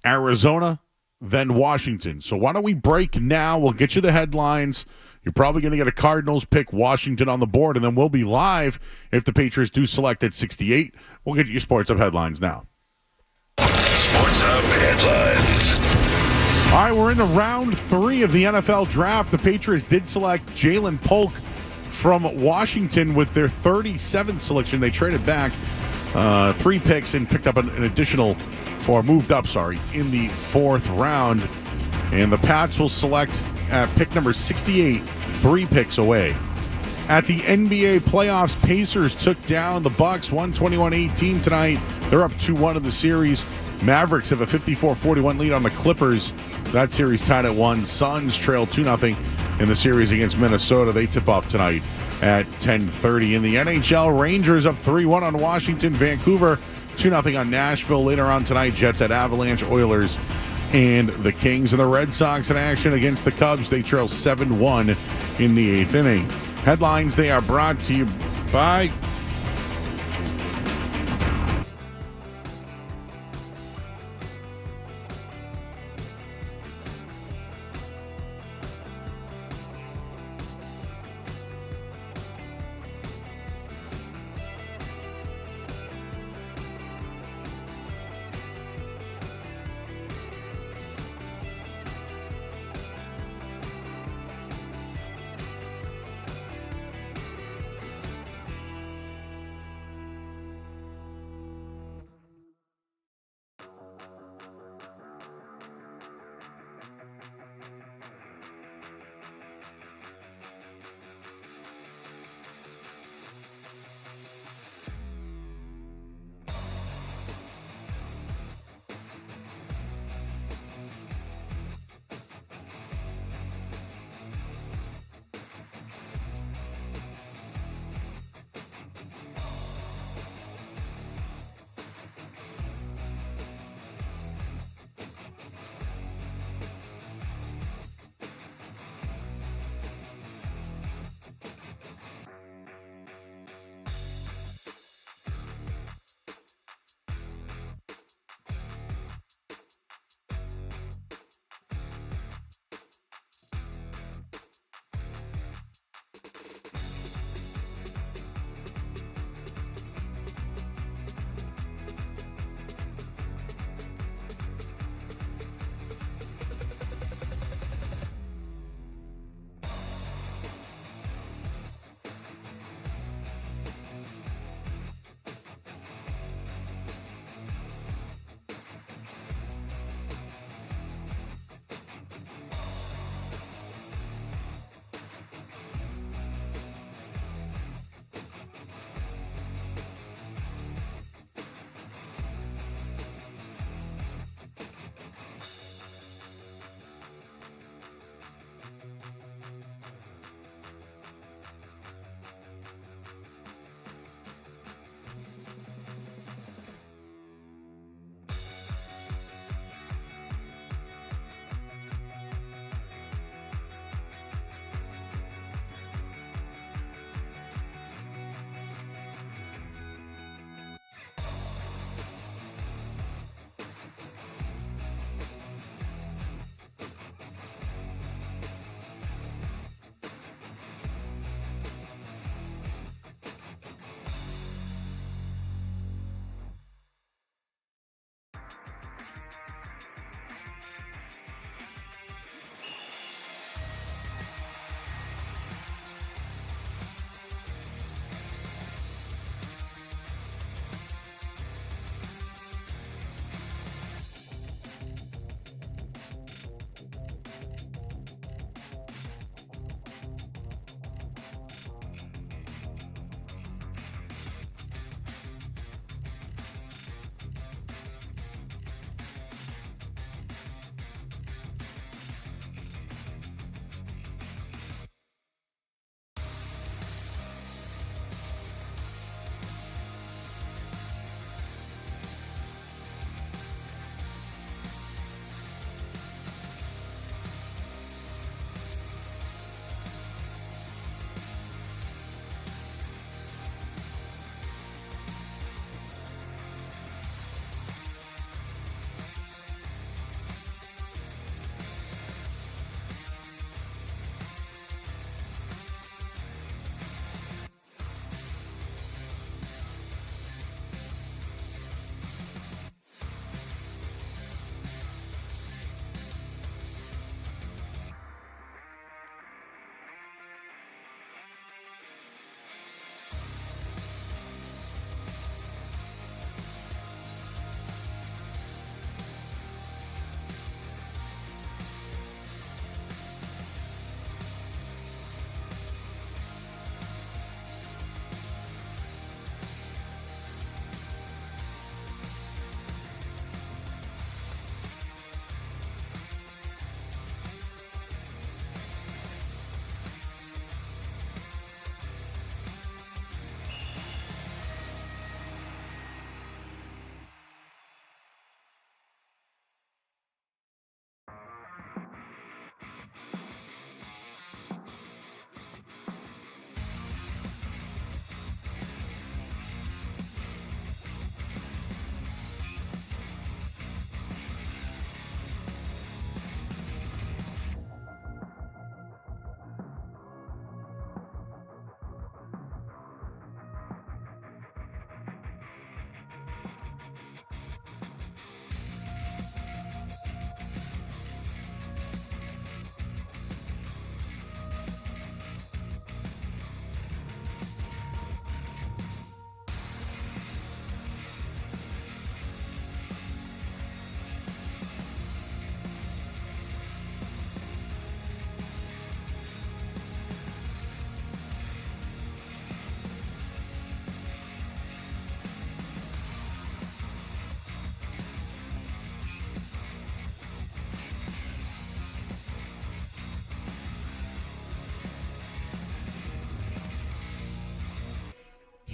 Arizona, then Washington. So why don't we break now? We'll get you the headlines. You're probably going to get a Cardinals pick, Washington on the board, and then we'll be live if the Patriots do select at 68. We'll get you your Sports Up headlines now. Sports Up headlines. All right, we're into round 3 of the NFL draft. The Patriots did select Jaylen Polk from Washington with their 37th selection. They traded back 3 picks and picked up moved up in the 4th round. And the Pats will select at pick number 68, 3 picks away. At the NBA playoffs, Pacers took down the Bucks 121-18 tonight. They're up 2-1 in the series. Mavericks have a 54-41 lead on the Clippers. That series tied at 1. Suns trail 2-0 in the series against Minnesota. They tip off tonight at 10:30. In the NHL, Rangers up 3-1 on Washington. Vancouver 2-0 on Nashville. Later on tonight, Jets at Avalanche, Oilers, and the Kings. And the Red Sox in action against the Cubs. They trail 7-1 in the 8th inning. Headlines, they are brought to you by...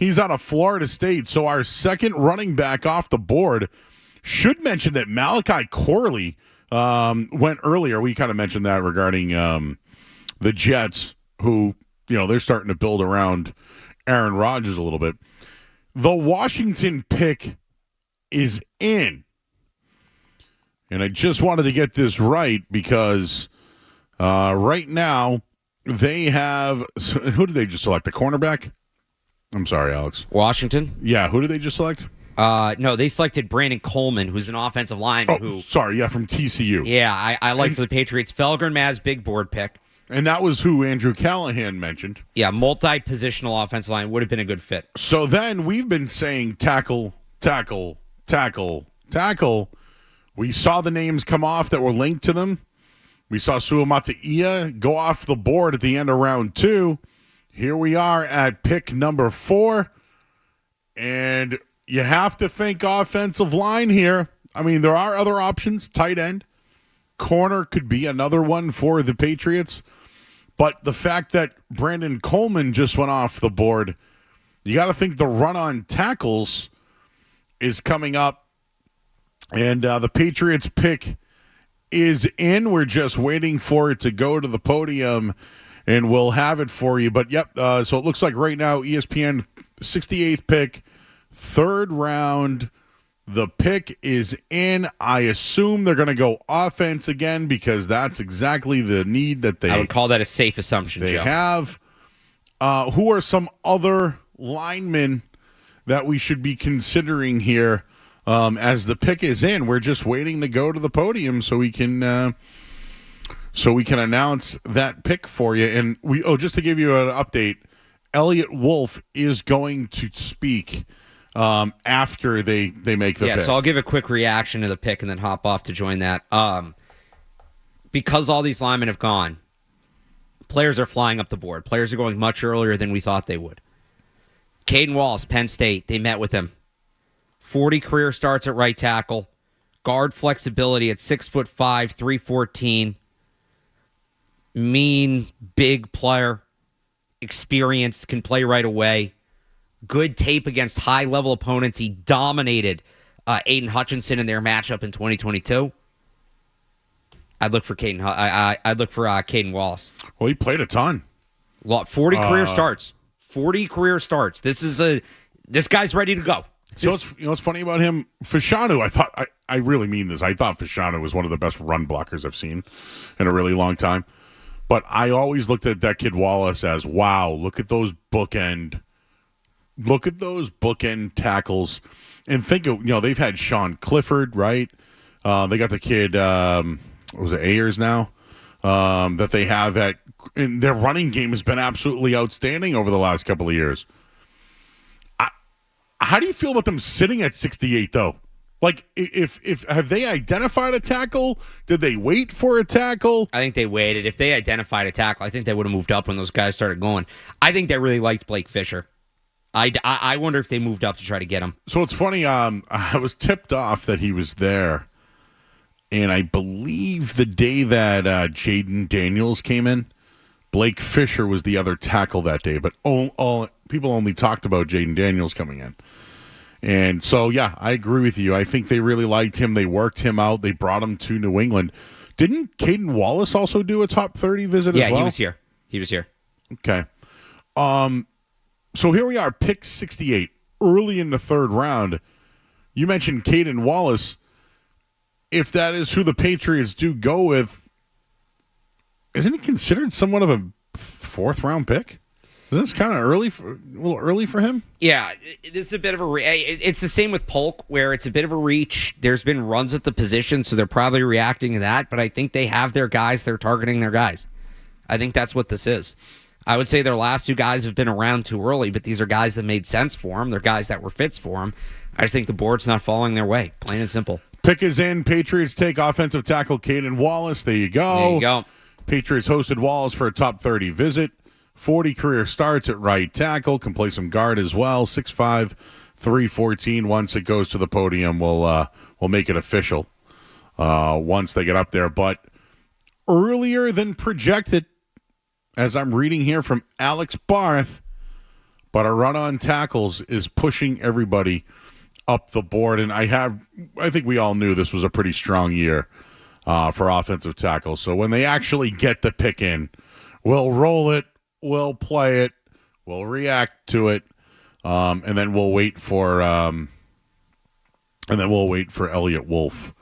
He's out of Florida State. So our second running back off the board. Should mention that Malachi Corley went earlier. We kind of mentioned that regarding the Jets, who, they're starting to build around Aaron Rodgers a little bit. The Washington pick is in. And I just wanted to get this right because right now they have – who did they just select? The cornerback? I'm sorry, Alex. Washington? Yeah, who did they just select? No, they selected Brandon Coleman, who's an offensive lineman. Sorry, from TCU. Yeah, I like for the Patriots. Felger Maz, big board pick. And that was who Andrew Callahan mentioned. Yeah, multi-positional offensive line would have been a good fit. So then we've been saying tackle, tackle, tackle, tackle. We saw the names come off that were linked to them. We saw Suamataia go off the board at the end of round 2. Here we are at pick number 4. And you have to think offensive line here. I mean, there are other options. Tight end. Corner could be another one for the Patriots. But the fact that Brandon Coleman just went off the board, you got to think the run on tackles is coming up. And the Patriots pick is in. We're just waiting for it to go to the podium, and we'll have it for you. But, so it looks like right now ESPN 68th pick, 3rd round. The pick is in. I assume they're going to go offense again because that's exactly the need that I would call that a safe assumption, they Joe. have. Who are some other linemen that we should be considering here as the pick is in? We're just waiting to go to the podium so we can announce that pick for you. And just to give you an update, Elliot Wolf is going to speak after they make the pick. So I'll give a quick reaction to the pick and then hop off to join that. Because all these linemen have gone, players are flying up the board. Players are going much earlier than we thought they would. Kaden Wallace, Penn State, they met with him. 40 career starts at right tackle. Guard flexibility at 6'5", 314. Mean, big player. Experienced, can play right away. Good tape against high-level opponents. He dominated Aiden Hutchinson in their matchup in 2022. I'd look for Kaden. I'd look for Kaden Wallace. Well, he played a ton. 40 career starts. 40 career starts. This guy's ready to go. So what's funny about him? Fashanu, I really mean this. I thought Fashanu was one of the best run blockers I've seen in a really long time. But I always looked at that kid Wallace as, wow, look at those bookend tackles. And think of, they've had Sean Clifford, right? They got the kid, was it Ayers now? That they have and their running game has been absolutely outstanding over the last couple of years. How do you feel about them sitting at 68, though? Like, if have they identified a tackle? Did they wait for a tackle? I think they waited. If they identified a tackle, I think they would have moved up when those guys started going. I think they really liked Blake Fisher. I wonder if they moved up to try to get him. So it's funny. I was tipped off that he was there, and I believe the day that Jaden Daniels came in, Blake Fisher was the other tackle that day. But all people only talked about Jaden Daniels coming in. And so, yeah, I agree with you. I think they really liked him. They worked him out. They brought him to New England. Didn't Kaden Wallace also do a top 30 visit as well? Yeah, he was here. Okay. So here we are, pick 68, early in the 3rd round. You mentioned Kaden Wallace. If that is who the Patriots do go with, isn't he considered somewhat of a 4th round pick? Isn't this kind of a little early for him? Yeah, this is a bit of a it's the same with Polk, where it's a bit of a reach. There's been runs at the position, so they're probably reacting to that, but I think they have their guys. They're targeting their guys. I think that's what this is. I would say their last 2 guys have been around too early, but these are guys that made sense for them. They're guys that were fits for them. I just think the board's not following their way, plain and simple. Pick is in. Patriots take offensive tackle Kaden Wallace. There you go. There you go. Patriots hosted Wallace for a top 30 visit. 40 career starts at right tackle. Can play some guard as well. 6'5", 314. Once it goes to the podium, we'll make it official once they get up there. But earlier than projected, as I'm reading here from Alex Barth, but our run on tackles is pushing everybody up the board. And I think we all knew this was a pretty strong year for offensive tackles. So when they actually get the pick in, we'll roll it, we'll play it, we'll react to it, and then we'll wait for Elliot Wolf.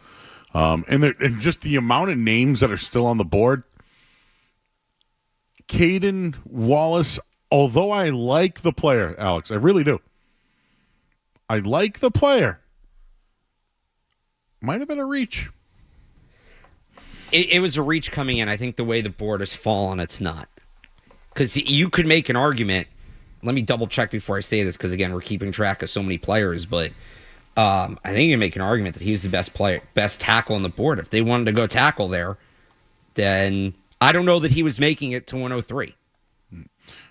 And just the amount of names that are still on the board. Kaden, Wallace, although I like the player, Alex, I really do. I like the player. Might have been a reach. It was a reach coming in. I think the way the board has fallen, it's not. Because you could make an argument. Let me double check before I say this, because again, we're keeping track of so many players. But I think you can make an argument that he was the best tackle on the board. If they wanted to go tackle there, then I don't know that he was making it to 103.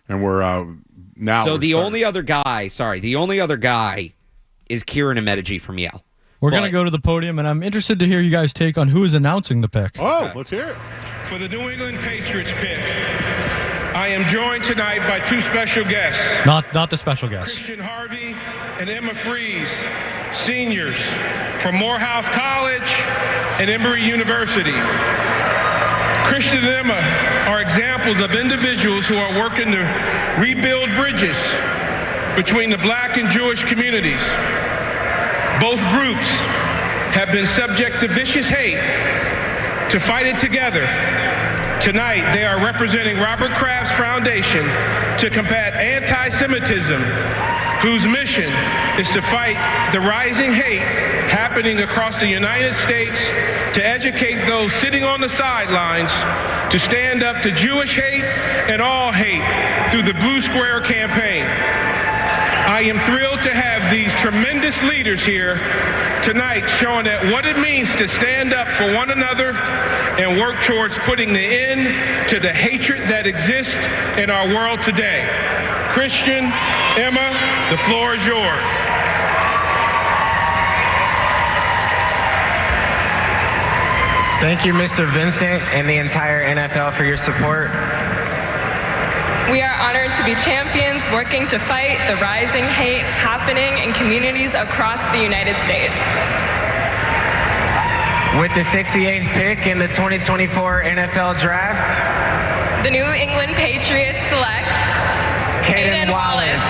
And we're now. So the only other guy is Kieran Amedeji from Yale. We're going to go to the podium, and I'm interested to hear you guys' take on who is announcing the pick. Oh, let's hear it. For the New England Patriots pick, I am joined tonight by two special guests. Not the special guest. Christian Harvey and Emma Fries, seniors from Morehouse College and Emory University. Christian and Emma are examples of individuals who are working to rebuild bridges between the Black and Jewish communities. Both groups have been subject to vicious hate. To fight it together, tonight they are representing Robert Kraft's Foundation to combat anti-Semitism, whose mission is to fight the rising hate happening across the United States, to educate those sitting on the sidelines to stand up to Jewish hate and all hate through the Blue Square campaign. I am thrilled to have these tremendous leaders here tonight showing that what it means to stand up for one another and work towards putting the end to the hatred that exists in our world today. Christian, Emma, the floor is yours. Thank you, Mr. Vincent and the entire NFL for your support. We are honored to be champions working to fight the rising hate happening in communities across the United States. With the 68th pick in the 2024 NFL Draft, the New England Patriots select Kaden Wallace.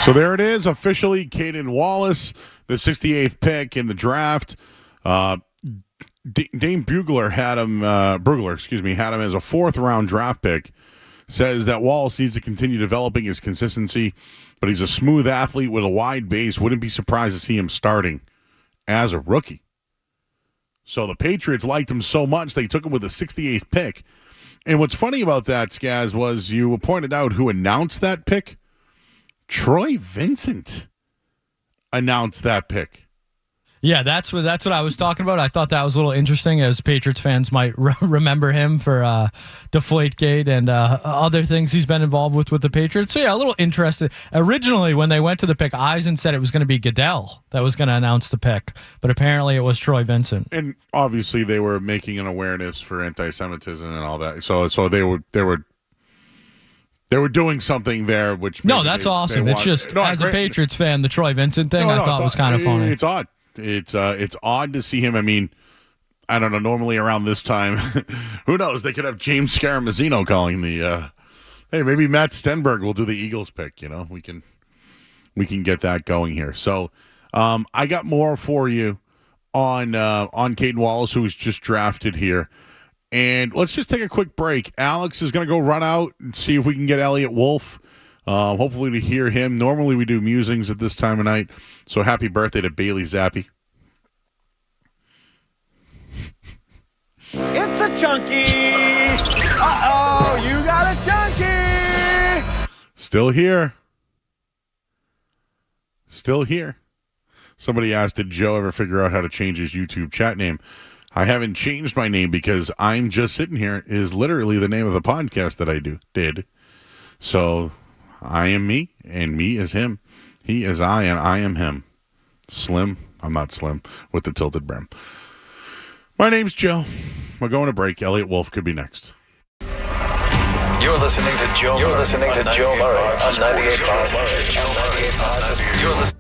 So there it is, officially Kaden Wallace, the 68th pick in the draft. Dane Brugler had him as a 4th-round draft pick. Says that Wallace needs to continue developing his consistency, but he's a smooth athlete with a wide base. Wouldn't be surprised to see him starting as a rookie. So the Patriots liked him so much, they took him with the 68th pick. And what's funny about that, Skaz, was you pointed out who announced that pick. Troy Vincent announced that pick. Yeah, that's what I was talking about. I thought that was a little interesting, as Patriots fans might remember him for Deflategate and other things he's been involved with the Patriots. So yeah, a little interested. Originally, when they went to the pick, Eisen said it was going to be Goodell that was going to announce the pick, but apparently it was Troy Vincent. And obviously, they were making an awareness for anti-Semitism and all that. So they were doing something there, which no, that's awesome. It's just as a Patriots fan, the Troy Vincent thing I thought was kind of funny. It's odd. It's odd to see him. I mean, I don't know. Normally around this time, who knows? They could have James Scaramazino calling the. Hey, maybe Matt Stenberg will do the Eagles pick. You know, we can get that going here. So, I got more for you on Kaden Wallace, who was just drafted here, and let's just take a quick break. Alex is going to go run out and see if we can get Elliot Wolf. Hopefully to hear him. Normally we do musings at this time of night. So happy birthday to Bailey Zappi. It's a chunky. Uh-oh, you got a chunky. Still here. Somebody asked, did Joe ever figure out how to change his YouTube chat name? I haven't changed my name because I'm just sitting here is literally the name of the podcast that I did. So I am me, and me is him. He is I, and I am him. Slim. I'm not slim with the tilted brim. My name's Joe. We're going to break. Elliot Wolf could be next. You're listening to Joe Murray on 98.5. You're listening.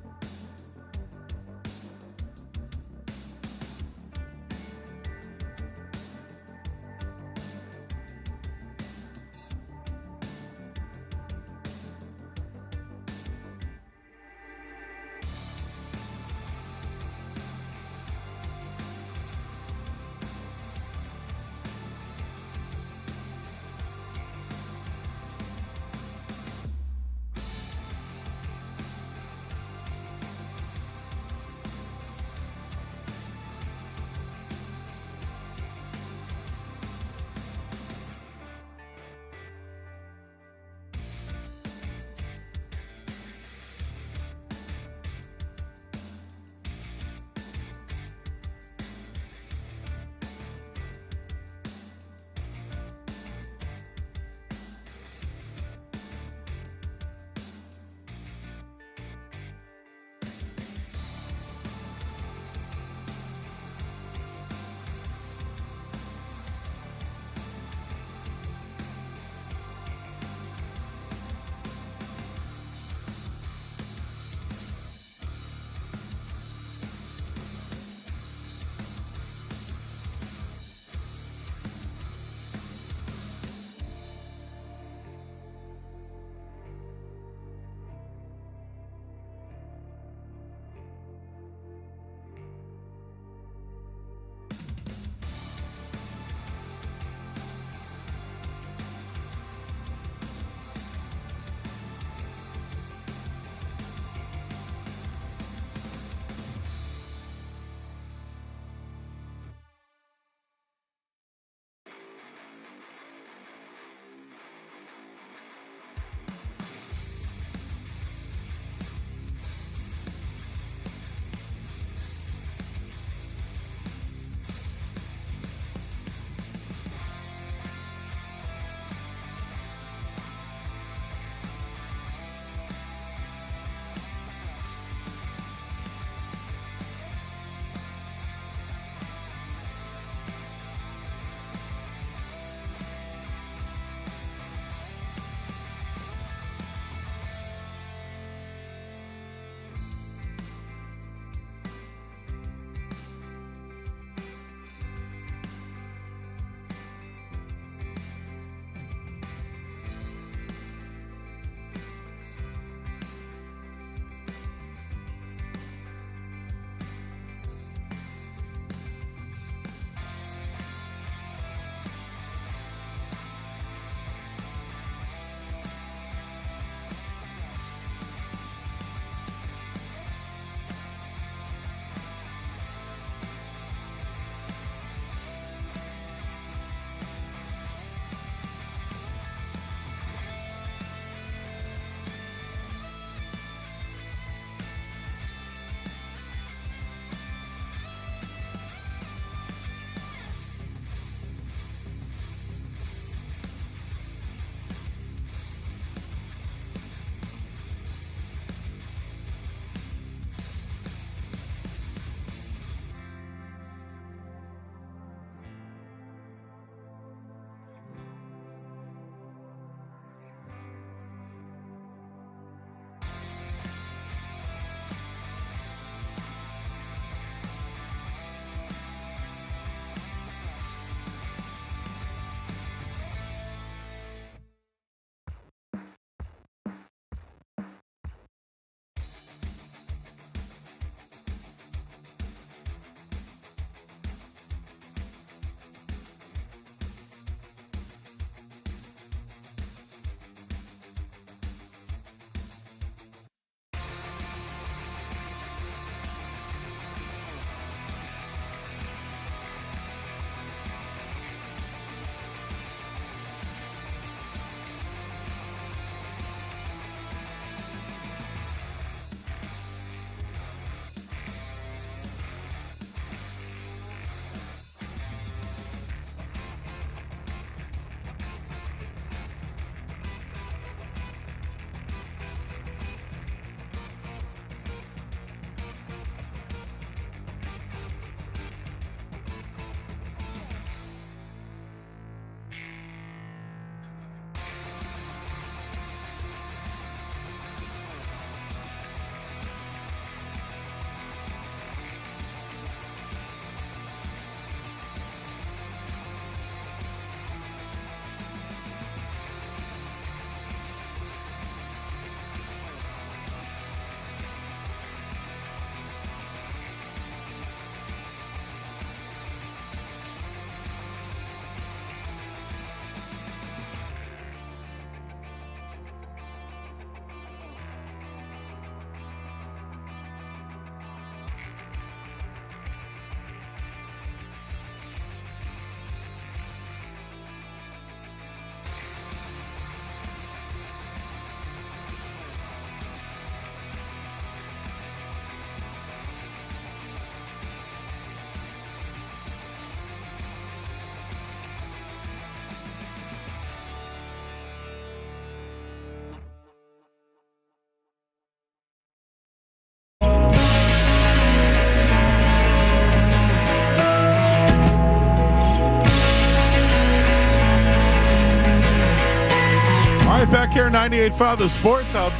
back here, 98.5 The Sports Hub.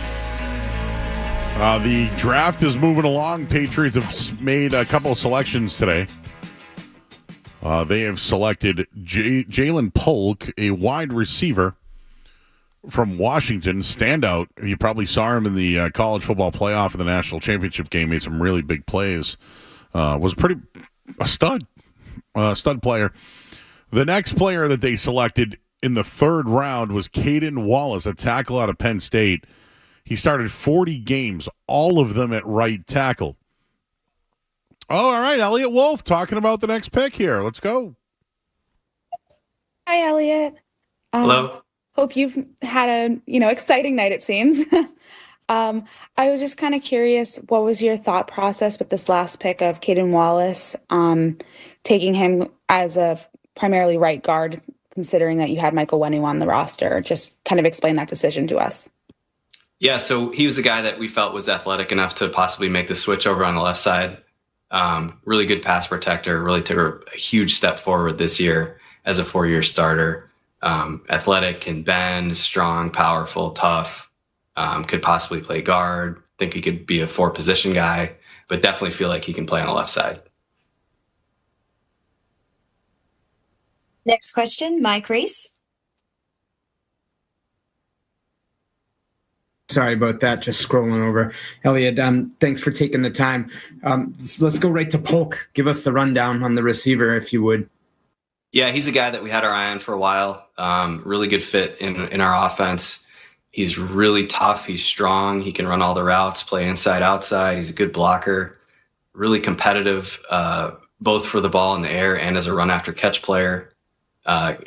The draft is moving along. Patriots have made a couple of selections today. They have selected Jaylen Polk, a wide receiver from Washington. Standout. You probably saw him in the college football playoff in the national championship game. Made some really big plays. Was a stud player. The next player that they selected in the third round was Kaden Wallace, a tackle out of Penn State. He started 40 games, all of them at right tackle. Oh, all right, Elliot Wolf talking about the next pick here. Let's go. Hi, Elliot. Hello. Hope you've had a exciting night. It seems. I was just kind of curious, what was your thought process with this last pick of Kaden Wallace, taking him as a primarily right guard, considering that you had Michael Wenu on the roster? Just kind of explain that decision to us. Yeah, so he was a guy that we felt was athletic enough to possibly make the switch over on the left side. Really good pass protector, really took a huge step forward this year as a 4-year starter. Athletic, can bend, strong, powerful, tough, could possibly play guard. Think he could be a 4-position guy, but definitely feel like he can play on the left side. Next question, Mike Reese. Sorry about that. Just scrolling over. Elliot, thanks for taking the time. Let's go right to Polk. Give us the rundown on the receiver, if you would. Yeah, he's a guy that we had our eye on for a while. Really good fit in our offense. He's really tough. He's strong. He can run all the routes, play inside, outside. He's a good blocker. Really competitive, both for the ball in the air and as a run after catch player.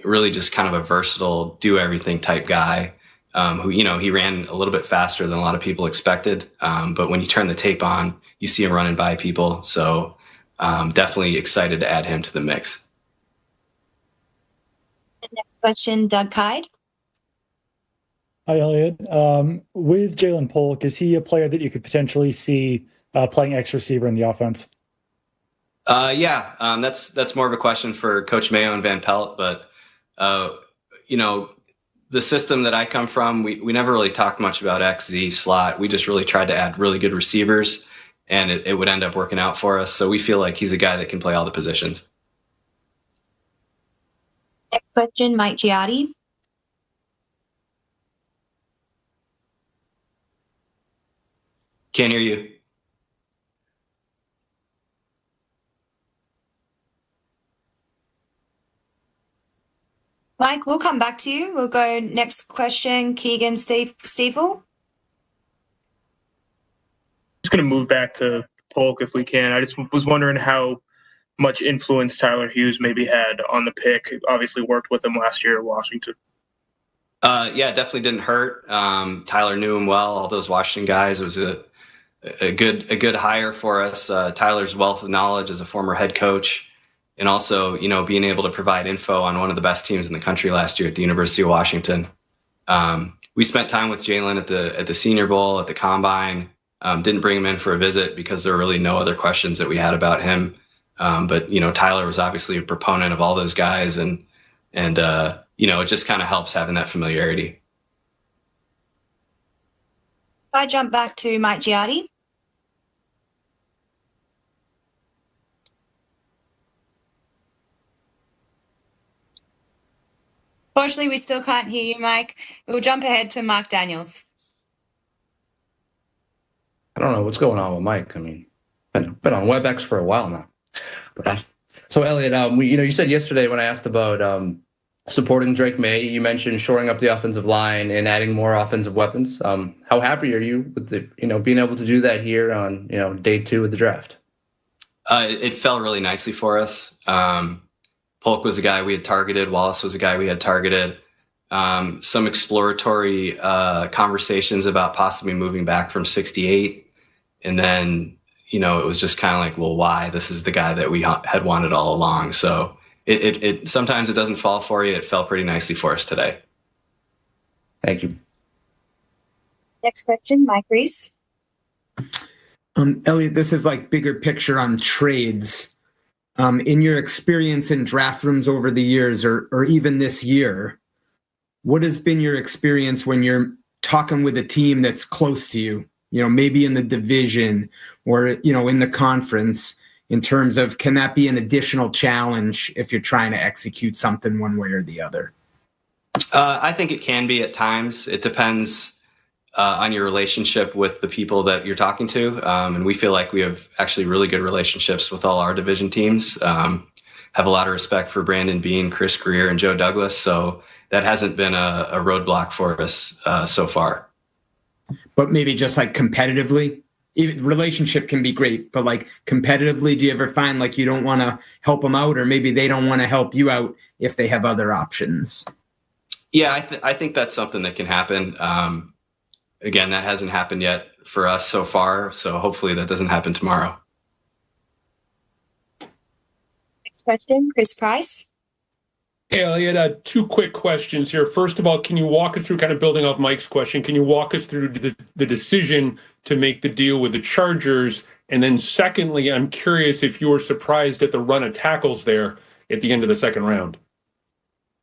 Really just kind of a versatile, do everything type guy. Who, he ran a little bit faster than a lot of people expected. But when you turn the tape on, you see him running by people. So definitely excited to add him to the mix. Next question, Doug Kyde. Hi, Elliot. With Jaylen Polk, is he a player that you could potentially see playing X receiver in the offense? That's more of a question for Coach Maye and Van Pelt. But, the system that I come from, we never really talked much about XZ slot. We just really tried to add really good receivers, and it would end up working out for us. So we feel like he's a guy that can play all the positions. Next question, Mike Giardi. Can't hear you. Mike, we'll come back to you. We'll go next question, Keegan Stiefel. Just going to move back to Polk if we can. I just was wondering how much influence Tyler Hughes maybe had on the pick. Obviously worked with him last year at Washington. Definitely didn't hurt. Tyler knew him well. All those Washington guys. It was a good hire for us. Tyler's wealth of knowledge as a former head coach, and also, being able to provide info on one of the best teams in the country last year at the University of Washington. We spent time with Jaylen at the Senior Bowl, at the Combine. Didn't bring him in for a visit because there were really no other questions that we had about him. But Tyler was obviously a proponent of all those guys, and it just kind of helps having that familiarity. If I jump back to Mike Giardi. Fortunately, we still can't hear you, Mike. We'll jump ahead to Mark Daniels. I don't know what's going on with Mike. I mean, been on WebEx for a while now. So, Elliot, you said yesterday when I asked about supporting Drake Maye, you mentioned shoring up the offensive line and adding more offensive weapons. How happy are you with being able to do that here on day 2 of the draft? It fell really nicely for us. Polk was a guy we had targeted. Wallace was a guy we had targeted. Some exploratory conversations about possibly moving back from 68. And then, it was just kind of like, well, why? This is the guy that we had wanted all along. So it sometimes it doesn't fall for you. It fell pretty nicely for us today. Thank you. Next question, Mike Reese. Elliot, this is like bigger picture on trades. In your experience in draft rooms over the years, or even this year, what has been your experience when you're talking with a team that's close to you, maybe in the division or, in the conference, in terms of can that be an additional challenge if you're trying to execute something one way or the other? I think it can be at times. It depends on your relationship with the people that you're talking to. And we feel like we have actually really good relationships with all our division teams. Have a lot of respect for Brandon Bean, Chris Greer, and Joe Douglas. So that hasn't been a roadblock for us so far. But maybe just like competitively, even relationship can be great, but like competitively, do you ever find like you don't want to help them out, or maybe they don't want to help you out if they have other options? Yeah, I think that's something that can happen. Again, that hasn't happened yet for us so far, so hopefully that doesn't happen tomorrow. Next question, Chris Price. Hey, Elliot, 2 quick questions here. First of all, can you walk us through, kind of building off Mike's question, can you walk us through the decision to make the deal with the Chargers? And then secondly, I'm curious if you were surprised at the run of tackles there at the end of the second round.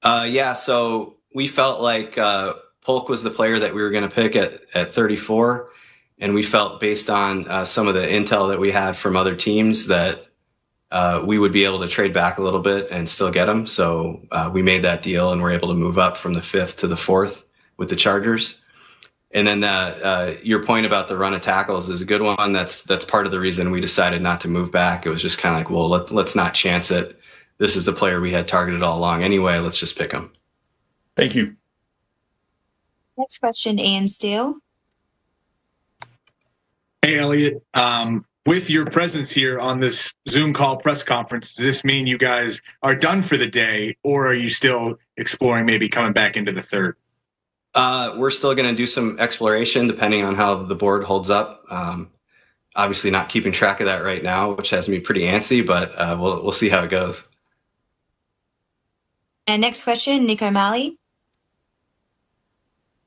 Yeah, so we felt like Polk was the player that we were going to pick at 34. And we felt based on some of the intel that we had from other teams that we would be able to trade back a little bit and still get him. So we made that deal and we're able to move up from the 5th to the 4th with the Chargers. And then your point about the run of tackles is a good one. That's part of the reason we decided not to move back. It was just kind of like, well, let's not chance it. This is the player we had targeted all along anyway. Let's just pick him. Thank you. Next question, Ian Steele. Hey, Elliot. With your presence here on this Zoom call press conference, does this mean you guys are done for the day, or are you still exploring maybe coming back into the third? We're still going to do some exploration depending on how the board holds up. Obviously not keeping track of that right now, which has me pretty antsy, but we'll see how it goes. And next question, Nick O'Malley.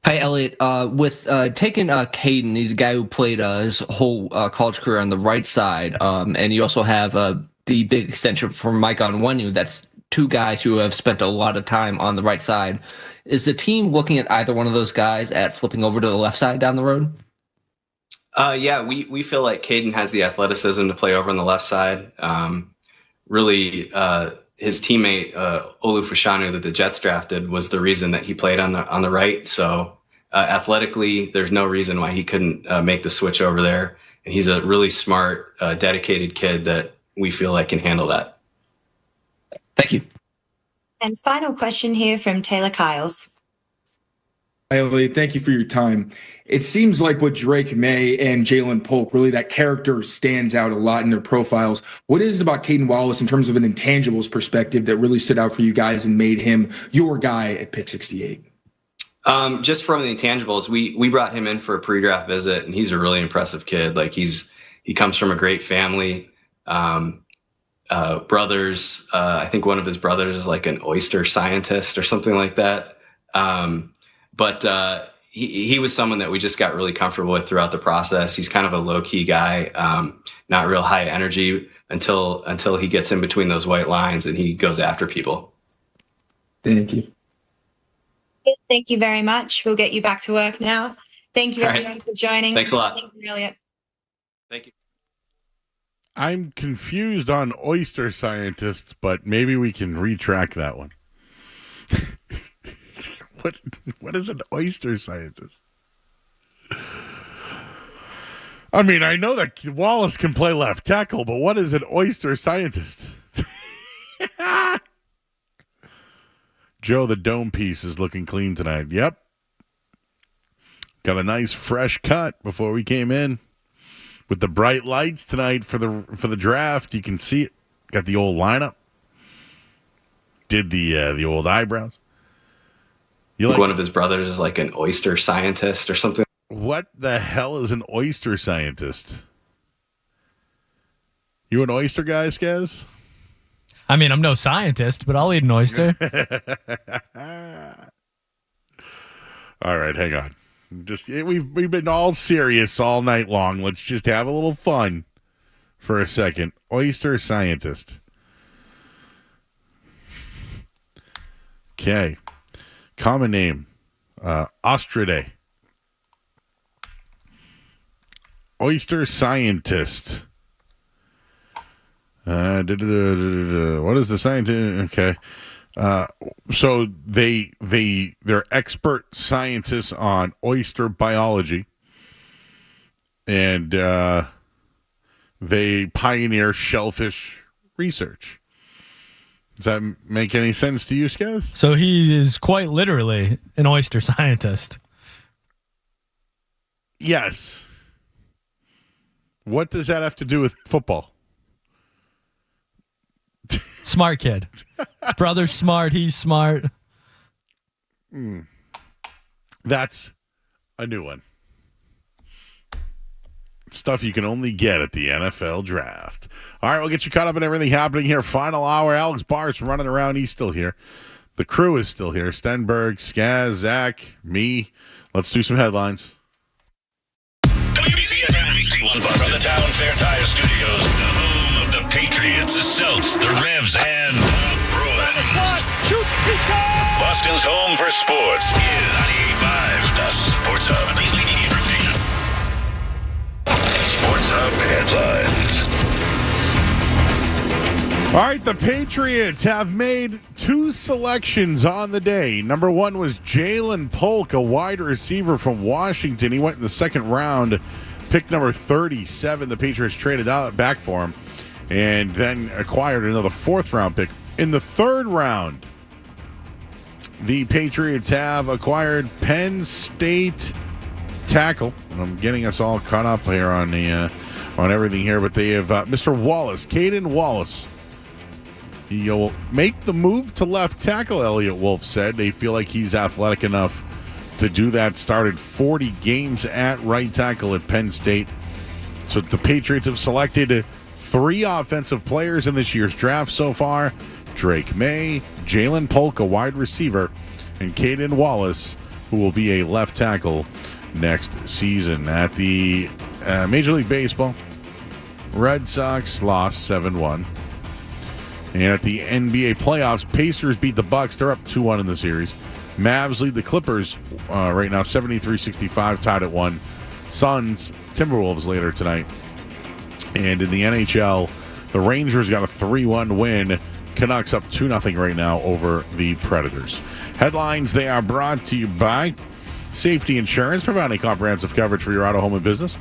Hi, Elliot. With taking Kaden, he's a guy who played his whole college career on the right side, and you also have the big extension from Mike Onwenu. That's 2 guys who have spent a lot of time on the right side. Is the team looking at either one of those guys at flipping over to the left side down the road? Yeah, we feel like Kaden has the athleticism to play over on the left side. Really, his teammate Olu Fashanu that the Jets drafted was the reason that he played on the right. So athletically, there's no reason why he couldn't make the switch over there. And he's a really smart, dedicated kid that we feel like can handle that. Thank you. And final question here from Taylor Kiles. Hi, Elliot. Thank you for your time. It seems like with Drake Maye and Jaylen Polk, really that character stands out a lot in their profiles. What is it about Kaden Wallace in terms of an intangibles perspective that really stood out for you guys and made him your guy at pick 68? Just from the intangibles, we brought him in for a pre-draft visit, and he's a really impressive kid. Like he comes from a great family. Brothers, I think one of his brothers is like an oyster scientist or something like that. But he was someone that we just got really comfortable with throughout the process. He's kind of a low-key guy, not real high energy until he gets in between those white lines and he goes after people. Thank you. Thank you very much. We'll get you back to work now. Thank you, everyone, for joining. Thanks a lot. Thank you, Elliot. Thank you. I'm confused on oyster scientists, but maybe we can retrack that one. What is an oyster scientist? I mean, I know that Wallace can play left tackle, but what is an oyster scientist? Joe, the dome piece is looking clean tonight. Yep. Got a nice fresh cut before we came in. With the bright lights tonight for the draft, you can see it. Got the old lineup. Did the old eyebrows. One of his brothers is like an oyster scientist or something. What the hell is an oyster scientist? You an oyster guy, Skaz? I mean, I'm no scientist, but I'll eat an oyster. All right, hang on. We've been all serious all night long. Let's just have a little fun for a second. Oyster scientist. Okay. Common name, Ostridae. Oyster scientist. What is the scientist? Okay. So they're expert scientists on oyster biology, and they pioneer shellfish research. Does that make any sense to you, Skaz? So he is quite literally an oyster scientist. Yes. What does that have to do with football? Smart kid. His brother's smart. He's smart. That's a new one. Stuff you can only get at the NFL draft. All right, we'll get you caught up in everything happening here. Final hour. Alex Barr's running around. He's still here. The crew is still here. Stenberg, Skaz, Zach, me. Let's do some headlines. WBCFM 61 from the Town Fair Tire Studios, the home of the Patriots, the Celts, the Revs, and the Bruins. Boston's home for sports is 98.5, the Sports Hub. Please leave the rotation. Sports Hub headlines. All right, the Patriots have made two selections on the day. Number one was Jaylen Polk, a wide receiver from Washington. He went in the second round, pick number 37. The Patriots traded out back for him and then acquired another fourth-round pick. In the third round, the Patriots have acquired Penn State tackle. And I'm getting us all caught up here on everything here, but they have Mr. Wallace, Kaden Wallace. He'll make the move to left tackle, Elliot Wolf said. They feel like he's athletic enough to do that. Started 40 games at right tackle at Penn State. So the Patriots have selected 3 offensive players in this year's draft so far. Drake Maye, Jaylen Polk, a wide receiver, and Kaden Wallace, who will be a left tackle next season. At the Major League Baseball, Red Sox lost 7-1. And at the NBA playoffs, Pacers beat the Bucks. They're up 2-1 in the series. Mavs lead the Clippers right now, 73-65, tied at 1. Suns, Timberwolves later tonight. And in the NHL, the Rangers got a 3-1 win. Canucks up 2-0 right now over the Predators. Headlines, they are brought to you by Safety Insurance, providing comprehensive coverage for your auto, home, and business.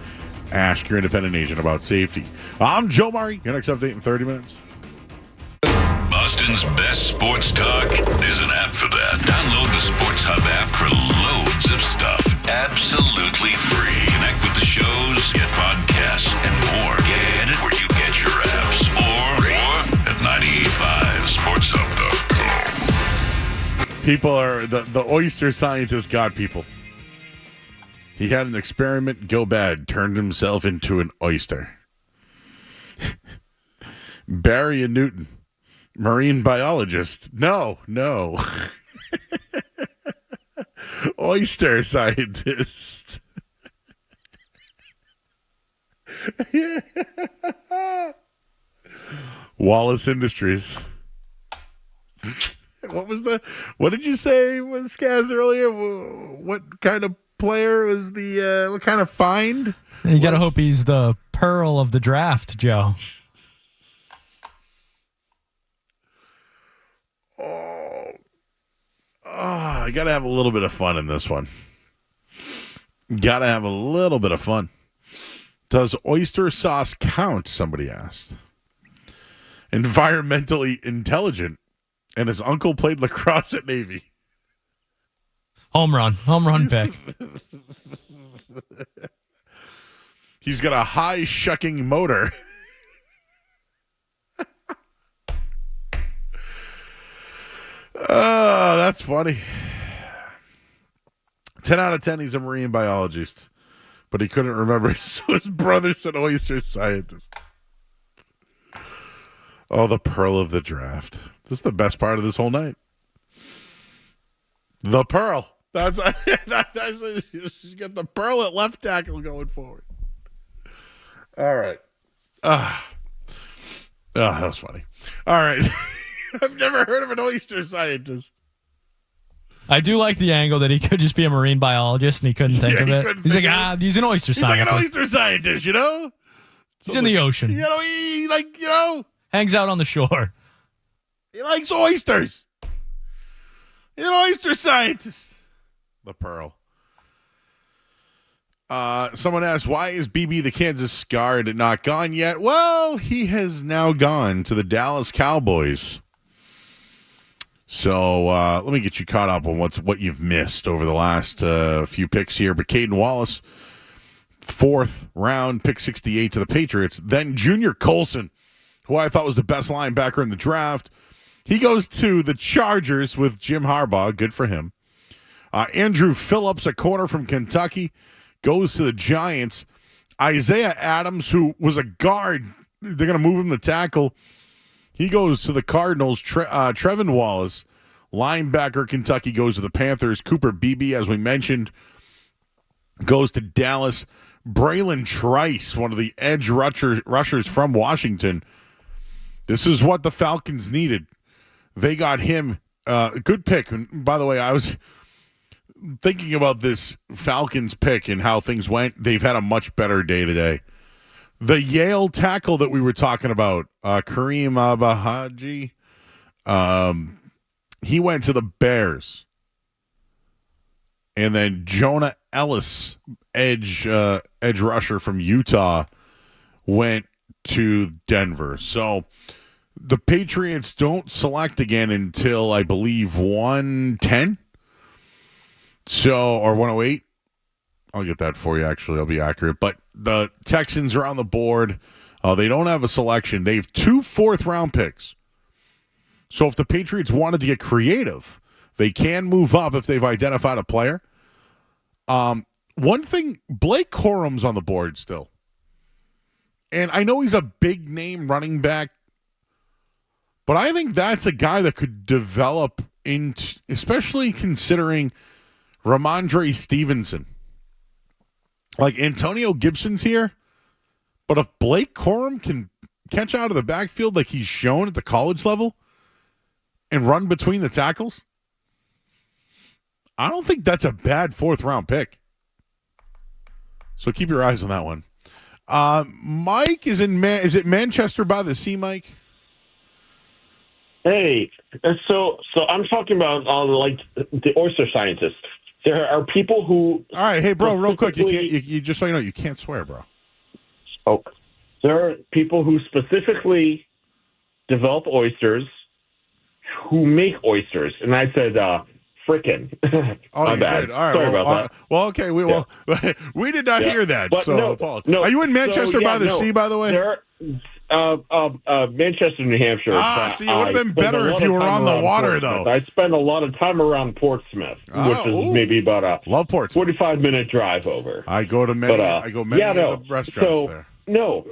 Ask your independent agent about safety. I'm Joe Murray. Your next update in 30 minutes. Boston's best sports talk. There's an app for that. Download the Sports Hub app for loads of stuff. Absolutely free. Connect with the shows, get podcasts, and more. Get it where you get your apps. Or at 985sportshub.com. People are, the oyster scientist got people. He had an experiment go bad, turned himself into an oyster. Barry and Newton. Marine biologist. No. Oyster scientist. Wallace Industries. What did you say was Skaz earlier? What kind of player was what kind of find? You got to hope he's the pearl of the draft, Joe. I got to have a little bit of fun in this one. Got to have a little bit of fun. Does oyster sauce count? Somebody asked. Environmentally intelligent, and his uncle played lacrosse at Navy. Home run pick. He's got a high shucking motor. Oh, that's funny. 10 out of 10, he's a marine biologist. But he couldn't remember, so his brother said oyster scientist. Oh, the pearl of the draft. This is the best part of this whole night. The pearl. That's she's got the pearl at left tackle going forward. All right. That was funny. All right. I've never heard of an oyster scientist. I do like the angle that he could just be a marine biologist and he couldn't think of it. He's like, he's an oyster scientist. He's like an oyster scientist, you know? He's in the ocean. You know, he hangs out on the shore. He likes oysters. He's an oyster scientist. The Pearl. Someone asked, why is BB the Kansas Scarred not gone yet? Well, he has now gone to the Dallas Cowboys. So let me get you caught up on what you've missed over the last few picks here. But Caden Wallace, 4th round, pick 68 to the Patriots. Then Junior Colson, who I thought was the best linebacker in the draft. He goes to the Chargers with Jim Harbaugh. Good for him. Andrew Phillips, a corner from Kentucky, goes to the Giants. Isaiah Adams, who was a guard, they're going to move him to tackle. He goes to the Cardinals. Trevin Wallace, linebacker, Kentucky, goes to the Panthers. Cooper Beebe, as we mentioned, goes to Dallas. Braylon Trice, one of the edge rushers from Washington. This is what the Falcons needed. They got him. Good pick. And by the way, I was thinking about this Falcons pick and how things went. They've had a much better day today. The Yale tackle that we were talking about, Kareem Abahaji, he went to the Bears. And then Jonah Ellis, edge rusher from Utah, went to Denver. So the Patriots don't select again until, I believe, 110. So, or 108. I'll get that for you, actually. I'll be accurate. But the Texans are on the board. They don't have a selection. They have 2 4th-round picks. So if the Patriots wanted to get creative, they can move up if they've identified a player. One thing, Blake Corum's on the board still. And I know he's a big-name running back, but I think that's a guy that could develop into, especially considering Ramondre Stevenson. Like, Antonio Gibson's here, but if Blake Corum can catch out of the backfield like he's shown at the college level and run between the tackles, I don't think that's a bad 4th-round pick. So keep your eyes on that one. Mike is is it Manchester by the Sea, Mike? Hey, so I'm talking about the oyster scientists. There are people who. All right, hey, bro, real quick, you just so you know, you can't swear, bro. Oh, there are people who specifically develop oysters, who make oysters, and I said, frickin'. Oh, my you bad. did. All right, Sorry about that. Well, okay, we did not hear that. But so, no, are you in Manchester by the Sea, by the way? Manchester, New Hampshire. See, it would have been better if you were on the water, though. I spend a lot of time around Portsmouth, which is maybe about a love Portsmouth 45-minute drive over. I go to many. I go many of the restaurants there. No,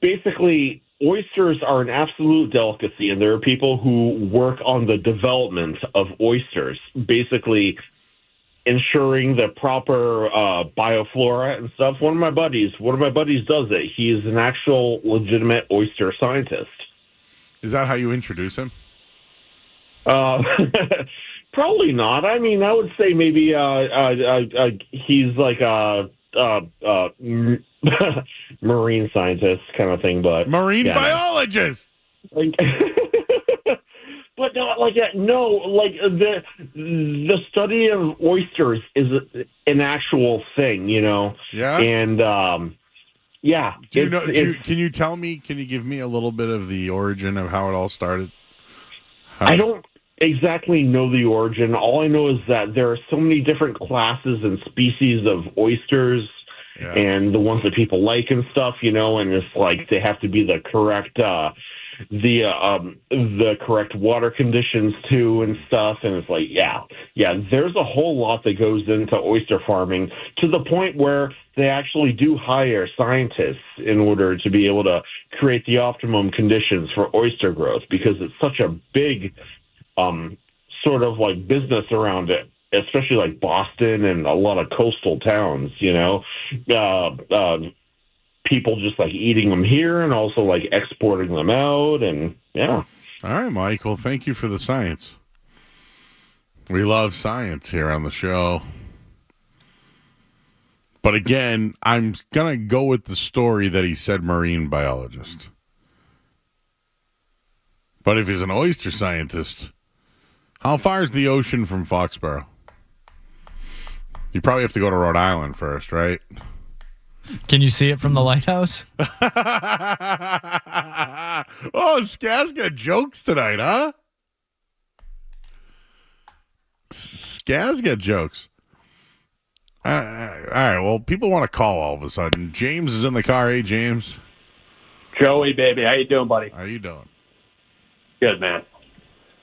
basically, oysters are an absolute delicacy, and there are people who work on the development of oysters, basically ensuring the proper bioflora and stuff. One of my buddies does it. He is an actual legitimate oyster scientist. Is that how you introduce him? Probably not. I mean, I would say maybe he's like a marine scientist kind of thing, but marine biologist. But the study of oysters is an actual thing, you know. Yeah. And can you tell me? Can you give me a little bit of the origin of how it all started? I don't exactly know the origin. All I know is that there are so many different classes and species of oysters. Yeah. And the ones that people like and stuff, you know, and it's like they have to be the correct the correct water conditions too and stuff. And it's like, there's a whole lot that goes into oyster farming, to the point where they actually do hire scientists in order to be able to create the optimum conditions for oyster growth, because it's such a big sort of like business around it, especially like Boston and a lot of coastal towns, you know. People just like eating them here and also like exporting them out, and yeah. All right, Mike. Well, thank you for the science. We love science here on the show. But again, I'm going to go with the story that he said marine biologist. But if he's an oyster scientist, how far is the ocean from Foxborough? You probably have to go to Rhode Island first, right? Can you see it from the lighthouse? Oh, Skaz got jokes tonight, huh? Skaz got jokes. All right, well, people want to call all of a sudden. James is in the car. Hey, James. Joey, baby. How you doing, buddy? How you doing? Good, man.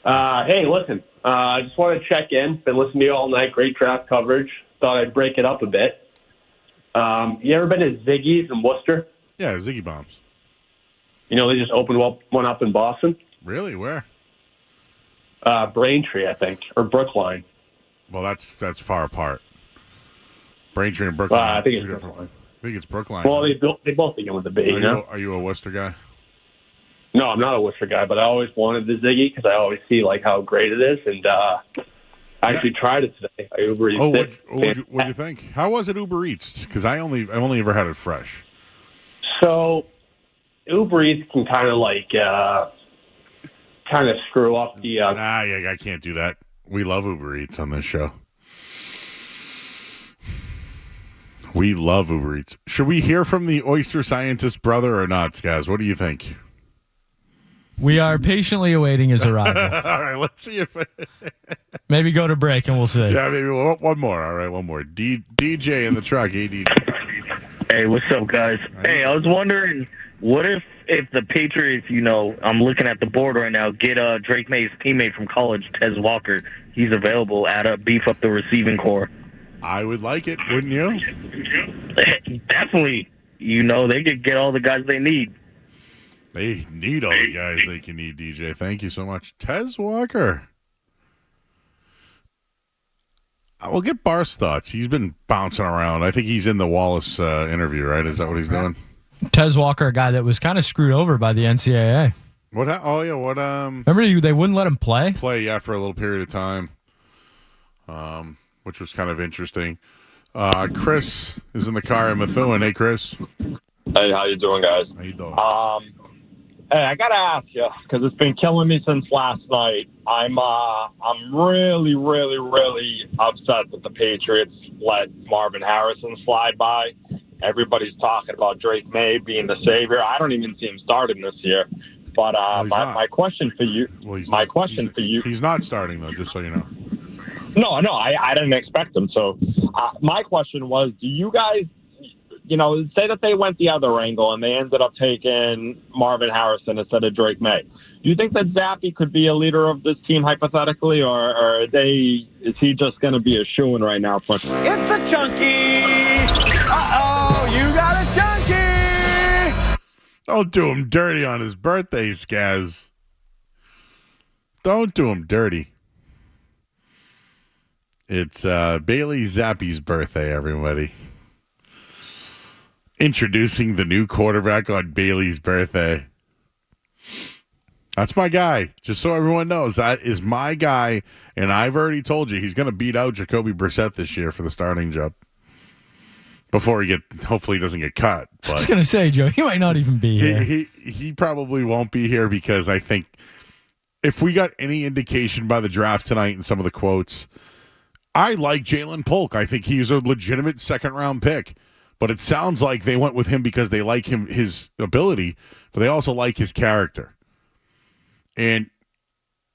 Hey, listen. I just want to check in. Been listening to you all night. Great draft coverage. Thought I'd break it up a bit. You ever been to Ziggy's in Worcester? Yeah, Ziggy Bombs. You know, they just opened one up in Boston. Really? Where? Braintree, I think, or Brookline. Well, that's far apart. Braintree and Brookline. I think it's Brookline. I think it's Brookline. Well, they both begin with a B. Are you a Worcester guy? No, I'm not a Worcester guy, but I always wanted the Ziggy because I always see like how great it is, and I actually tried it today. I Uber Eats it. What'd you think? How was it Uber Eats? Because I've only ever had it fresh. So Uber Eats can kind of screw up the. Yeah, I can't do that. We love Uber Eats on this show. We love Uber Eats. Should we hear from the oyster scientist brother or not, Skaz? What do you think? We are patiently awaiting his arrival. All right, let's see if... Maybe go to break and we'll see. Yeah, maybe one more. All right, one more. DJ in the truck. Hey, DJ. Hey, what's up, guys? Hey, I was wondering, what if the Patriots, I'm looking at the board right now, get Drake Maye's teammate from college, Tez Walker. He's available at beef up the receiving core. I would like it, wouldn't you? Definitely. They could get all the guys they need. They need all the guys they can need, DJ. Thank you so much. Tez Walker. We'll get Bar's thoughts. He's been bouncing around. I think he's in the Wallace interview, right? Is that what he's doing? Tez Walker, a guy that was kind of screwed over by the NCAA. What? Oh, yeah. What? Remember they wouldn't let him play? Yeah, for a little period of time. Which was kind of interesting. Chris is in the car in Methuen. Hey, Chris. Hey, how you doing, guys? How you doing? Hey, I gotta ask you because it's been killing me since last night. I'm really, really, really upset that the Patriots let Marvin Harrison slide by. Everybody's talking about Drake Maye being the savior. I don't even see him starting this year. But my question for you, he's not starting though. Just so you know. No, I didn't expect him. So my question was, do you guys, say that they went the other angle and they ended up taking Marvin Harrison instead of Drake Maye. Do you think that Zappy could be a leader of this team hypothetically, or is he just going to be a shoo-in right now? It's a chunky. Uh-oh, you got a chunky. Don't do him dirty on his birthday, Skaz. Don't do him dirty. It's Bailey Zappi's birthday, everybody. Introducing the new quarterback on Bailey's birthday. That's my guy. Just so everyone knows, that is my guy. And I've already told you he's going to beat out Jacoby Brissett this year for the starting job. Before hopefully he doesn't get cut. But I was going to say, Joe, he might not even be here. He probably won't be here because I think if we got any indication by the draft tonight and some of the quotes, I like Jaylen Polk. I think he's a legitimate second-round pick. But it sounds like they went with him because they like his ability, but they also like his character. And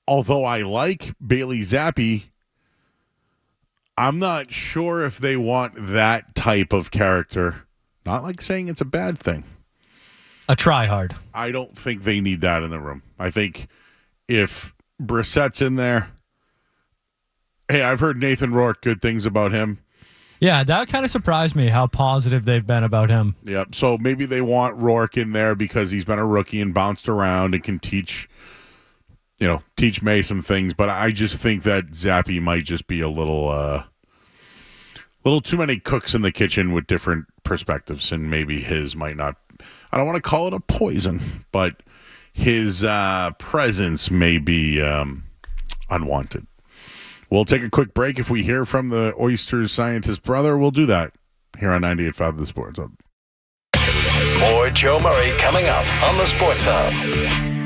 although I like Bailey Zappi, I'm not sure if they want that type of character. Not like saying it's a bad thing. A try-hard. I don't think they need that in the room. I think if Brissett's in there, hey, I've heard Nathan Rourke good things about him. Yeah, that kind of surprised me how positive they've been about him. Yep. So maybe they want Rourke in there because he's been a rookie and bounced around and can teach Maye some things. But I just think that Zappy might just be a little too many cooks in the kitchen with different perspectives, and maybe his might not. I don't want to call it a poison, but his presence may be unwanted. We'll take a quick break. If we hear from the Oysters scientist brother, we'll do that here on 98.5 The Sports Hub. More Joe Murray coming up on the Sports Hub.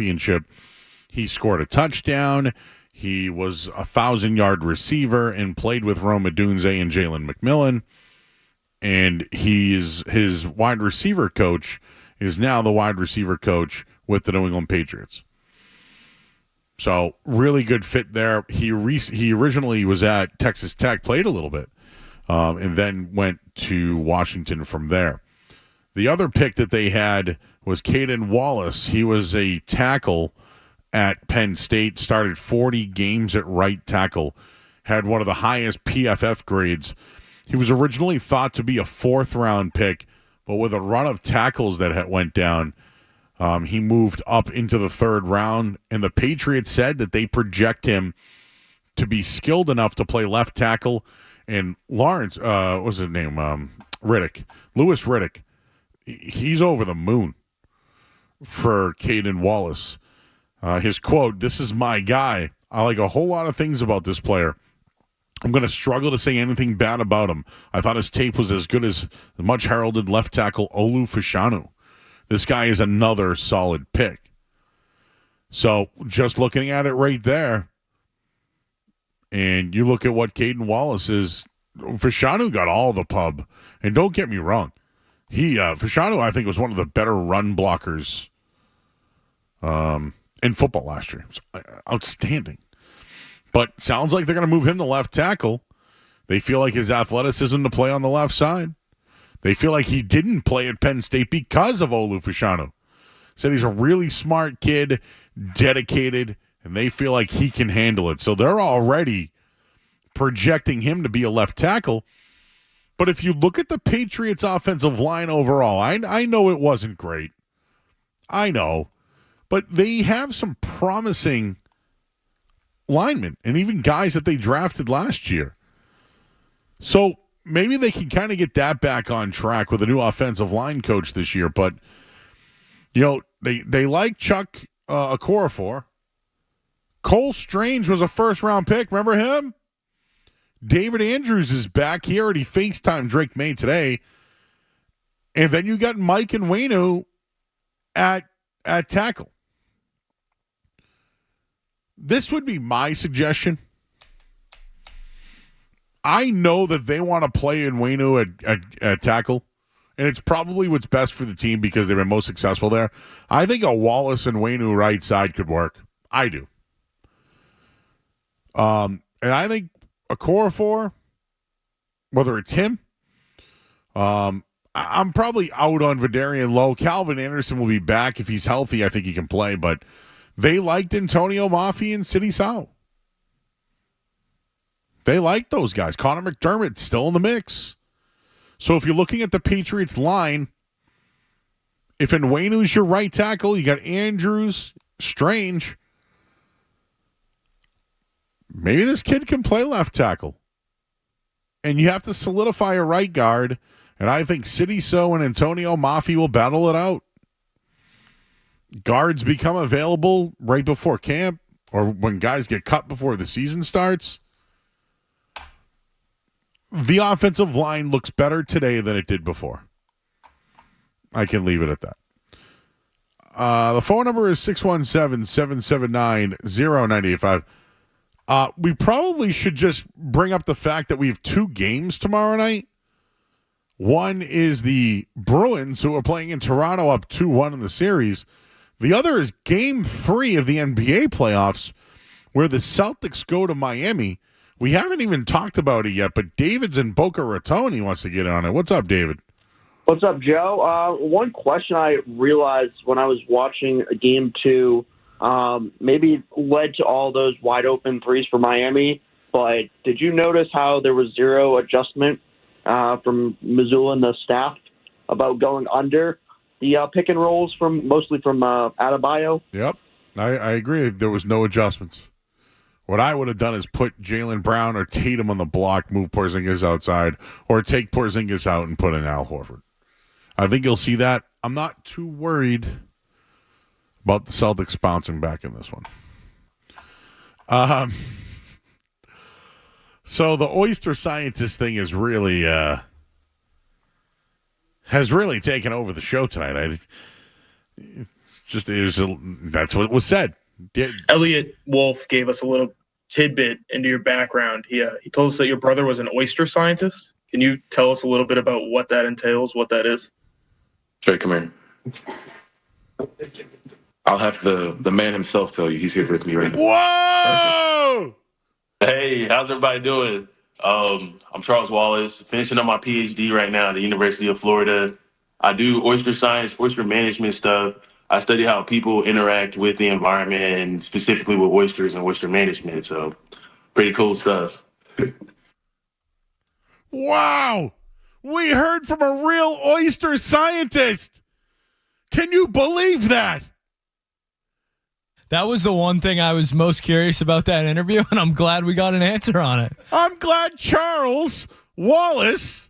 championship. He scored a touchdown. He was a 1,000-yard receiver and played with Rome Odunze and Jalen McMillan. And his wide receiver coach is now the wide receiver coach with the New England Patriots. So really good fit there. He originally was at Texas Tech, played a little bit, and then went to Washington from there. The other pick that they had was Kaden Wallace. He was a tackle at Penn State, started 40 games at right tackle, had one of the highest PFF grades. He was originally thought to be a 4th-round pick, but with a run of tackles that went down, he moved up into the 3rd round, and the Patriots said that they project him to be skilled enough to play left tackle. And Lawrence, what was his name? Louis Riddick. He's over the moon for Kaden Wallace. His quote, "This is my guy. I like a whole lot of things about this player. I'm going to struggle to say anything bad about him. I thought his tape was as good as the much heralded left tackle Olu Fashanu. This guy is another solid pick." So just looking at it right there, and you look at what Kaden Wallace is, Fashanu got all the pub. And don't get me wrong, Fashanu, I think, was one of the better run blockers in football last year. It was outstanding. But sounds like they're going to move him to left tackle. They feel like his athleticism to play on the left side. They feel like he didn't play at Penn State because of Olu Fashanu. Said he's a really smart kid, dedicated, and they feel like he can handle it. So they're already projecting him to be a left tackle. But if you look at the Patriots' offensive line overall, I know it wasn't great. I know. But they have some promising linemen and even guys that they drafted last year. So maybe they can kind of get that back on track with a new offensive line coach this year. But, they like Chuck Okorafor. Cole Strange was a 1st-round pick. Remember him? David Andrews is back. He already FaceTimed Drake Maye today. And then you got Mike Onwenu at tackle. This would be my suggestion. I know that they want to play Onwenu at tackle, and it's probably what's best for the team because they've been most successful there. I think a Wallace and Onwenu right side could work. I do. And I think Okorafor, whether it's him, I'm probably out on Vidarian Lowe. Calvin Anderson will be back. If he's healthy, I think he can play, but they liked Antonio Maffei and Sidney Sow. They like those guys. Connor McDermott's still in the mix. So if you're looking at the Patriots line, if Onwenu's your right tackle, you got Andrews, Strange. Maybe this kid can play left tackle. And you have to solidify a right guard. And I think Sidney Sow and Antonio Maffei will battle it out. Guards become available right before camp or when guys get cut before the season starts. The offensive line looks better today than it did before. I can leave it at that. The phone number is 617-779-0985. We probably should just bring up the fact that we have 2 games tomorrow night. One is the Bruins, who are playing in Toronto, up 2-1 in the series. The other is Game 3 of the NBA playoffs, where the Celtics go to Miami. We haven't even talked about it yet, but David's in Boca Raton. He wants to get on it. What's up, David? What's up, Joe? One question I realized when I was watching Game 2, maybe led to all those wide-open threes for Miami, but did you notice how there was zero adjustment from Missoula and the staff about going under the pick and rolls mostly from Adebayo? Yep, I agree. There was no adjustments. What I would have done is put Jaylen Brown or Tatum on the block, move Porzingis outside, or take Porzingis out and put in Al Horford. I think you'll see that. I'm not too worried about the Celtics bouncing back in this one. So the oyster scientist thing is really has really taken over the show tonight. That's what was said. Yeah. Elliot Wolf gave us a little tidbit into your background. He told us that your brother was an oyster scientist. Can you tell us a little bit about what that entails, what that is? Trey, come here. I'll have the man himself tell you. He's here with me right now. Whoa! Hey, how's everybody doing? I'm Charles Wallace, finishing up my PhD right now at the University of Florida. I do oyster science, oyster management stuff. I study how people interact with the environment and specifically with oysters and oyster management. So pretty cool stuff. Wow! We heard from a real oyster scientist. Can you believe that? That was the one thing I was most curious about that interview, and I'm glad we got an answer on it. I'm glad Charles Wallace,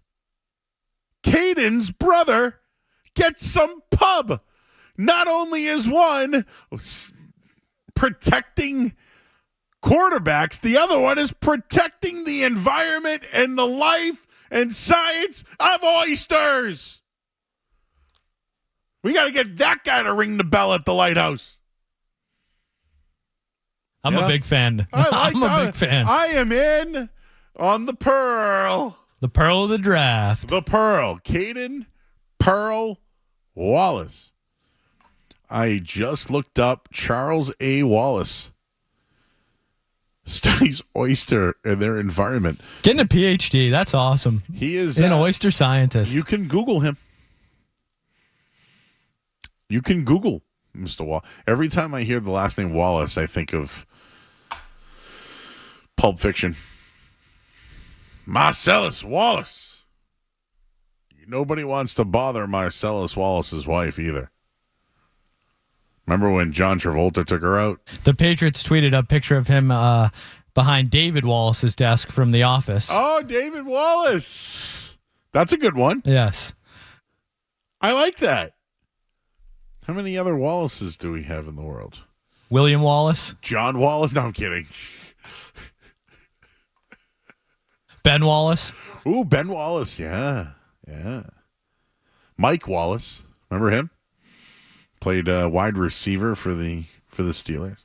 Kaden's brother, gets some pub. Not only is one protecting quarterbacks, the other one is protecting the environment and the life and science of oysters. We got to get that guy to ring the bell at the lighthouse. I'm a big fan. I'm a big fan. I am in on the Pearl. The Pearl of the draft. The Pearl. Kaden Pearl Wallace. I just looked up Charles A. Wallace. Studies oyster and their environment. Getting a PhD. That's awesome. He is an oyster scientist. You can Google him. You can Google Mr. Wallace. Every time I hear the last name Wallace, I think of Pulp Fiction. Marcellus Wallace. Nobody wants to bother Marcellus Wallace's wife either. Remember when John Travolta took her out? The Patriots tweeted a picture of him behind David Wallace's desk from The Office. Oh, David Wallace. That's a good one. Yes. I like that. How many other Wallaces do we have in the world? William Wallace? John Wallace? No, I'm kidding. Ben Wallace? Ooh, Ben Wallace. Yeah. Mike Wallace. Remember him? Played wide receiver for the Steelers.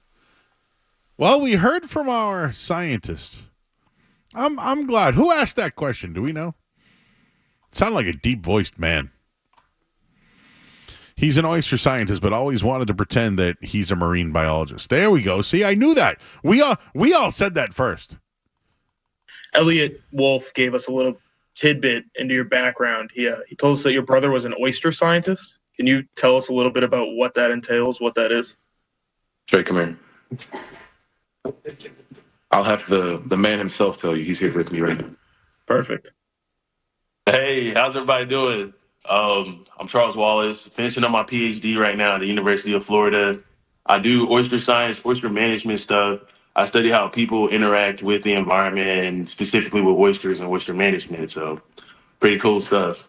Well, we heard from our scientist. I'm glad. Who asked that question? Do we know? It sounded like a deep-voiced man. He's an oyster scientist, but always wanted to pretend that he's a marine biologist. There we go. See, I knew that. We all said that first. Elliot Wolf gave us a little tidbit into your background. He told us that your brother was an oyster scientist. Can you tell us a little bit about what that entails, what that is? Trey, come here. I'll have the man himself tell you. He's here with me right now. Perfect. Hey, how's everybody doing? I'm Charles Wallace, finishing up my PhD right now at the University of Florida. I do oyster science, oyster management stuff. I study how people interact with the environment and specifically with oysters and oyster management. So pretty cool stuff.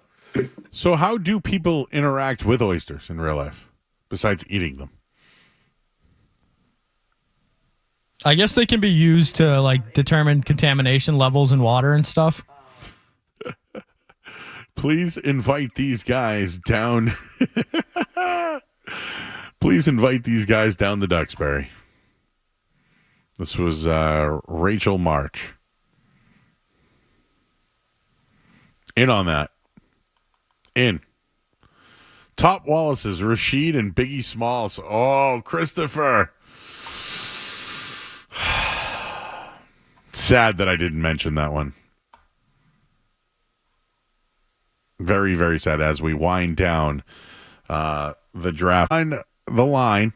So how do people interact with oysters in real life besides eating them? I guess they can be used to determine contamination levels in water and stuff. Please invite these guys down. Please invite these guys down the Duxbury. This was Rachel March. In on that. In. Top Wallaces, Rashid and Biggie Smalls. Oh, Christopher. Sad that I didn't mention that one. Very, very sad as we wind down the draft. On the line.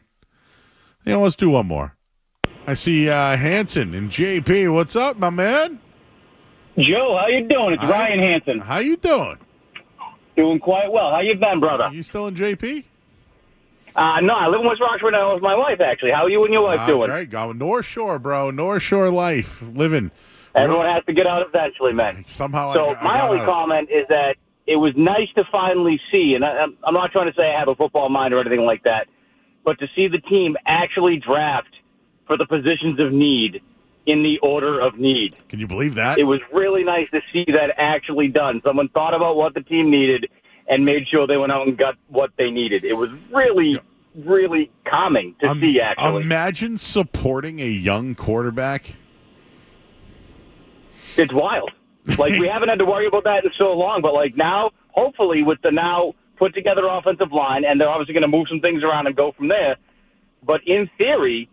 Let's do one more. I see Hanson and JP. What's up, my man? Joe, how you doing? It's Ryan Hanson. How you doing? Doing quite well. How you been, brother? Are you still in JP? No, I live in West Roxbury now with my wife, actually. How are you and your wife doing? Great. Going North Shore, bro. North Shore life. Living. Everyone has to get out eventually, man. Somehow So my only comment is that it was nice to finally see, and I'm not trying to say I have a football mind or anything like that, but to see the team actually draft for the positions of need in the order of need. Can you believe that? It was really nice to see that actually done. Someone thought about what the team needed and made sure they went out and got what they needed. It was really, really calming to see, actually. Imagine supporting a young quarterback. It's wild. Like, we haven't had to worry about that in so long, but, like, now, hopefully, with the now put-together offensive line, and they're obviously going to move some things around and go from there, but in theory,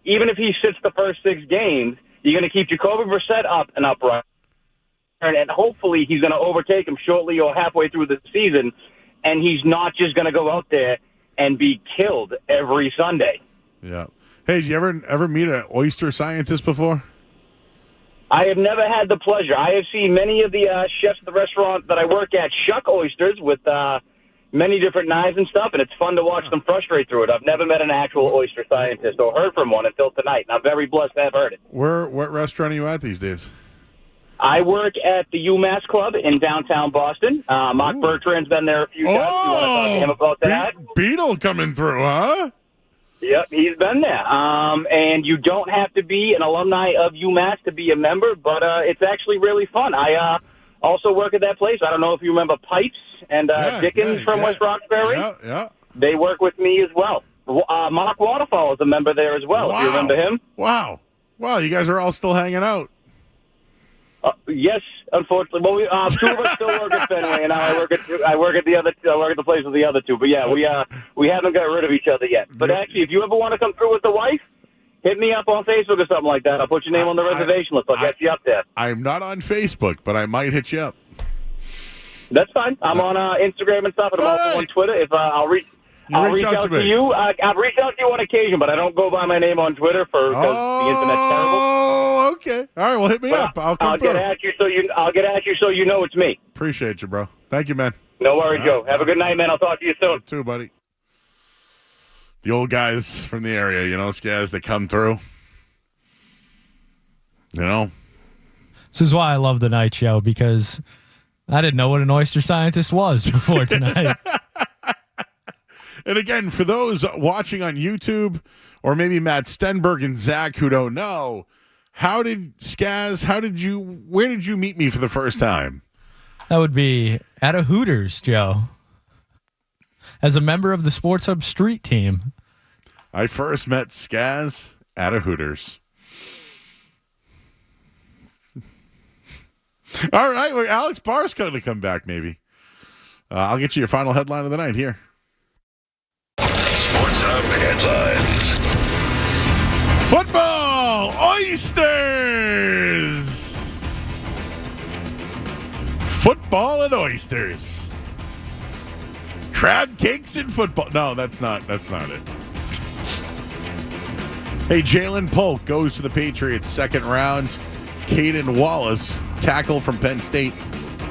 even if he sits the first 6 games, you're going to keep Jacoby Brissett up and upright, and hopefully he's going to overtake him shortly or halfway through the season, and he's not just going to go out there and be killed every Sunday. Yeah. Hey, did you ever meet an oyster scientist before? I have never had the pleasure. I have seen many of the chefs at the restaurant that I work at shuck oysters with many different knives and stuff, and it's fun to watch them frustrate through it. I've never met an actual oyster scientist or heard from one until tonight, and I'm very blessed to have heard it. What restaurant are you at these days? I work at the UMass Club in downtown Boston. Mark Bertrand's been there a few times. You want to talk to him about that? Beetle coming through, huh? Yep, he's been there. And you don't have to be an alumni of UMass to be a member, but it's actually really fun. I also work at that place. I don't know if you remember Pipes and Dickens from West Roxbury. Yeah. They work with me as well. Mark Waterfall is a member there as well. Wow. If you remember him. Wow, you guys are all still hanging out. Yes, unfortunately. Well, 2 of us still work at Fenway, and now I work at the place with the other 2. But yeah, we haven't got rid of each other yet. But actually, if you ever want to come through with the wife, hit me up on Facebook or something like that. I'll put your name on the reservation list. I'll get you up there. I'm not on Facebook, but I might hit you up. That's fine. I'm on Instagram and stuff, and I'm also on Twitter. If I'll reach out to you. I've reached out to you on occasion, but I don't go by my name on Twitter because the internet's terrible. Oh, okay. All right, well, hit me up. I'll get at you so you know it's me. Appreciate you, bro. Thank you, man. No worries, Joe. Have a good night, man. I'll talk to you soon. You too, buddy. The old guys from the area, Skaz, that come through. This is why I love the night show, because I didn't know what an oyster scientist was before tonight. And again, for those watching on YouTube, or maybe Matt Stenberg and Zach who don't know, where did you meet me for the first time? That would be at a Hooters, Joe. As a member of the Sports Hub Street team. I first met Skaz at a Hooters. All right, well, Alex Barr's going to come back, maybe. I'll get you your final headline of the night here. Sports Hub headlines. Football! Oysters! Football and oysters. Crab cakes and football. No, that's not it. Hey, Jaylen Polk goes to the Patriots second round. Kaden Wallace, tackle from Penn State,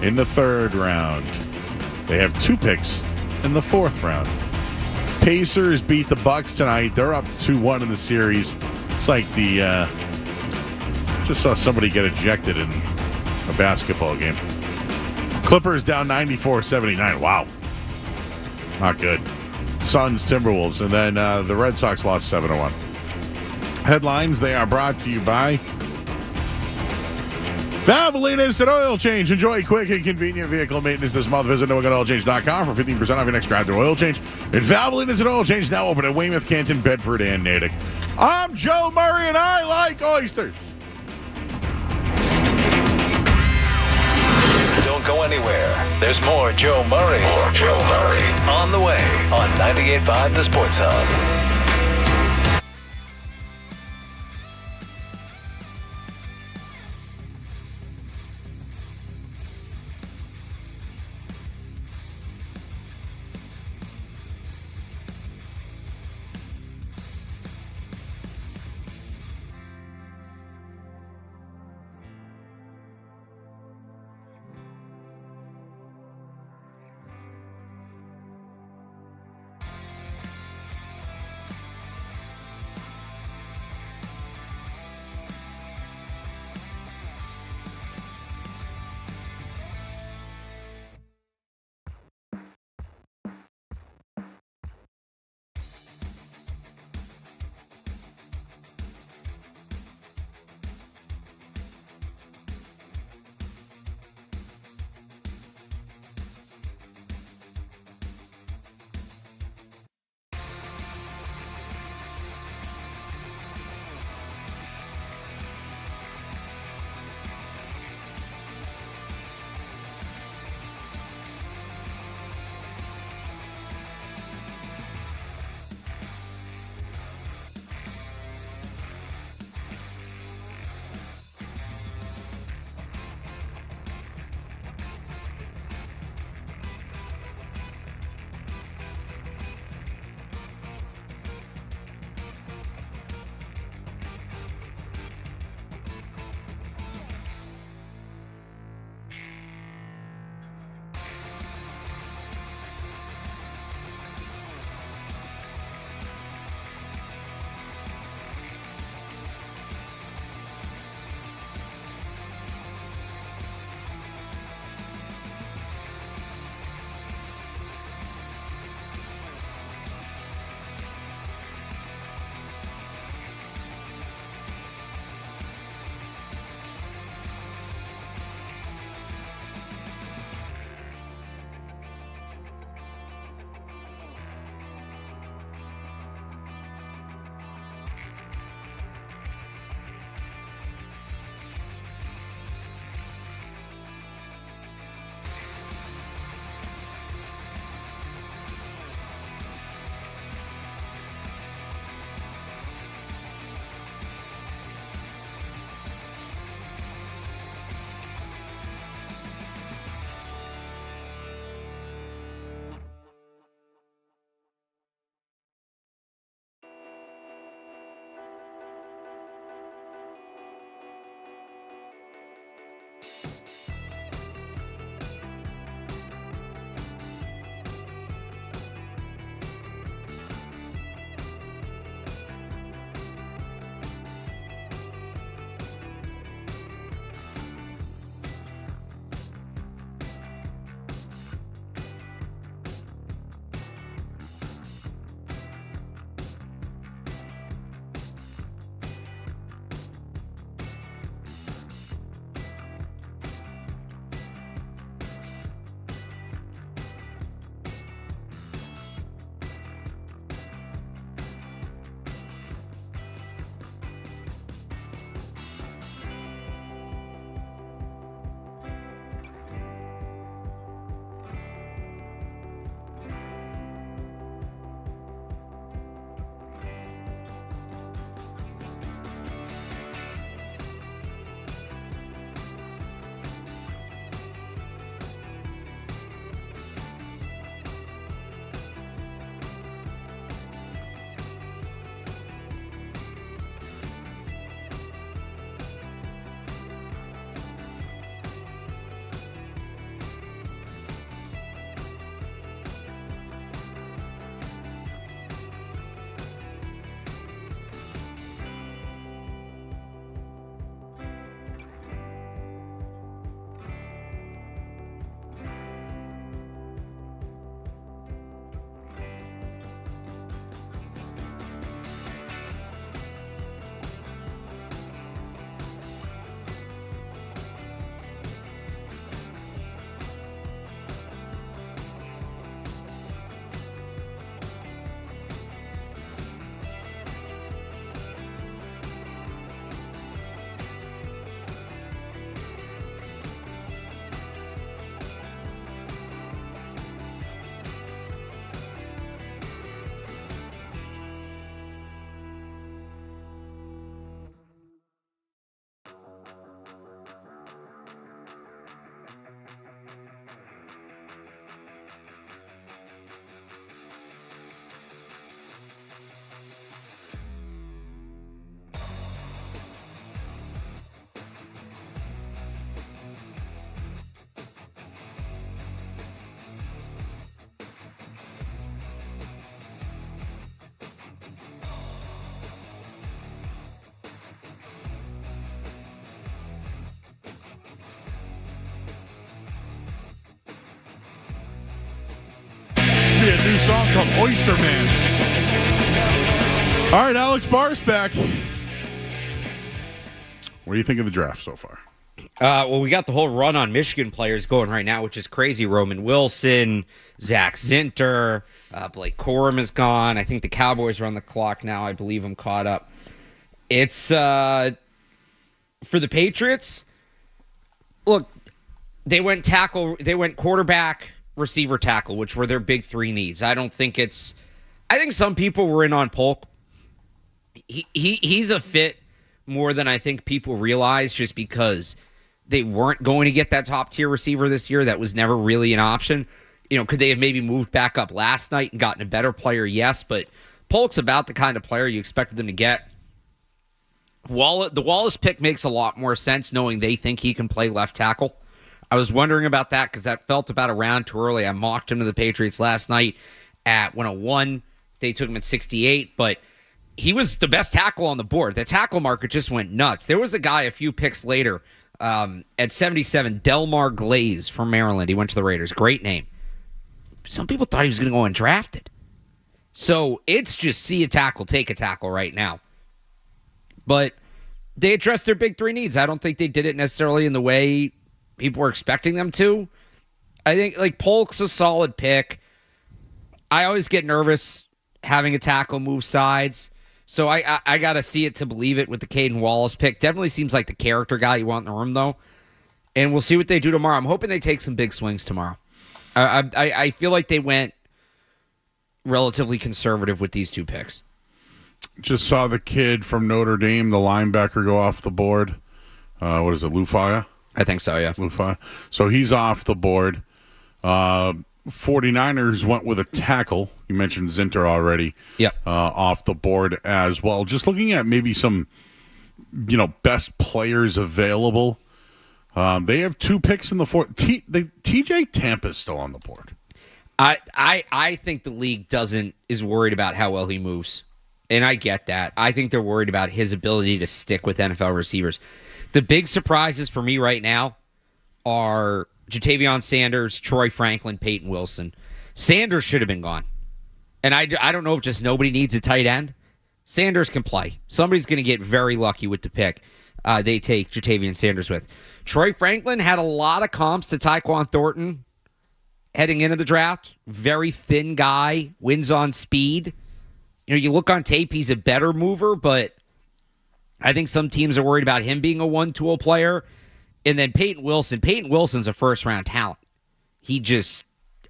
in the third round. They have 2 picks in the fourth round. Pacers beat the Bucks tonight. They're up 2-1 in the series. It's like just saw somebody get ejected in a basketball game. Clippers down 94-79. Wow. Not good. Suns, Timberwolves, and then the Red Sox lost 7-1. Headlines, they are brought to you by Valvoline Instant Oil Change. Enjoy quick and convenient vehicle maintenance this month. Visit NewEnglandOilChange.com for 15% off your next drive through oil change. And Valvoline Instant Oil Change now open at Weymouth, Canton, Bedford, and Natick. I'm Joe Murray, and I like oysters. Don't go anywhere. There's more Joe Murray. On the way on 98.5 The Sports Hub. song called Oyster Man. All right, Alex Barr's back. What do you think of the draft so far? Well, we got the whole run on Michigan players going right now, which is crazy. Roman Wilson, Zach Zinter, Blake Corum is gone. I think the Cowboys are on the clock now. I believe I'm caught up. It's for the Patriots. Look, they went quarterback, receiver, tackle, which were their big three needs. I think some people were in on Polk. He's a fit more than I think people realize, just because they weren't going to get that top tier receiver this year. That was never really an option. Could they have maybe moved back up last night and gotten a better player? Yes, but Polk's about the kind of player you expected them to get. The Wallace pick makes a lot more sense, knowing they think he can play left tackle. I was wondering about that because that felt about a round too early. I mocked him to the Patriots last night at 101. They took him at 68, but he was the best tackle on the board. The tackle market just went nuts. There was a guy a few picks later at 77, Delmar Glaze from Maryland. He went to the Raiders. Great name. Some people thought he was going to go undrafted. So it's just see a tackle, take a tackle right now. But they addressed their big three needs. I don't think they did it necessarily in the way people were expecting them to. I think Polk's a solid pick. I always get nervous having a tackle move sides. So I got to see it to believe it with the Caden Wallace pick. Definitely seems like the character guy you want in the room, though. And we'll see what they do tomorrow. I'm hoping they take some big swings tomorrow. I feel like they went relatively conservative with these two picks. Just saw the kid from Notre Dame, the linebacker, go off the board. What is it, Lufaya? I think so, yeah. Lufaya. So he's off the board. 49ers went with a tackle. You mentioned Zinter already. Yep. Off the board as well. Just looking at maybe some, best players available. They have two picks in the fourth. TJ Tampa's still on the board. I think the league is worried about how well he moves. And I get that. I think they're worried about his ability to stick with NFL receivers. The big surprises for me right now are Jatavion Sanders, Troy Franklin, Peyton Wilson. Sanders should have been gone. And I don't know if just nobody needs a tight end. Sanders can play. Somebody's going to get very lucky with the pick they take Jatavion Sanders with. Troy Franklin had a lot of comps to Tyquan Thornton heading into the draft. Very thin guy, wins on speed. You look on tape, he's a better mover, but I think some teams are worried about him being a one-tool player. And then Peyton Wilson. Peyton Wilson's a first-round talent. He just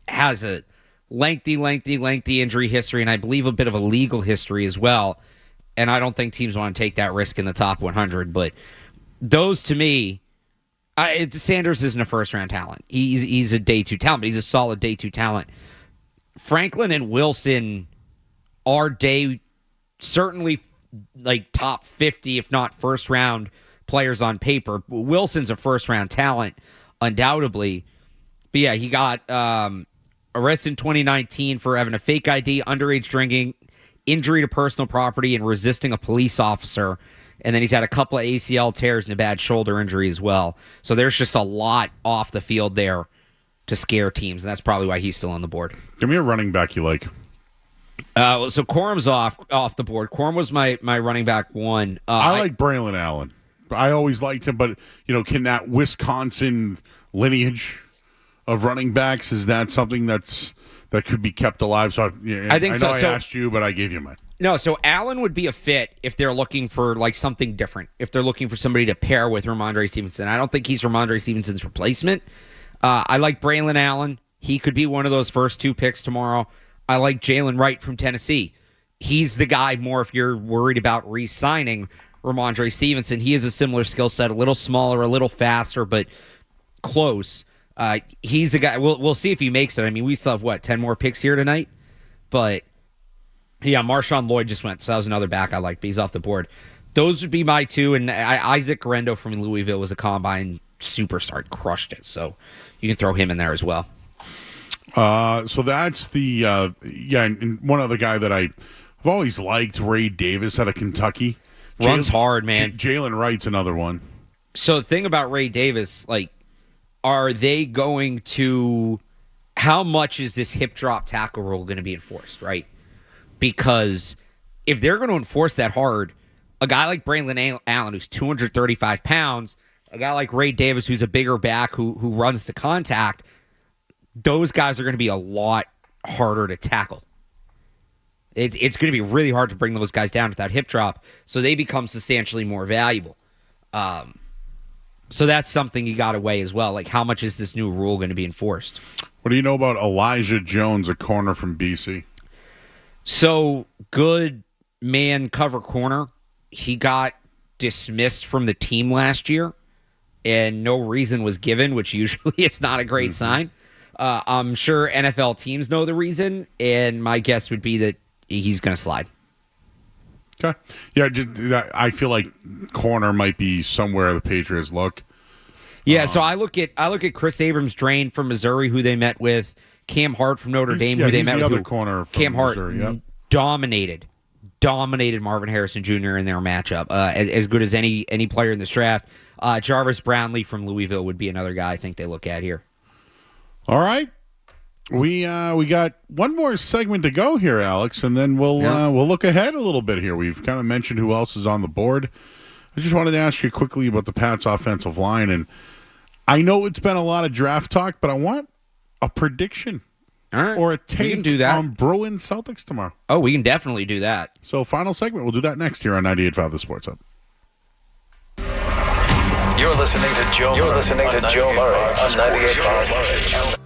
has a lengthy injury history, and I believe a bit of a legal history as well. And I don't think teams want to take that risk in the top 100. But those, to me, Sanders isn't a first-round talent. He's a day two talent, but he's a solid day two talent. Franklin and Wilson are certainly top 50, if not first-round players on paper. Wilson's a first-round talent, undoubtedly. But yeah, he got arrested in 2019 for having a fake ID, underage drinking, injury to personal property, and resisting a police officer. And then he's had a couple of ACL tears and a bad shoulder injury as well. So there's just a lot off the field there to scare teams, and that's probably why he's still on the board. Give me a running back you like. So Corum's off the board. Corum was my running back one. I like Braylon Allen. I always liked him, but can that Wisconsin lineage of running backs, is that something that could be kept alive? So I think I asked you, but I gave you mine. No, so Allen would be a fit if they're looking for something different. If they're looking for somebody to pair with Ramondre Stevenson, I don't think he's Ramondre Stevenson's replacement. I like Braylon Allen. He could be one of those first two picks tomorrow. I like Jalen Wright from Tennessee. He's the guy more if you're worried about re-signing Ramondre Stevenson. He has a similar skill set, a little smaller, a little faster, but close. He's a guy. We'll see if he makes it. I mean, we still have 10 more picks here tonight, but yeah, Marshawn Lloyd just went, so that was another back I like, but he's off the board. Those would be my two, and Isaac Garendo from Louisville was a combine superstar, crushed it, so you can throw him in there as well. So that's the and one other guy that I've always liked, Ray Davis out of Kentucky. Runs hard, man. Jalen Wright's another one. So the thing about Ray Davis, are they going to how much is this hip drop tackle rule going to be enforced, right? Because if they're going to enforce that hard, a guy like Braylon Allen, who's 235 pounds, a guy like Ray Davis, who's a bigger back, who runs to contact, those guys are going to be a lot harder to tackle. It's going to be really hard to bring those guys down with that hip drop, so they become substantially more valuable. So that's something you got to weigh as well. Like, how much is this new rule going to be enforced? What do you know about Elijah Jones, a corner from BC? So, good man cover corner. He got dismissed from the team last year, and no reason was given, which usually is not a great sign. I'm sure NFL teams know the reason, and my guess would be that he's going to slide. Okay. Yeah, I feel like corner might be somewhere the Patriots look. Yeah, so I look at Chris Abrams-Drain from Missouri, who they met with, Cam Hart from Notre Dame, who they met with. Other corner from Cam Hart Missouri, yep. dominated Marvin Harrison Jr. in their matchup, as good as any player in this draft. Jarvis Brownlee from Louisville would be another guy I think they look at here. All right. We got one more segment to go here, Alex, and then we'll look ahead a little bit here. We've kind of mentioned who else is on the board. I just wanted to ask you quickly about the Pats' offensive line, and I know it's been a lot of draft talk, but I want a prediction or a take on Bruins Celtics tomorrow. Oh, we can definitely do that. So, final segment. We'll do that next here on 98.5 The Sports Hub. You're listening to Joe Murray on 98.5.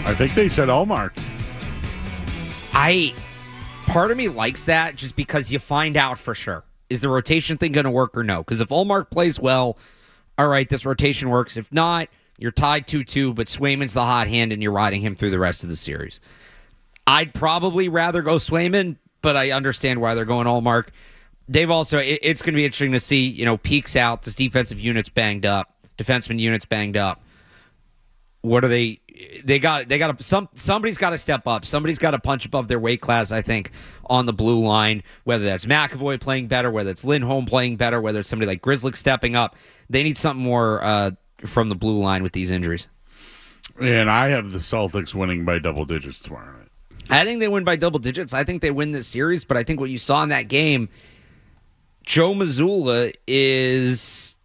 I think they said Allmark. Part of me likes that just because you find out for sure. Is the rotation thing going to work or no? Because if Allmark plays well, all right, this rotation works. If not, you're tied 2-2, but Swayman's the hot hand and you're riding him through the rest of the series. I'd probably rather go Swayman, but I understand why they're going Allmark. They've also, it's going to be interesting to see, Peak's out, this defensive unit's banged up, defenseman unit's banged up. What are they got somebody's got to step up. Somebody's got to punch above their weight class, I think, on the blue line, whether that's McAvoy playing better, whether it's Lindholm playing better, whether it's somebody like Grzelcyk stepping up. They need something more from the blue line with these injuries. And I have the Celtics winning by double digits tomorrow night. I think they win by double digits. I think they win this series, but I think what you saw in that game, Joe Mazzulla is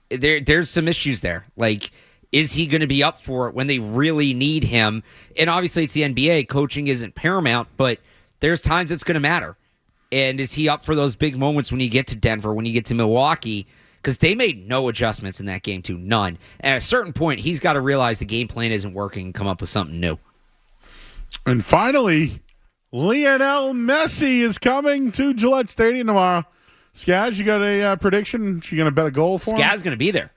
there's some issues there. Like, is he going to be up for it when they really need him? And obviously it's the NBA. Coaching isn't paramount, but there's times it's going to matter. And is he up for those big moments when you get to Denver, when you get to Milwaukee? Because they made no adjustments in that game, too. None. And at a certain point, he's got to realize the game plan isn't working and come up with something new. And finally, Lionel Messi is coming to Gillette Stadium tomorrow. Skaz, you got a prediction? You going to bet a goal for him? Skaz going to be there.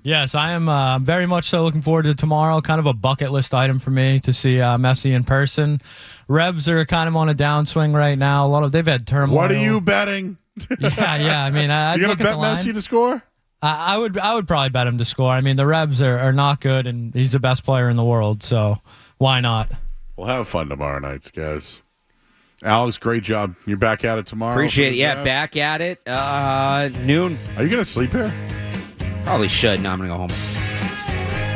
Yes, I am very much so looking forward to tomorrow. Kind of a bucket list item for me to see Messi in person. Revs are kind of on a downswing right now. They've had turmoil. What are you betting? Yeah. I mean, I'd you gonna look at bet the line. Messi to score? I would probably bet him to score. I mean, the Revs are not good, and he's the best player in the world. So why not? We'll have fun tomorrow night, guys. Alex, great job. You're back at it tomorrow. Appreciate it. Yeah, back at it. Noon. Are you going to sleep here? Probably should. No, I'm going to go home.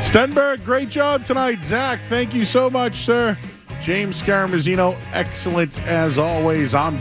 Stenberg, great job tonight. Zach, thank you so much, sir. James Scaramuzino, excellent as always. I'm